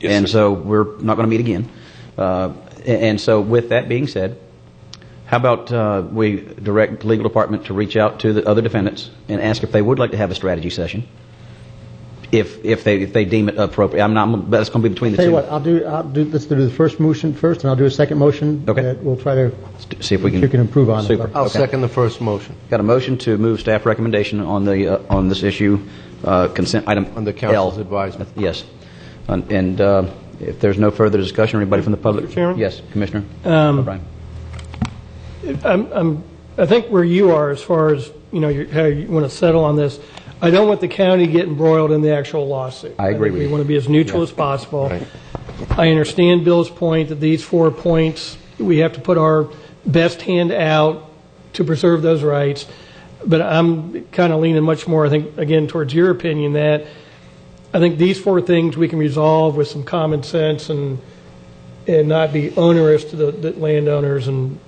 yes, and sir. so we're not going to meet again. And so, with that being said, how about we direct the legal department to reach out to the other defendants and ask if they would like to have a strategy session, if they deem it appropriate. That's going to be between the two. Tell you what, let's do the first motion first, and I'll do a second motion. Okay. That we'll try to see if we can improve on Super. it. I'll second the first motion. Got a motion to move staff recommendation on this issue, consent item Under council's L. advisement. Yes. And if there's no further discussion, or anybody from the public? Mr. Chairman? Yes, Commissioner O'Brien. I think where you are as far as how you want to settle on this. I don't want the county getting embroiled in the actual lawsuit. I agree with you. We want to be as neutral as possible. Right. I understand Bill's point that these 4 points, we have to put our best hand out to preserve those rights. But I'm kind of leaning much more, I think, again, towards your opinion that I think these 4 things we can resolve with some common sense and not be onerous to the landowners, and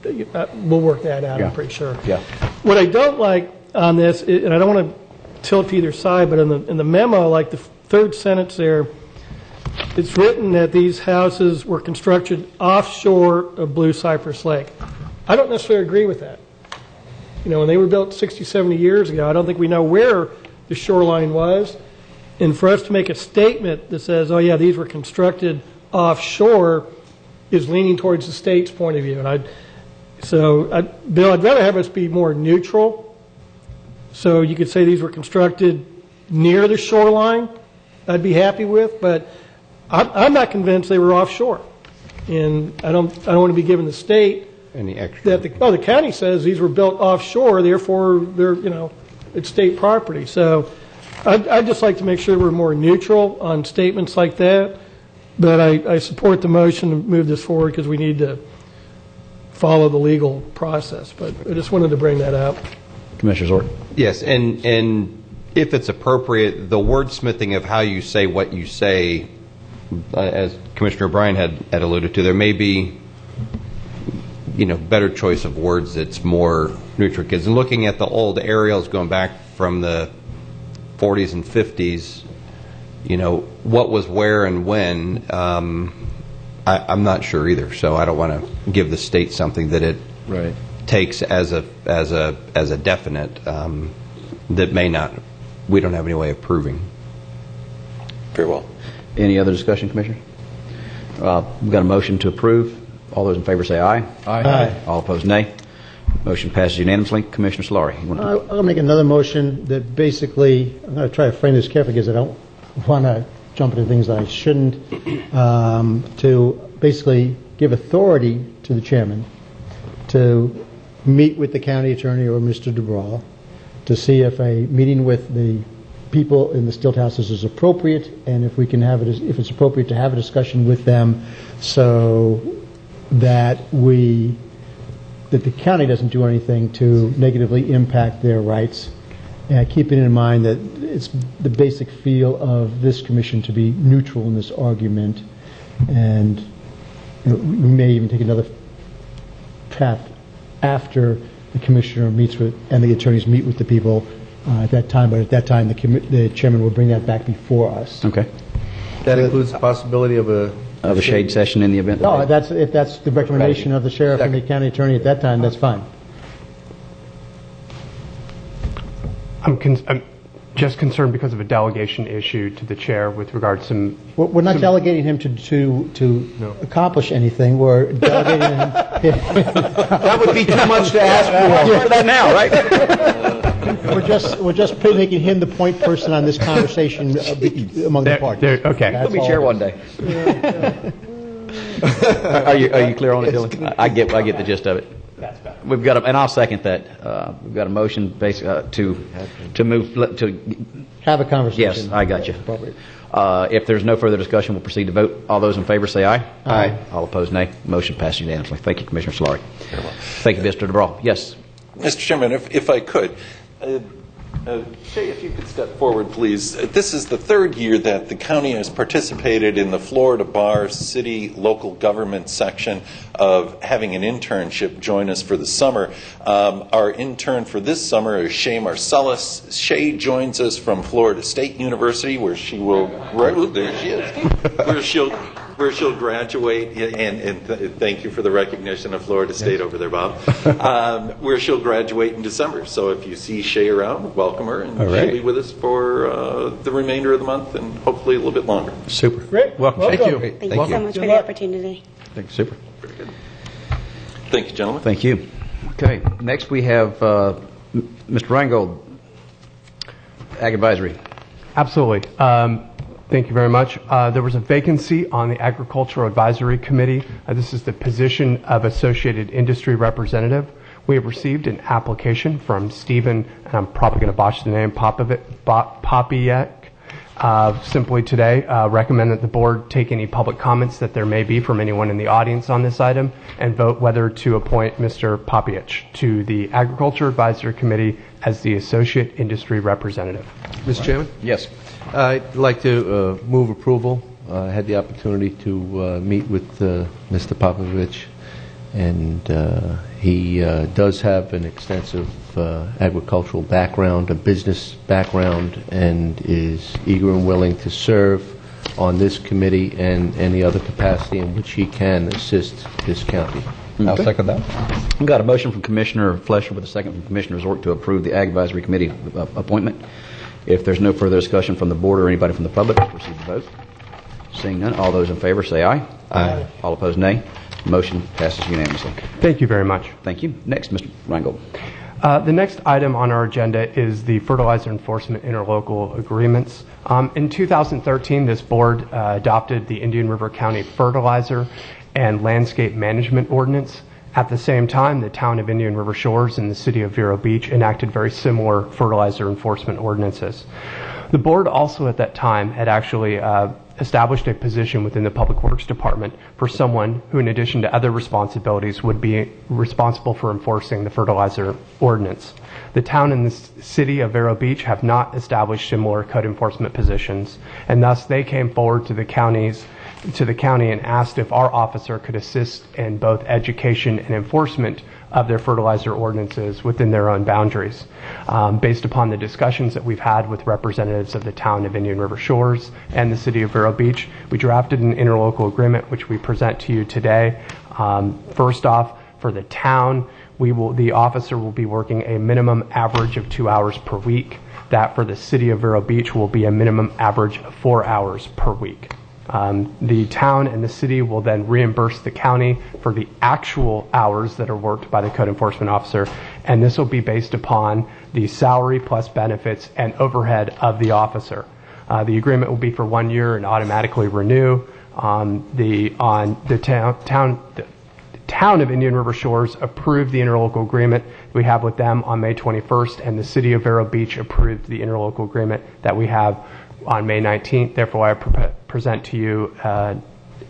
we'll work that out, Yeah. I'm pretty sure. Yeah. What I don't like on this, and I don't want to tilt to either side, but in the memo, like the third sentence there, it's written that these houses were constructed offshore of Blue Cypress Lake. I don't necessarily agree with that. When they were built 60, 70 years ago, I don't think we know where the shoreline was. And for us to make a statement that says, oh yeah, these were constructed offshore is leaning towards the state's point of view. And Bill, I'd rather have us be more neutral. So you could say these were constructed near the shoreline, I'd be happy with, but I'm not convinced they were offshore. And I don't want to be giving the state any extra that the county says these were built offshore, therefore they're it's state property. So I'd just like to make sure we're more neutral on statements like that. But I support the motion to move this forward because we need to follow the legal process. But I just wanted to bring that up. Commissioner Zort. Yes, and if it's appropriate, the wordsmithing of how you say what you say, as Commissioner O'Brien had alluded to, there may be, better choice of words that's more neutral. Because looking at the old aerials going back from the 40s and 50s, what was where and when, I'm not sure either. So I don't want to give the state something that it takes as a definite that we don't have any way of proving. Very well. Any other discussion, Commissioner? We've got a motion to approve. All those in favor say aye. Aye. All opposed, nay. Motion passes unanimously. Commissioner Solari. you want to- I'll make another motion that basically, I'm going to try to frame this carefully because I don't want to jump into things that I shouldn't, to basically give authority to the chairman to meet with the county attorney or Mr. DeBraw to see if a meeting with the people in the stilt houses is appropriate, and if we can have it, if it's appropriate to have a discussion with them so that the county doesn't do anything to negatively impact their rights, keeping in mind that it's the basic feel of this commission to be neutral in this argument, and we may even take another path after the commissioner meets with and the attorneys meet with the people at that time. But at that time, the chairman will bring that back before us. Okay. That includes the possibility of a shade session in the event. No, if that's the recommendation of the sheriff and the county attorney at that time, that's fine. I'm just concerned because of a delegation issue to the chair with regards to We're not delegating him to accomplish anything. We're delegating him. That would be too much to ask for. We're that now, right? We're just making him the point person on this conversation among the parties. Okay. He'll be chair one day. Are you clear on it, Dylan? I get the gist of it. That's better. We've got and I'll second that. We've got a motion to move to have a conversation. Yes, I got you. If there's no further discussion, we'll proceed to vote. All those in favor say aye. Aye. All opposed, nay. Motion passes unanimously. Thank you, Commissioner Solari. Thank you, Mr. DeBraw. Yes. Mr. Chairman, if I could, Shay, if you could step forward, please. This is the third year that the county has participated in the Florida Bar City Local Government section of having an internship join us for the summer. Our intern for this summer is Shay Marcellus. Shay joins us from Florida State University, where she will, there she is, where she'll graduate, and thank you for the recognition of Florida State over there, Bob, where she'll graduate in December. So if you see Shay around, welcome her, and she'll be with us for the remainder of the month and hopefully a little bit longer. Super. Great. Welcome. Thank you. Thank you so much for the opportunity. Thank you. Super. Very good. Thank you, gentlemen. Thank you. Okay. Next we have Mr. Reingold, Ag Advisory. Absolutely. Thank you very much. There was a vacancy on the Agricultural Advisory Committee. This is the position of Associated Industry Representative. We have received an application from Stephen, and I'm probably going to botch the name, Popiek. Simply today, recommend that the board take any public comments that there may be from anyone in the audience on this item and vote whether to appoint Mr. Popiek to the Agriculture Advisory Committee as the Associate Industry Representative. Mr. Chairman? Yes. I'd like to move approval. I had the opportunity to meet with Mr. Popovich, and he does have an extensive agricultural background, a business background, and is eager and willing to serve on this committee and any other capacity in which he can assist this county. I'll second that. We've got a motion from Commissioner Flesher with a second from Commissioner Zort to approve the Ag Advisory Committee appointment. If there's no further discussion from the board or anybody from the public, we'll proceed to vote. Seeing none, all those in favor say aye. Aye. All opposed, nay. Motion passes unanimously. Thank you very much. Thank you. Next, Mr. Reingold. The next item on our agenda is the fertilizer enforcement interlocal agreements. In 2013, this board adopted the Indian River County Fertilizer and Landscape Management Ordinance. At the same time, the town of Indian River Shores and the city of Vero Beach enacted very similar fertilizer enforcement ordinances. The board also at that time had actually established a position within the Public Works Department for someone who, in addition to other responsibilities, would be responsible for enforcing the fertilizer ordinance. The town and the city of Vero Beach have not established similar code enforcement positions, and thus they came forward to the county and asked if our officer could assist in both education and enforcement of their fertilizer ordinances within their own boundaries. Based upon the discussions that we've had with representatives of the town of Indian River Shores and the city of Vero Beach, we drafted an interlocal agreement which we present to you today. First off, for the town, the officer will be working a minimum average of 2 hours per week. That for the city of Vero Beach will be a minimum average of 4 hours per week. The town and the city will then reimburse the county for the actual hours that are worked by the code enforcement officer, and this will be based upon the salary plus benefits and overhead of the officer. The agreement will be for 1 year and automatically renew. The town of Indian River Shores approved the interlocal agreement we have with them on May 21st, and the city of Vero Beach approved the interlocal agreement that we have on May 19th. Therefore, I present to you a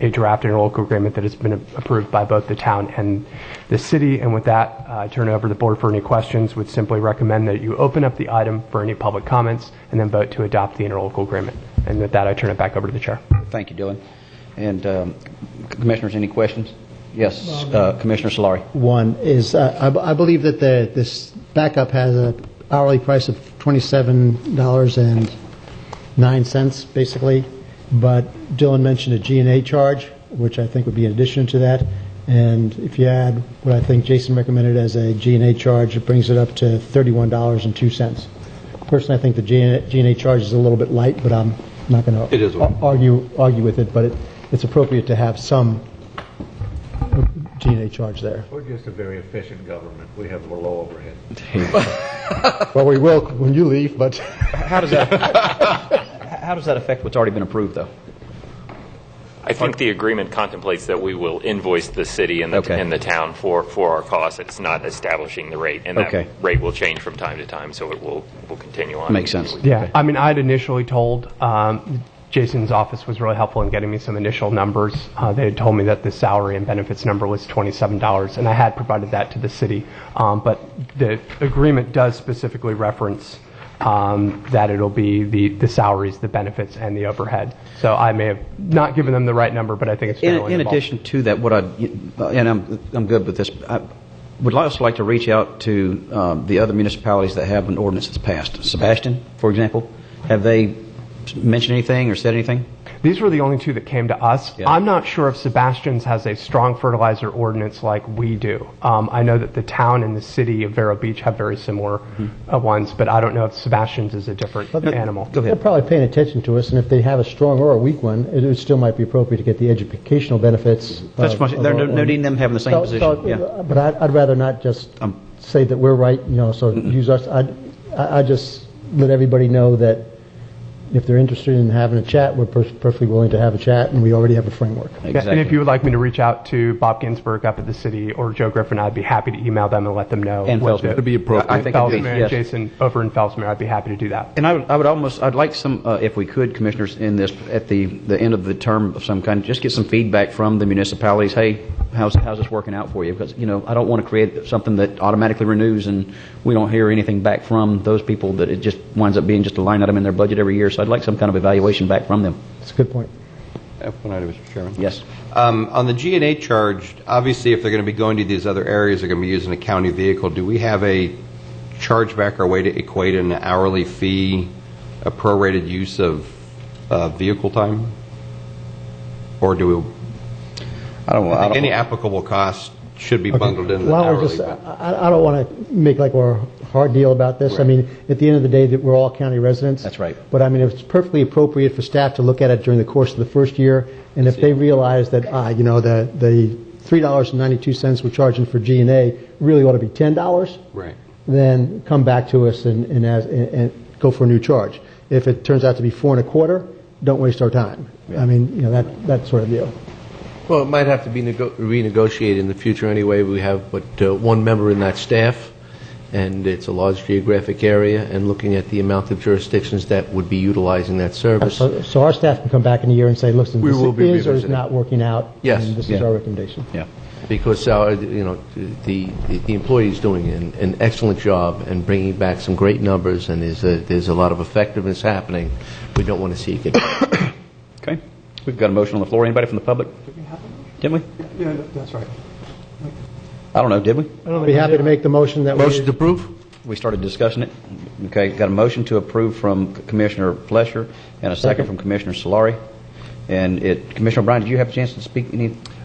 draft interlocal agreement that has been approved by both the town and the city. And with that, I turn it over to the board for any questions. Would simply recommend that you open up the item for any public comments and then vote to adopt the interlocal agreement. And with that, I turn it back over to the chair. Thank you, Dylan. And commissioners, any questions? Yes, Commissioner Solari. One is, I believe that this backup has an hourly price of $27.09, basically, but Dylan mentioned a G&A charge, which I think would be in addition to that. And if you add what I think Jason recommended as a G&A charge, it brings it up to $31.02. Personally, I think the G&A charge is a little bit light, but I'm not going to argue with it, but it's appropriate to have some G&A charge there. We're just a very efficient government. We have a low overhead. Well, we will when you leave, but how does that affect what's already been approved, though? I think the agreement contemplates that we will invoice the city and the town for our costs. It's not establishing the rate, and that rate will change from time to time, so it will continue on. Makes sense. Yeah, I mean, I'd initially told Jason's office was really helpful in getting me some initial numbers. They had told me that the salary and benefits number was $27, and I had provided that to the city. But the agreement does specifically reference that it'll be the salaries, the benefits, and the overhead. So I may have not given them the right number, but I think it's fairly in addition to that, and I'm good with this. I would also like to reach out to the other municipalities that have an ordinance that's passed. Sebastian, for example, have they mentioned anything or said anything? These were the only two that came to us. Yeah. I'm not sure if Sebastian's has a strong fertilizer ordinance like we do. I know that the town and the city of Vero Beach have very similar ones, but I don't know if Sebastian's is a different animal. They're probably paying attention to us, and if they have a strong or a weak one, it still might be appropriate to get the educational benefits. That's much. They're noting them having the same position. But I'd rather not just say that we're right, so use us. I just let everybody know that if they're interested in having a chat, we're perfectly willing to have a chat, and we already have a framework. Exactly. And if you would like me to reach out to Bob Ginsburg up at the city or Joe Griffin, I'd be happy to email them and let them know. And Felsmere. It'd be appropriate. I think Felsmere and Jason over in Felsmere, I'd be happy to do that. And I'd like some, if we could, commissioners, in this at the end of the term of some kind, just get some feedback from the municipalities. Hey, how's this working out for you? Because I don't want to create something that automatically renews and we don't hear anything back from those people, that it just winds up being just a line item in their budget every year. So I'd like some kind of evaluation back from them. That's a good point. One item, Mr. Chairman. Yes. On the G&A charge, obviously, if they're going to be going to these other areas, they're going to be using a county vehicle. Do we have a chargeback or way to equate an hourly fee, a prorated use of vehicle time? Or do we? I don't think any applicable costs should be bundled into the hourly. I don't want to make like a hard deal about this. Right. I mean, at the end of the day, we're all county residents. That's right. But I mean, it's perfectly appropriate for staff to look at it during the course of the first year, and if they realize that, the $3.92 we're charging for G&A really ought to be $10, right, then come back to us and go for a new charge. If it turns out to be $4.25, don't waste our time. I mean, that sort of deal. Well, it might have to be renegotiated in the future anyway. We have but one member in that staff, and it's a large geographic area, and looking at the amount of jurisdictions that would be utilizing that service. So our staff can come back in a year and say, listen, this is or is not working out, yes, and this is our recommendation. Yeah. Because the employee is doing an excellent job and bringing back some great numbers, and there's a lot of effectiveness happening. We don't want to see it get better. Okay. We've got a motion on the floor. Anybody from the public? Didn't we? Yeah, that's right. I don't know. Did we? I'd be happy to make the motion that motion to approve. We started discussing it. Okay. Got a motion to approve from Commissioner Flesher and a second from Commissioner Solari. And Commissioner O'Brien, did you have a chance to speak?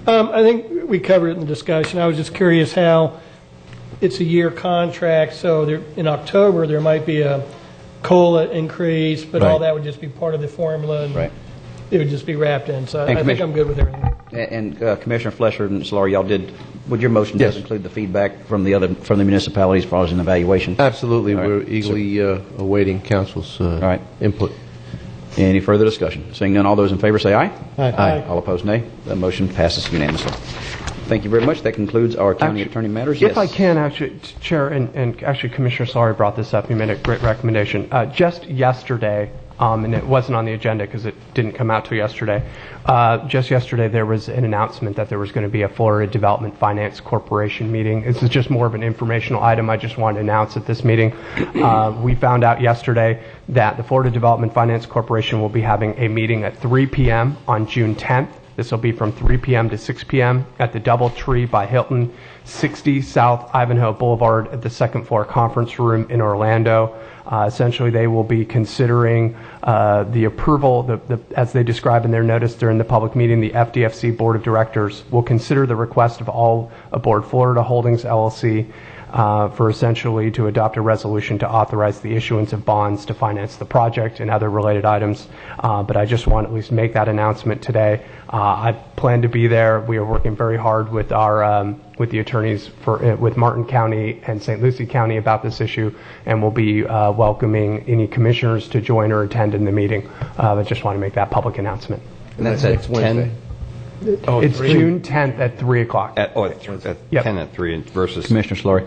I think we covered it in the discussion. I was just curious how it's a year contract, so in October there might be a COLA increase, but all that would just be part of the formula. And right. it would just be wrapped in. So I think I'm good with everything. And Commissioner Flesher and Solari, y'all did, would your motion does include the feedback from the municipalities as far as an evaluation? Absolutely. We're eagerly awaiting council's input. Any further discussion? Seeing none, all those in favor say aye. Aye. All opposed, nay. The motion passes unanimously. Thank you very much. That concludes our county attorney matters. If I can, actually, Chair, and actually Commissioner Solari brought this up. You made a great recommendation. Just yesterday, and it wasn't on the agenda because it didn't come out till yesterday. Just yesterday, there was an announcement that there was going to be a Florida Development Finance Corporation meeting. This is just more of an informational item I just wanted to announce at this meeting. We found out yesterday that the Florida Development Finance Corporation will be having a meeting at 3 p.m. on June 10th. This will be from 3 p.m. to 6 p.m. at the Doubletree by Hilton, 60 South Ivanhoe Boulevard at the second floor conference room in Orlando. Essentially, they will be considering the approval, as they describe in their notice during the public meeting, the FDFC Board of Directors will consider the request of all aboard Florida Holdings, LLC, for essentially to adopt a resolution to authorize the issuance of bonds to finance the project and other related items. But I just want to at least make that announcement today. I plan to be there. We are working very hard with our with the attorneys with Martin County and St. Lucie County about this issue, and we'll be welcoming any commissioners to join or attend in the meeting. I just want to make that public announcement. And that's at 10? It's June 10th at 3 o'clock. At 10 at 3 versus Commissioner Solari.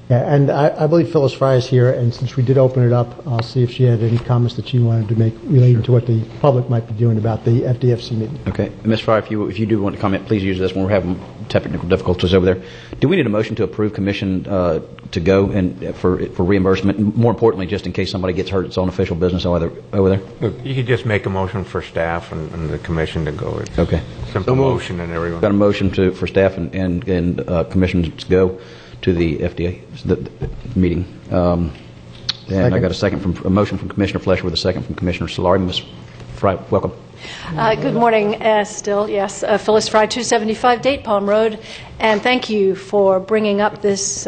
Yeah, and I believe Phyllis Fry is here, and since we did open it up, I'll see if she had any comments that she wanted to make relating to what the public might be doing about the FDFC meeting. Okay. Ms. Fry, if you do want to comment, please use this when we're having technical difficulties over there. Do we need a motion to approve commission to go and for reimbursement? More importantly, just in case somebody gets hurt, it's on official business over there? You could just make a motion for staff and the commission to go. It's okay. Simple motion and everyone. Got a motion for staff and commission to go to the FDA meeting. And I got a motion from Commissioner Flesher with a second from Commissioner Solari. Ms. Fry, welcome. Good morning. Phyllis Fry, 275 Date Palm Road, and thank you for bringing up this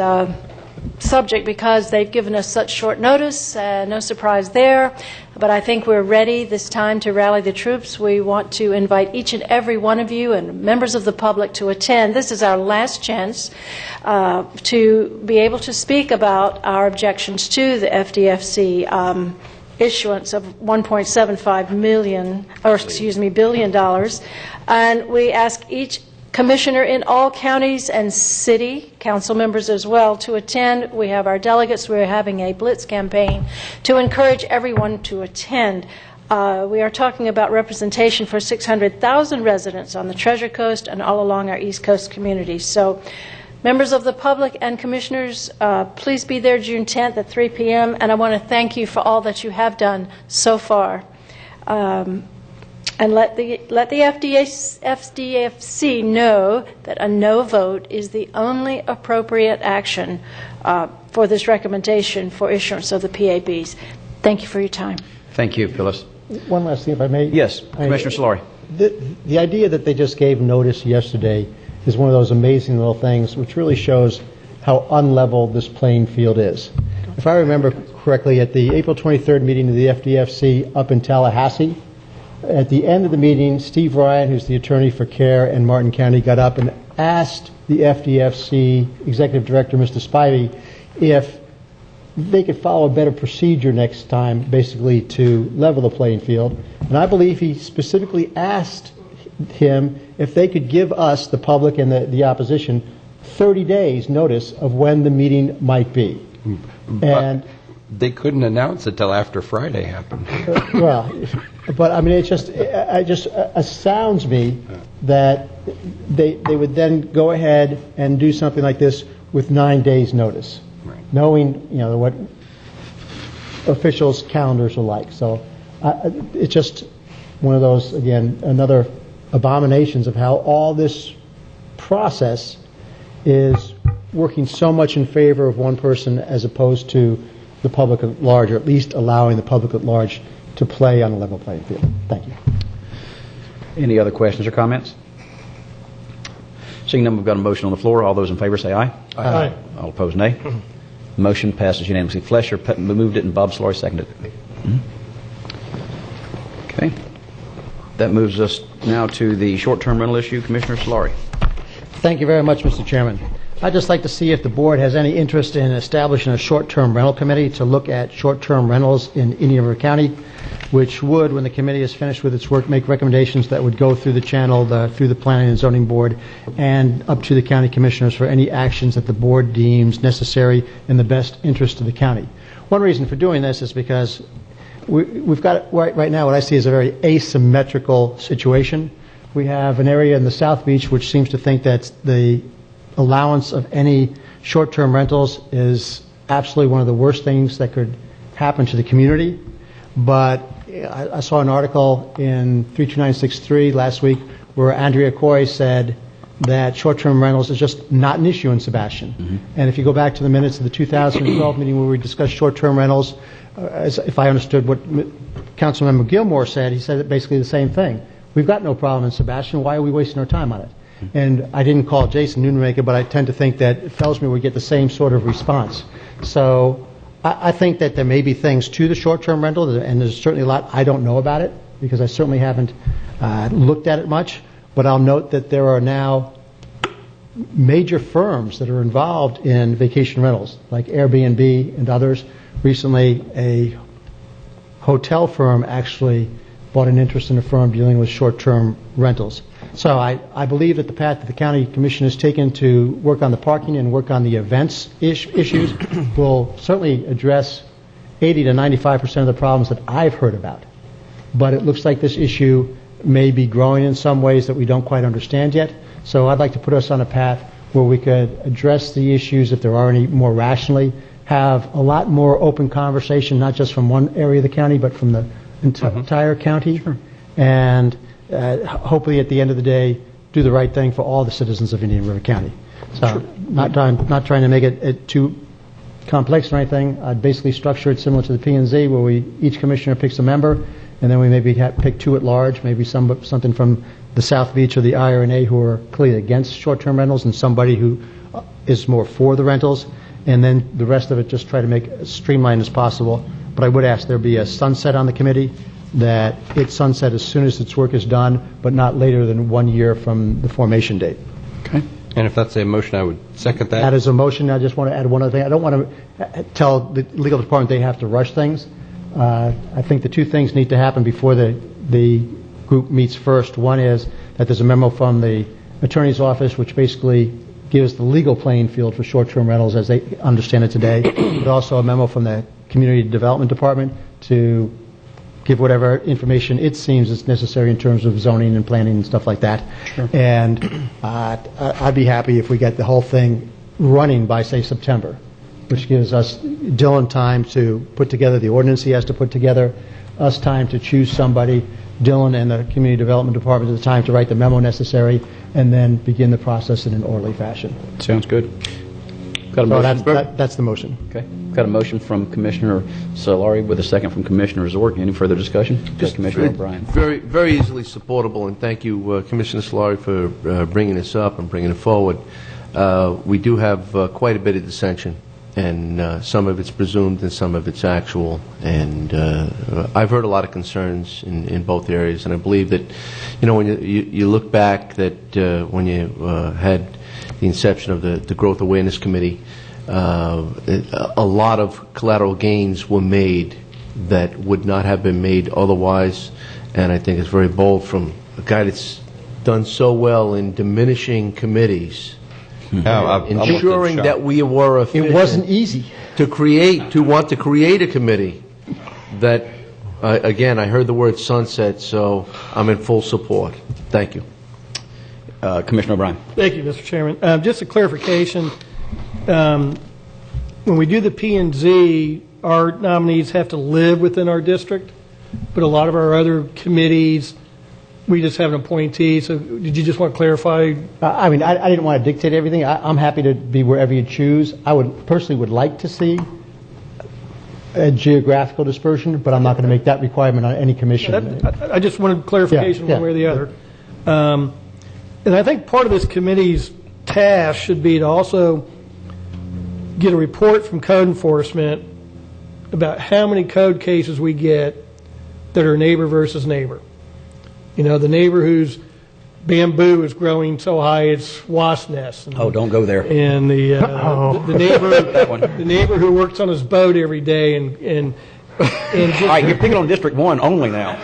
subject because they've given us such short notice. No surprise there, but I think we're ready this time to rally the troops. We want to invite each and every one of you and members of the public to attend. This is our last chance to be able to speak about our objections to the FDFC issuance of $1.75 billion, and we ask each commissioner in all counties and city council members as well to attend. We have our delegates. We're having a blitz campaign to encourage everyone to attend. We are talking about representation for 600,000 residents on the Treasure Coast and all along our East Coast communities. So members of the public and commissioners, please be there June 10th at 3 p.m. And I want to thank you for all that you have done so far. And let the FDFC know that a no vote is the only appropriate action for this recommendation for issuance of the PABs. Thank you for your time. Thank you, Phyllis. One last thing, if I may. Yes, Commissioner Solari. The idea that they just gave notice yesterday is one of those amazing little things which really shows how unlevel this playing field is. If I remember correctly, at the April 23rd meeting of the FDFC up in Tallahassee, at the end of the meeting, Steve Ryan, who's the attorney for CARE in Martin County, got up and asked the FDFC Executive Director, Mr. Spivey, if they could follow a better procedure next time, basically to level the playing field. And I believe he specifically asked him if they could give us, the public and the opposition, 30 days notice of when the meeting might be. And they couldn't announce it till after Friday happened. Well, but I mean, it just astounds me that they would then go ahead and do something like this with 9 days notice, knowing what officials' calendars are like. So it's just one of those, again, another abominations of how all this process is working so much in favor of one person as opposed to the public at large, or at least allowing the public at large to play on a level playing field. Thank you. Any other questions or comments? Seeing none, we've got a motion on the floor. All those in favor say aye. Aye. All opposed, nay. Motion passes unanimously. Flesher moved it and Bob Solari seconded it. Okay. That moves us now to the short-term rental issue. Commissioner Solari. Thank you very much, Mr. Chairman. I'd just like to see if the board has any interest in establishing a short-term rental committee to look at short-term rentals in Indian River County, which would, when the committee is finished with its work, make recommendations that would go through the channel, through the Planning and Zoning Board, and up to the county commissioners for any actions that the board deems necessary in the best interest of the county. One reason for doing this is because we've got right now what I see as a very asymmetrical situation. We have an area in the South Beach which seems to think that the allowance of any short-term rentals is absolutely one of the worst things that could happen to the community. But I saw an article in 32963 last week where Andrea Coy said that short-term rentals is just not an issue in Sebastian. Mm-hmm. And if you go back to the minutes of the 2012 meeting where we discussed short-term rentals, if I understood what Councilmember Gilmore said, he said basically the same thing. We've got no problem in Sebastian. Why are we wasting our time on it? And I didn't call Jason Nunemaker, but I tend to think that Felsmere would get the same sort of response. So I think that there may be things to the short-term rental, and there's certainly a lot I don't know about it, because I certainly haven't looked at it much. But I'll note that there are now major firms that are involved in vacation rentals, like Airbnb and others. Recently, a hotel firm actually bought an interest in a firm dealing with short-term rentals. So I believe that the path that the county commission has taken to work on the parking and work on the events issues will certainly address 80 to 95% of the problems that I've heard about. But it looks like this issue may be growing in some ways that we don't quite understand yet. So I'd like to put us on a path where we could address the issues, if there are any, more rationally, have a lot more open conversation, not just from one area of the county, but from the entire county. Sure. And hopefully at the end of the day, do the right thing for all the citizens of Indian River County. So sure. not trying to make it too complex or anything. I'd basically structure it similar to the P&Z, where each commissioner picks a member, and then we maybe pick two at large, maybe something from the South Beach or the IRNA who are clearly against short-term rentals, and somebody who is more for the rentals, and then the rest of it just try to make it as streamlined as possible. But I would ask there be a sunset on the committee, that it sunset as soon as its work is done, but not later than 1 year from the formation date. Okay. And if that's a motion, I would second that. That is a motion. I just want to add one other thing. I don't want to tell the legal department they have to rush things. I think the two things need to happen before the group meets first. One is that there's a memo from the attorney's office which basically gives the legal playing field for short-term rentals as they understand it today, but also a memo from the community development department to give whatever information it seems is necessary in terms of zoning and planning and stuff like that. Sure. And I'd be happy if we get the whole thing running by, say, September, which gives us Dylan time to put together the ordinance he has to put together, us time to choose somebody, Dylan and the community development department the time to write the memo necessary, and then begin the process in an orderly fashion. Sounds good. Got a motion? That's the motion. Okay. Got a motion from Commissioner Solari with a second from Commissioner Zork. Any further discussion? Just Commissioner O'Brien. Very, very easily supportable, and thank you, Commissioner Solari, for bringing this up and bringing it forward. We do have quite a bit of dissension, and some of it's presumed and some of it's actual. And I've heard a lot of concerns in both areas, and I believe that, when you look back that when you had the inception of the Growth Awareness Committee, a lot of collateral gains were made that would not have been made otherwise, and I think it's very bold from a guy that's done so well in diminishing committees, ensuring that we were efficient. It wasn't easy to want to create a committee that, again, I heard the word sunset, so I'm in full support. Thank you. Commissioner O'Brien. Thank you, Mr. Chairman. Just a clarification. When we do the P&Z, our nominees have to live within our district, but a lot of our other committees, we just have an appointee. So did you just want to clarify? I didn't want to dictate everything. I'm happy to be wherever you choose. I would like to see a geographical dispersion, but I'm not going to make that requirement on any commission. I just wanted clarification one way or the other. And I think part of this committee's task should be to also get a report from code enforcement about how many code cases we get that are neighbor versus neighbor. the neighbor whose bamboo is growing so high it's wasp nests. Oh, don't go there. And the neighbor who works on his boat every day and all right, you're picking on District 1 only now.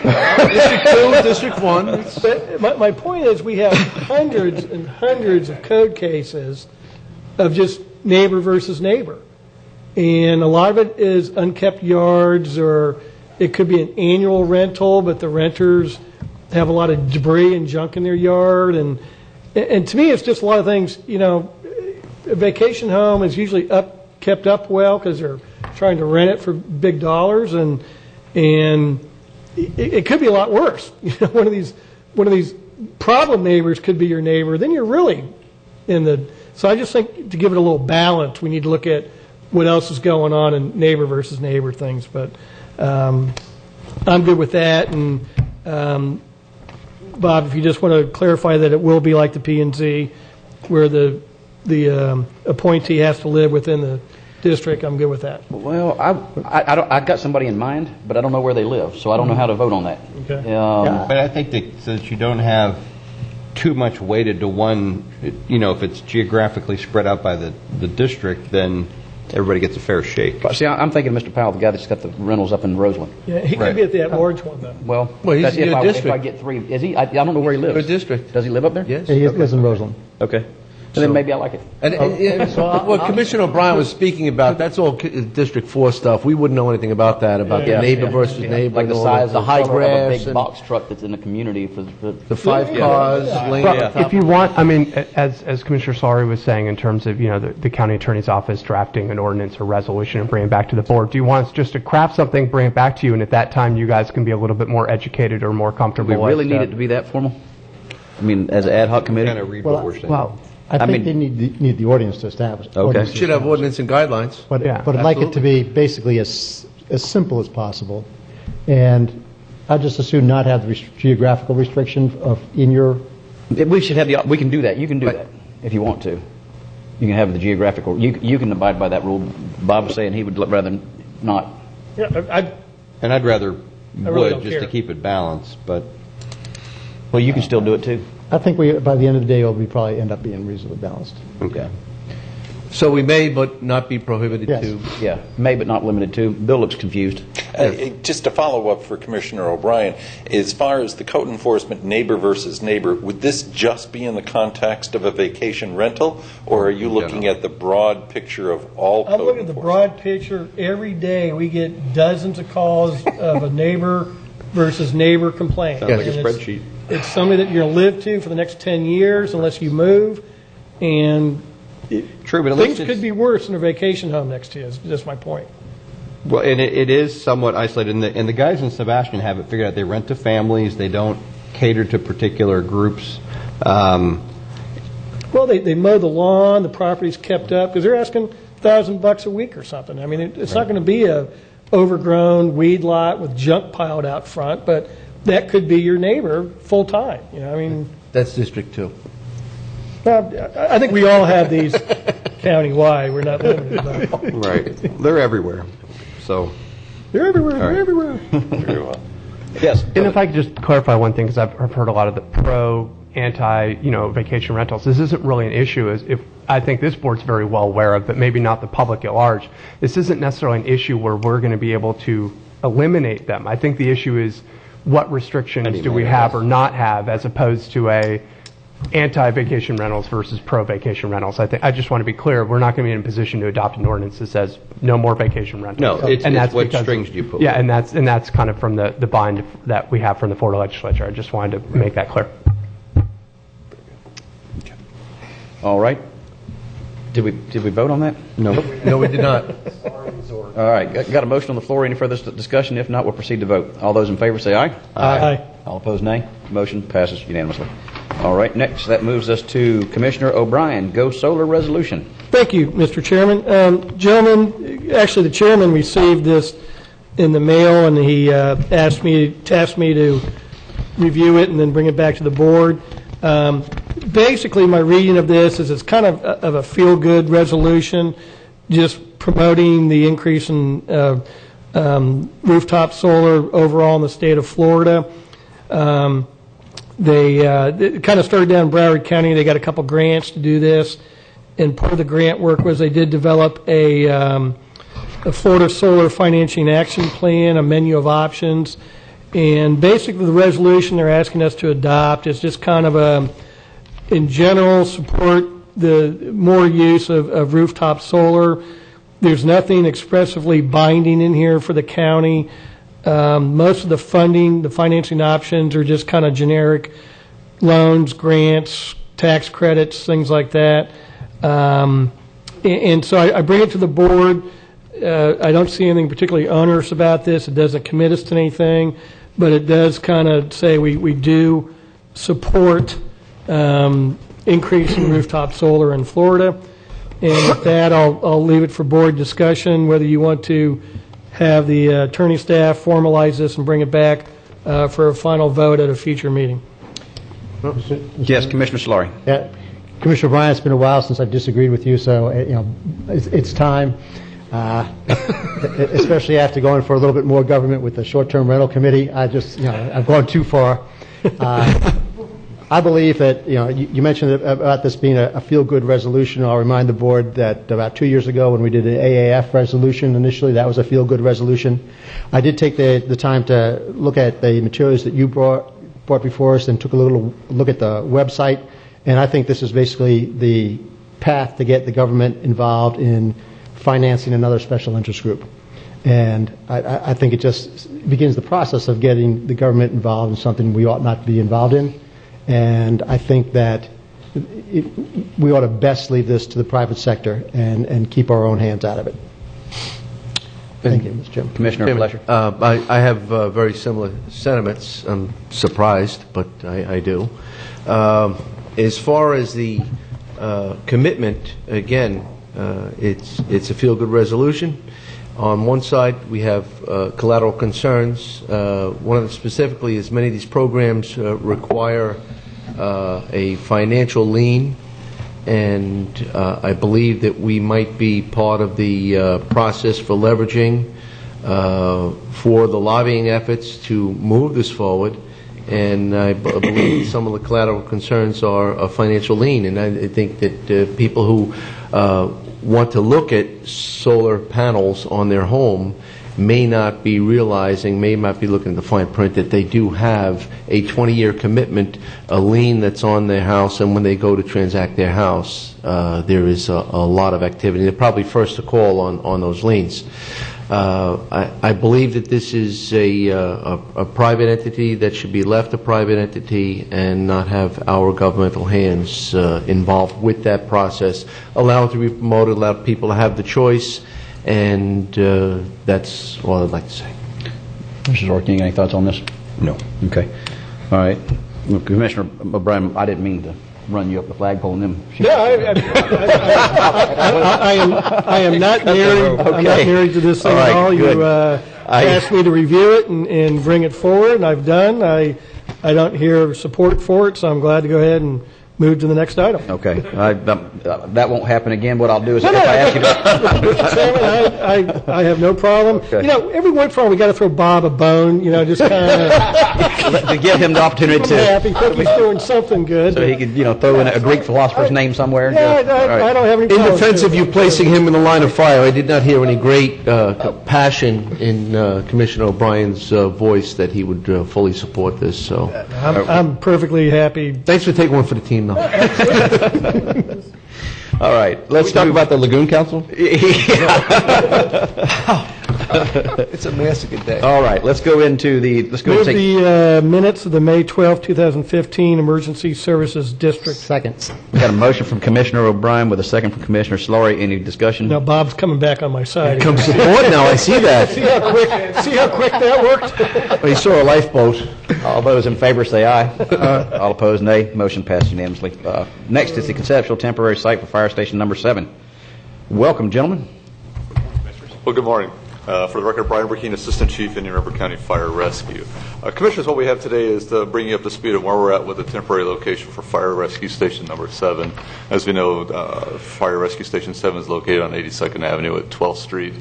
District 2, District 1. But my point is we have hundreds and hundreds of code cases of just neighbor versus neighbor. And a lot of it is unkept yards, or it could be an annual rental, but the renters have a lot of debris and junk in their yard. And to me, it's just a lot of things. A vacation home is usually kept up well because they're trying to rent it for big dollars, and it could be a lot worse. One of these problem neighbors could be your neighbor. Then you're really in the. So I just think to give it a little balance, we need to look at what else is going on in neighbor versus neighbor things. But I'm good with that. And Bob, if you just want to clarify that it will be like the P&Z, where the appointee has to live within the district, I'm good with that. Well, I've got somebody in mind, but I don't know where they live, so I don't know how to vote on that. Okay. But I think that so that you don't have too much weighted to one, if it's geographically spread out by the district, then everybody gets a fair shake. See, I'm thinking of Mr. Powell, the guy that's got the rentals up in Roseland. Yeah, he could be at that large one, though. Well, he's that's in your if district. I get 3. Is he? I don't know where he lives. Your district. Does he live up there? Yes. Yeah, he lives in Roseland. Okay. And then maybe I like it. And what Commissioner O'Brien was speaking about, that's all District 4 stuff. We wouldn't know anything about that, about the neighbor versus neighbor. Like the and all size, the high color of a grass, big and box truck that's in the community for the 5 cars laying on top. If you want, as Commissioner Solari was saying, in terms of the county attorney's office drafting an ordinance or resolution and bringing it back to the board, do you want us just to craft something, bring it back to you, and at that time you guys can be a little bit more educated or more comfortable? Do we really need it to be that formal? As an ad hoc committee? Kind of read what we're saying. Well, I think they need the ordinance to establish. Okay. Should have ordinance and guidelines. But I'd like it to be basically as simple as possible. And I'd just as soon not have the geographical restriction in your... We should have we can do that. You can do that if you want to. You can have the geographical. You can abide by that rule. Bob was saying he would rather not. Yeah, I'd rather really don't just care. to keep it balanced, but... Well, you can still do it too. I think by the end of the day, we probably end up being reasonably balanced. Okay. So we may but not be prohibited Yes. to. Yeah, may but not limited to. Bill looks confused. Just to follow up for Commissioner O'Brien, as far as the code enforcement neighbor versus neighbor, would this just be in the context of a vacation rental, or are you looking at the broad picture of all code I'm looking at the enforcement? broad picture. Every day we get dozens of calls of a neighbor versus neighbor complaint. Sounds like a And spreadsheet. It's somebody that you're going to live to for the next 10 years unless you move. And True, but at things least could be worse in a vacation home next to you, is just my point. Well, and it is somewhat isolated, and the guys in Sebastian have it figured out. They rent to families. They don't cater to particular groups. Well, they mow the lawn, the property's kept up, because they're asking $1,000 a week or something. I mean, it's not going to be a overgrown weed lot with junk piled out front, but that could be your neighbor full time. That's District 2. I think we all have these countywide. We're not limited. But Right. They're everywhere. So they're everywhere. All right. They're everywhere. Very well. Yes. And if I could just clarify one thing, because I've heard a lot of the anti, vacation rentals. This isn't really an issue, as if I think this board's very well aware of, but maybe not the public at large. This isn't necessarily an issue where we're going to be able to eliminate them. I think the issue is what restrictions do we have or not have, as opposed to a anti-vacation rentals versus pro-vacation rentals. I just want to be clear, we're not going to be in a position to adopt an ordinance that says no more vacation rentals. No, it's what because strings do you pull. Yeah, and that's kind of from the bind that we have from the Florida legislature. I just wanted to make that clear. All right. Did we vote on that? No. No, we did not. All right. Got a motion on the floor. Any further discussion? If not, we'll proceed to vote. All those in favor say aye. Aye. All opposed, nay. Motion passes unanimously. All right. Next, that moves us to Commissioner O'Brien. Go Solar Resolution. Thank you, Mr. Chairman. Gentlemen, actually, the chairman received this in the mail, and he tasked me to review it and then bring it back to the board. Basically, my reading of this is it's kind of a feel-good resolution, just promoting the increase in rooftop solar overall in the state of Florida. They kind of started down in Broward County. They got a couple grants to do this, and part of the grant work was they did develop a Florida Solar Financing Action Plan, a menu of options, and basically the resolution they're asking us to adopt is just kind of in general, support the more use of rooftop solar. There's nothing expressively binding in here for the county. Most of the funding, the financing options are just kind of generic loans, grants, tax credits, things like that. And so I bring it to the board. I don't see anything particularly onerous about this. It doesn't commit us to anything, but it does kind of say we do support increasing rooftop solar in Florida. And with that, I'll leave it for board discussion, whether you want to have the attorney staff formalize this and bring it back for a final vote at a future meeting. Yes, Commissioner Solari. Yeah. Commissioner Bryan, it's been a while since I've disagreed with you, so it's time, especially after going for a little bit more government with the short-term rental committee. I've gone too far. I believe that, you mentioned about this being a feel-good resolution. I'll remind the board that about 2 years ago when we did an AAF resolution initially, that was a feel-good resolution. I did take the time to look at the materials that you brought before us and took a little look at the website, and I think this is basically the path to get the government involved in financing another special interest group. And I think it just begins the process of getting the government involved in something we ought not be involved in. And I think that we ought to best leave this to the private sector and keep our own hands out of it. Thank you, Mr. Chairman. Commissioner Fletcher. I have very similar sentiments. I'm surprised, but I do. As far as the commitment, again, it's a feel-good resolution. On one side, we have collateral concerns. One of them specifically is many of these programs require a financial lien, and I believe that we might be part of the process for leveraging for the lobbying efforts to move this forward. And I believe some of the collateral concerns are a financial lien, and I think that people who want to look at solar panels on their home may not be realizing, may not be looking at the fine print that they do have a 20-year commitment, a lien that's on their house, and when they go to transact their house, there is a lot of activity. They're probably first to call on those liens. I believe that this is a private entity that should be left a private entity and not have our governmental hands involved with that process. Allow it to be promoted, allow people to have the choice, and that's all I'd like to say. Mr. Zorking, any thoughts on this? No. Okay. All right. Commissioner O'Brien, I didn't mean to run you up the flagpole and them. No, I am not married. Okay. I'm not married to this thing at all. You asked me to review it and bring it forward, and I've done. I don't hear support for it, so I'm glad to go ahead and move to the next item. Okay. That won't happen again. What I'll do is if I ask you Mr. Chairman, I have no problem. Okay. Every once in a while we got to throw Bob a bone, just kind of to give him the opportunity to happy. Think he's doing something good. So he could, throw in a Greek philosopher's name somewhere. Yeah, I don't have any problem. In defense of you placing him in the line of fire, I did not hear any great passion in Commissioner O'Brien's voice that he would fully support this. So I'm perfectly happy. Thanks for taking one for the team, though. All right, let's talk about the Lagoon Council. It's a massacre day. All right, let's go into the the minutes of the May 12, 2015 Emergency Services District. Second. We got a motion from Commissioner O'Brien with a second from Commissioner Solari. Any discussion? Now Bob's coming back on my side. Come support now. I see that. See how quick that worked. Well, he saw a lifeboat. All those in favor say aye. All opposed, nay. Motion passed unanimously. Next is the conceptual temporary site for Fire Station Number 7. Welcome, gentlemen. Well, good morning. For the record, Brian Burkeen, Assistant Chief, Indian River County Fire Rescue. Commissioners, what we have today is to bring you up to speed on where we're at with the temporary location for Fire Rescue Station Number 7. As we know, Fire Rescue Station 7 is located on 82nd Avenue at 12th Street.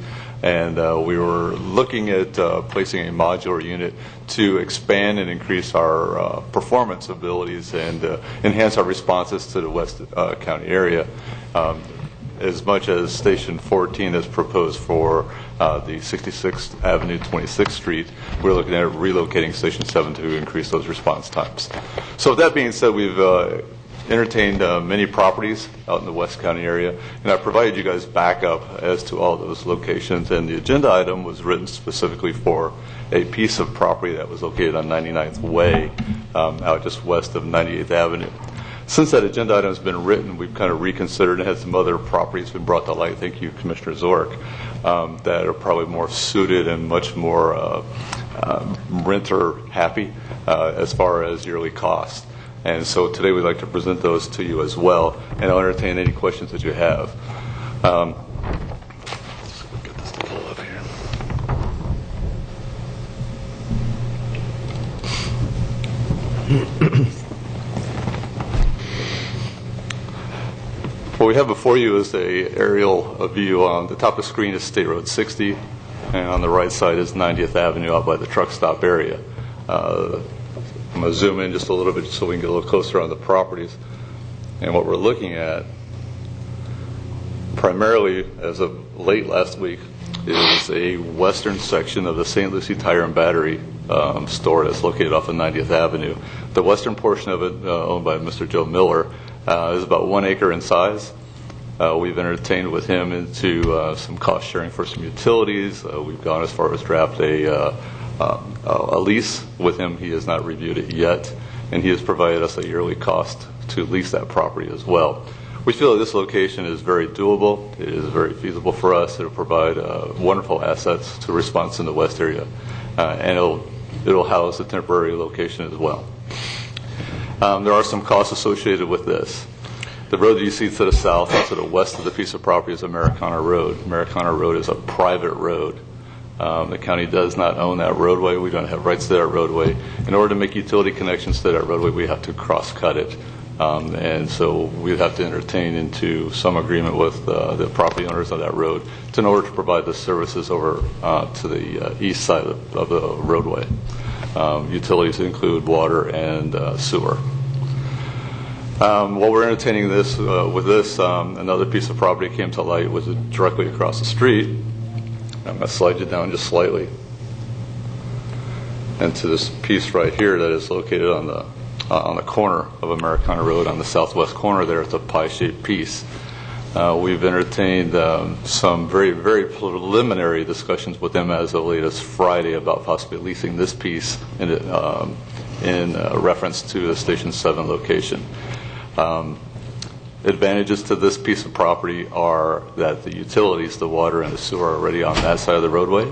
And we were looking at placing a modular unit to expand and increase our performance abilities and enhance our responses to the West County area. As much as Station 14 is proposed for the 66th Avenue, 26th Street, we're looking at relocating Station 7 to increase those response times. So with that being said, we've entertained many properties out in the West County area, and I provided you guys backup as to all those locations, and the agenda item was written specifically for a piece of property that was located on 99th Way, out just west of 98th Avenue. Since that agenda item has been written, we've kind of reconsidered and had some other properties been brought to light, thank you, Commissioner Zork, that are probably more suited and much more renter happy as far as yearly cost. And so today we'd like to present those to you as well, and I'll entertain any questions that you have. Let's get this to pull up here. What we have before you is an aerial view. On the top of the screen is State Road 60, and on the right side is 90th Avenue out by the truck stop area. I'm going to zoom in just a little bit so we can get a little closer on the properties. And what we're looking at, primarily as of late last week, is a western section of the St. Lucie Tire and Battery store that's located off of 90th Avenue. The western portion of it, owned by Mr. Joe Miller, is about 1 acre in size. We've entertained with him into some cost sharing for some utilities. We've gone as far as draft a lease with him. He has not reviewed it yet, and he has provided us a yearly cost to lease that property as well. We feel that this location is very doable. It is very feasible for us. It will provide wonderful assets to response in the West area, and it'll house a temporary location as well. There are some costs associated with this. The road that you see to the south and to the west of the piece of property is Americana Road. Americana Road is a private road. The county does not own that roadway. We don't have rights to that roadway. In order to make utility connections to that roadway, we have to cross-cut it. And so we'd have to entertain into some agreement with the property owners of that road in order to provide the services over to the east side of the roadway. Utilities include water and sewer. While we're entertaining this, another piece of property came to light was directly across the street. I'm going to slide you down just slightly into this piece right here that is located on the corner of Americana Road, on the southwest corner there. It's a pie-shaped piece. We've entertained some very, very preliminary discussions with them as of late as Friday about possibly leasing this piece in reference to the Station 7 location. Advantages to this piece of property are that the utilities, the water and the sewer, are already on that side of the roadway,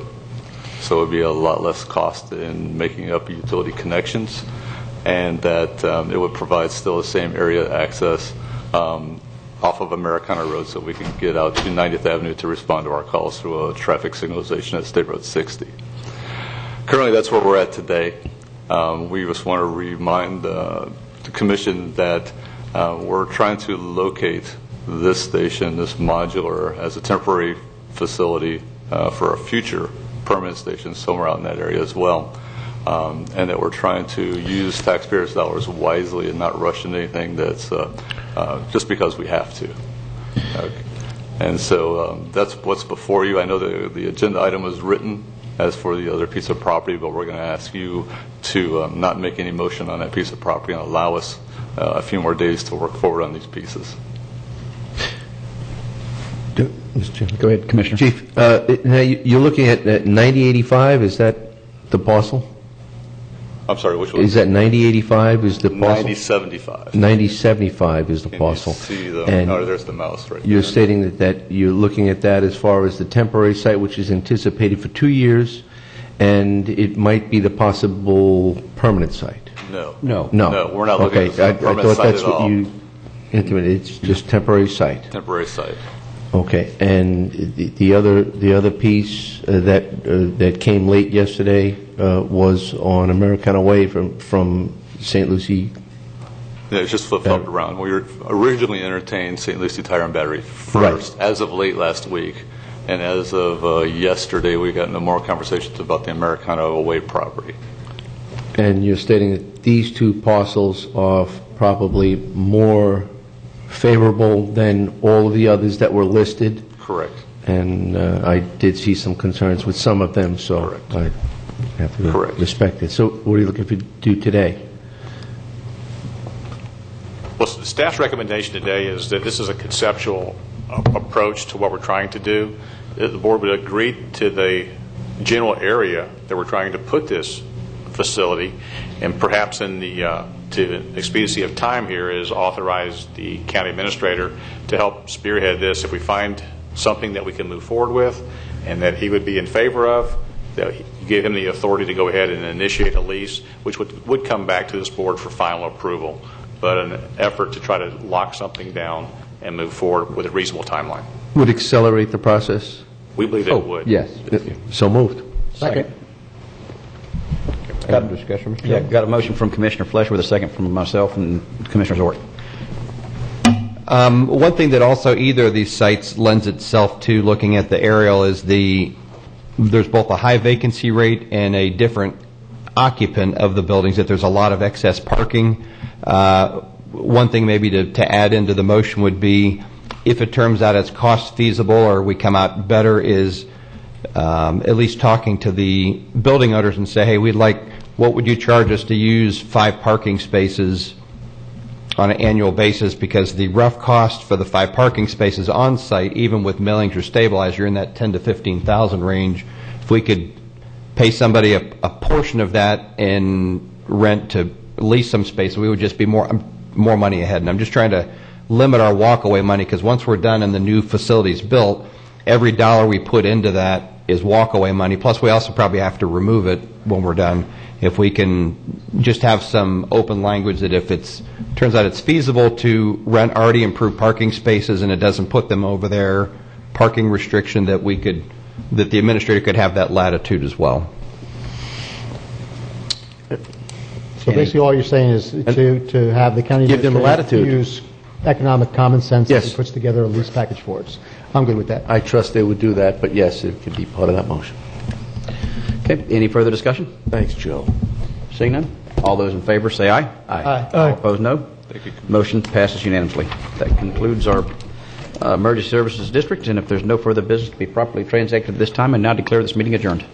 so it would be a lot less cost in making up utility connections, and that it would provide still the same area access off of Americana Road so we can get out to 90th Avenue to respond to our calls through a traffic signalization at State Road 60. Currently, that's where we're at today. We just want to remind the Commission that we're trying to locate this station, this modular, as a temporary facility for a future permanent station somewhere out in that area as well. And that we're trying to use taxpayers' dollars wisely and not rush into anything that's just because we have to. And so that's what's before you. I know the agenda item was written as for the other piece of property, but we're going to ask you to not make any motion on that piece of property and allow us a few more days to work forward on these pieces. Go ahead, Commissioner. Chief, now you're looking at 9085, is that the parcel? I'm sorry, which one? Is that 9085 is the parcel? 9075. 9075 is the parcel. You see the, and there's the mouse right you're there. stating that you're looking at that as far as the temporary site, which is anticipated for 2 years, and it might be the possible permanent site. No. No, we're not looking at the permanent I thought site that's at what all. you intimated. It's just temporary site. Temporary site. Okay, and the other piece that came late yesterday was on Americana Way from St. Lucie. Yeah, it's just flip-flopped around. We were originally entertained St. Lucie Tire and Battery first. Right. As of late last week, And as of yesterday, we got no more conversations about the Americana Away property. And you're stating that these two parcels are probably more favorable than all of the others that were listed? Correct. And I did see some concerns with some of them, so I have to respect it. So what are you looking to do today? Well, the staff's recommendation today is that this is a conceptual approach to what we're trying to do. The board would agree to the general area that we're trying to put this facility, and perhaps in the to expediency of time here is authorize the county administrator to help spearhead this. If we find something that we can move forward with and that he would be in favor of, that you give him the authority to go ahead and initiate a lease, which would come back to this board for final approval, but an effort to try to lock something down and move forward with a reasonable timeline. Would accelerate the process? We believe that it would. Yes. So moved. Second. Got a discussion, Mr. Yeah, got a motion from Commissioner Fletcher with a second from myself and Commissioner Zort. One thing that also either of these sites lends itself to looking at the aerial is there's both a high vacancy rate and a different occupant of the buildings, that there's a lot of excess parking. One thing maybe to add into the motion would be, if it turns out it's cost feasible or we come out better, is at least talking to the building owners and say, hey, what would you charge us to use 5 parking spaces on an annual basis? Because the rough cost for the 5 parking spaces on site, even with millings or stabilized, you're in that $10,000 to $15,000 range. If we could pay somebody a portion of that and rent to lease some space, we would just be more money ahead. And I'm just trying to limit our walkaway money, because once we're done and the new facility's built, every dollar we put into that is walkaway money. Plus, we also probably have to remove it when we're done. If we can just have some open language that if it turns out it's feasible to rent already improved parking spaces and it doesn't put them over their parking restriction, that the administrator could have that latitude as well. So basically all you're saying is to have the county give them the latitude, use economic common sense as he puts together a lease package for us. I'm good with that. I trust they would do that, but yes, it could be part of that motion. Okay, any further discussion? Thanks, Joe. Seeing none, all those in favor say aye. Aye. All opposed, no. Motion passes unanimously. That concludes our Emergency Services District, and if there's no further business to be properly transacted at this time, I now declare this meeting adjourned.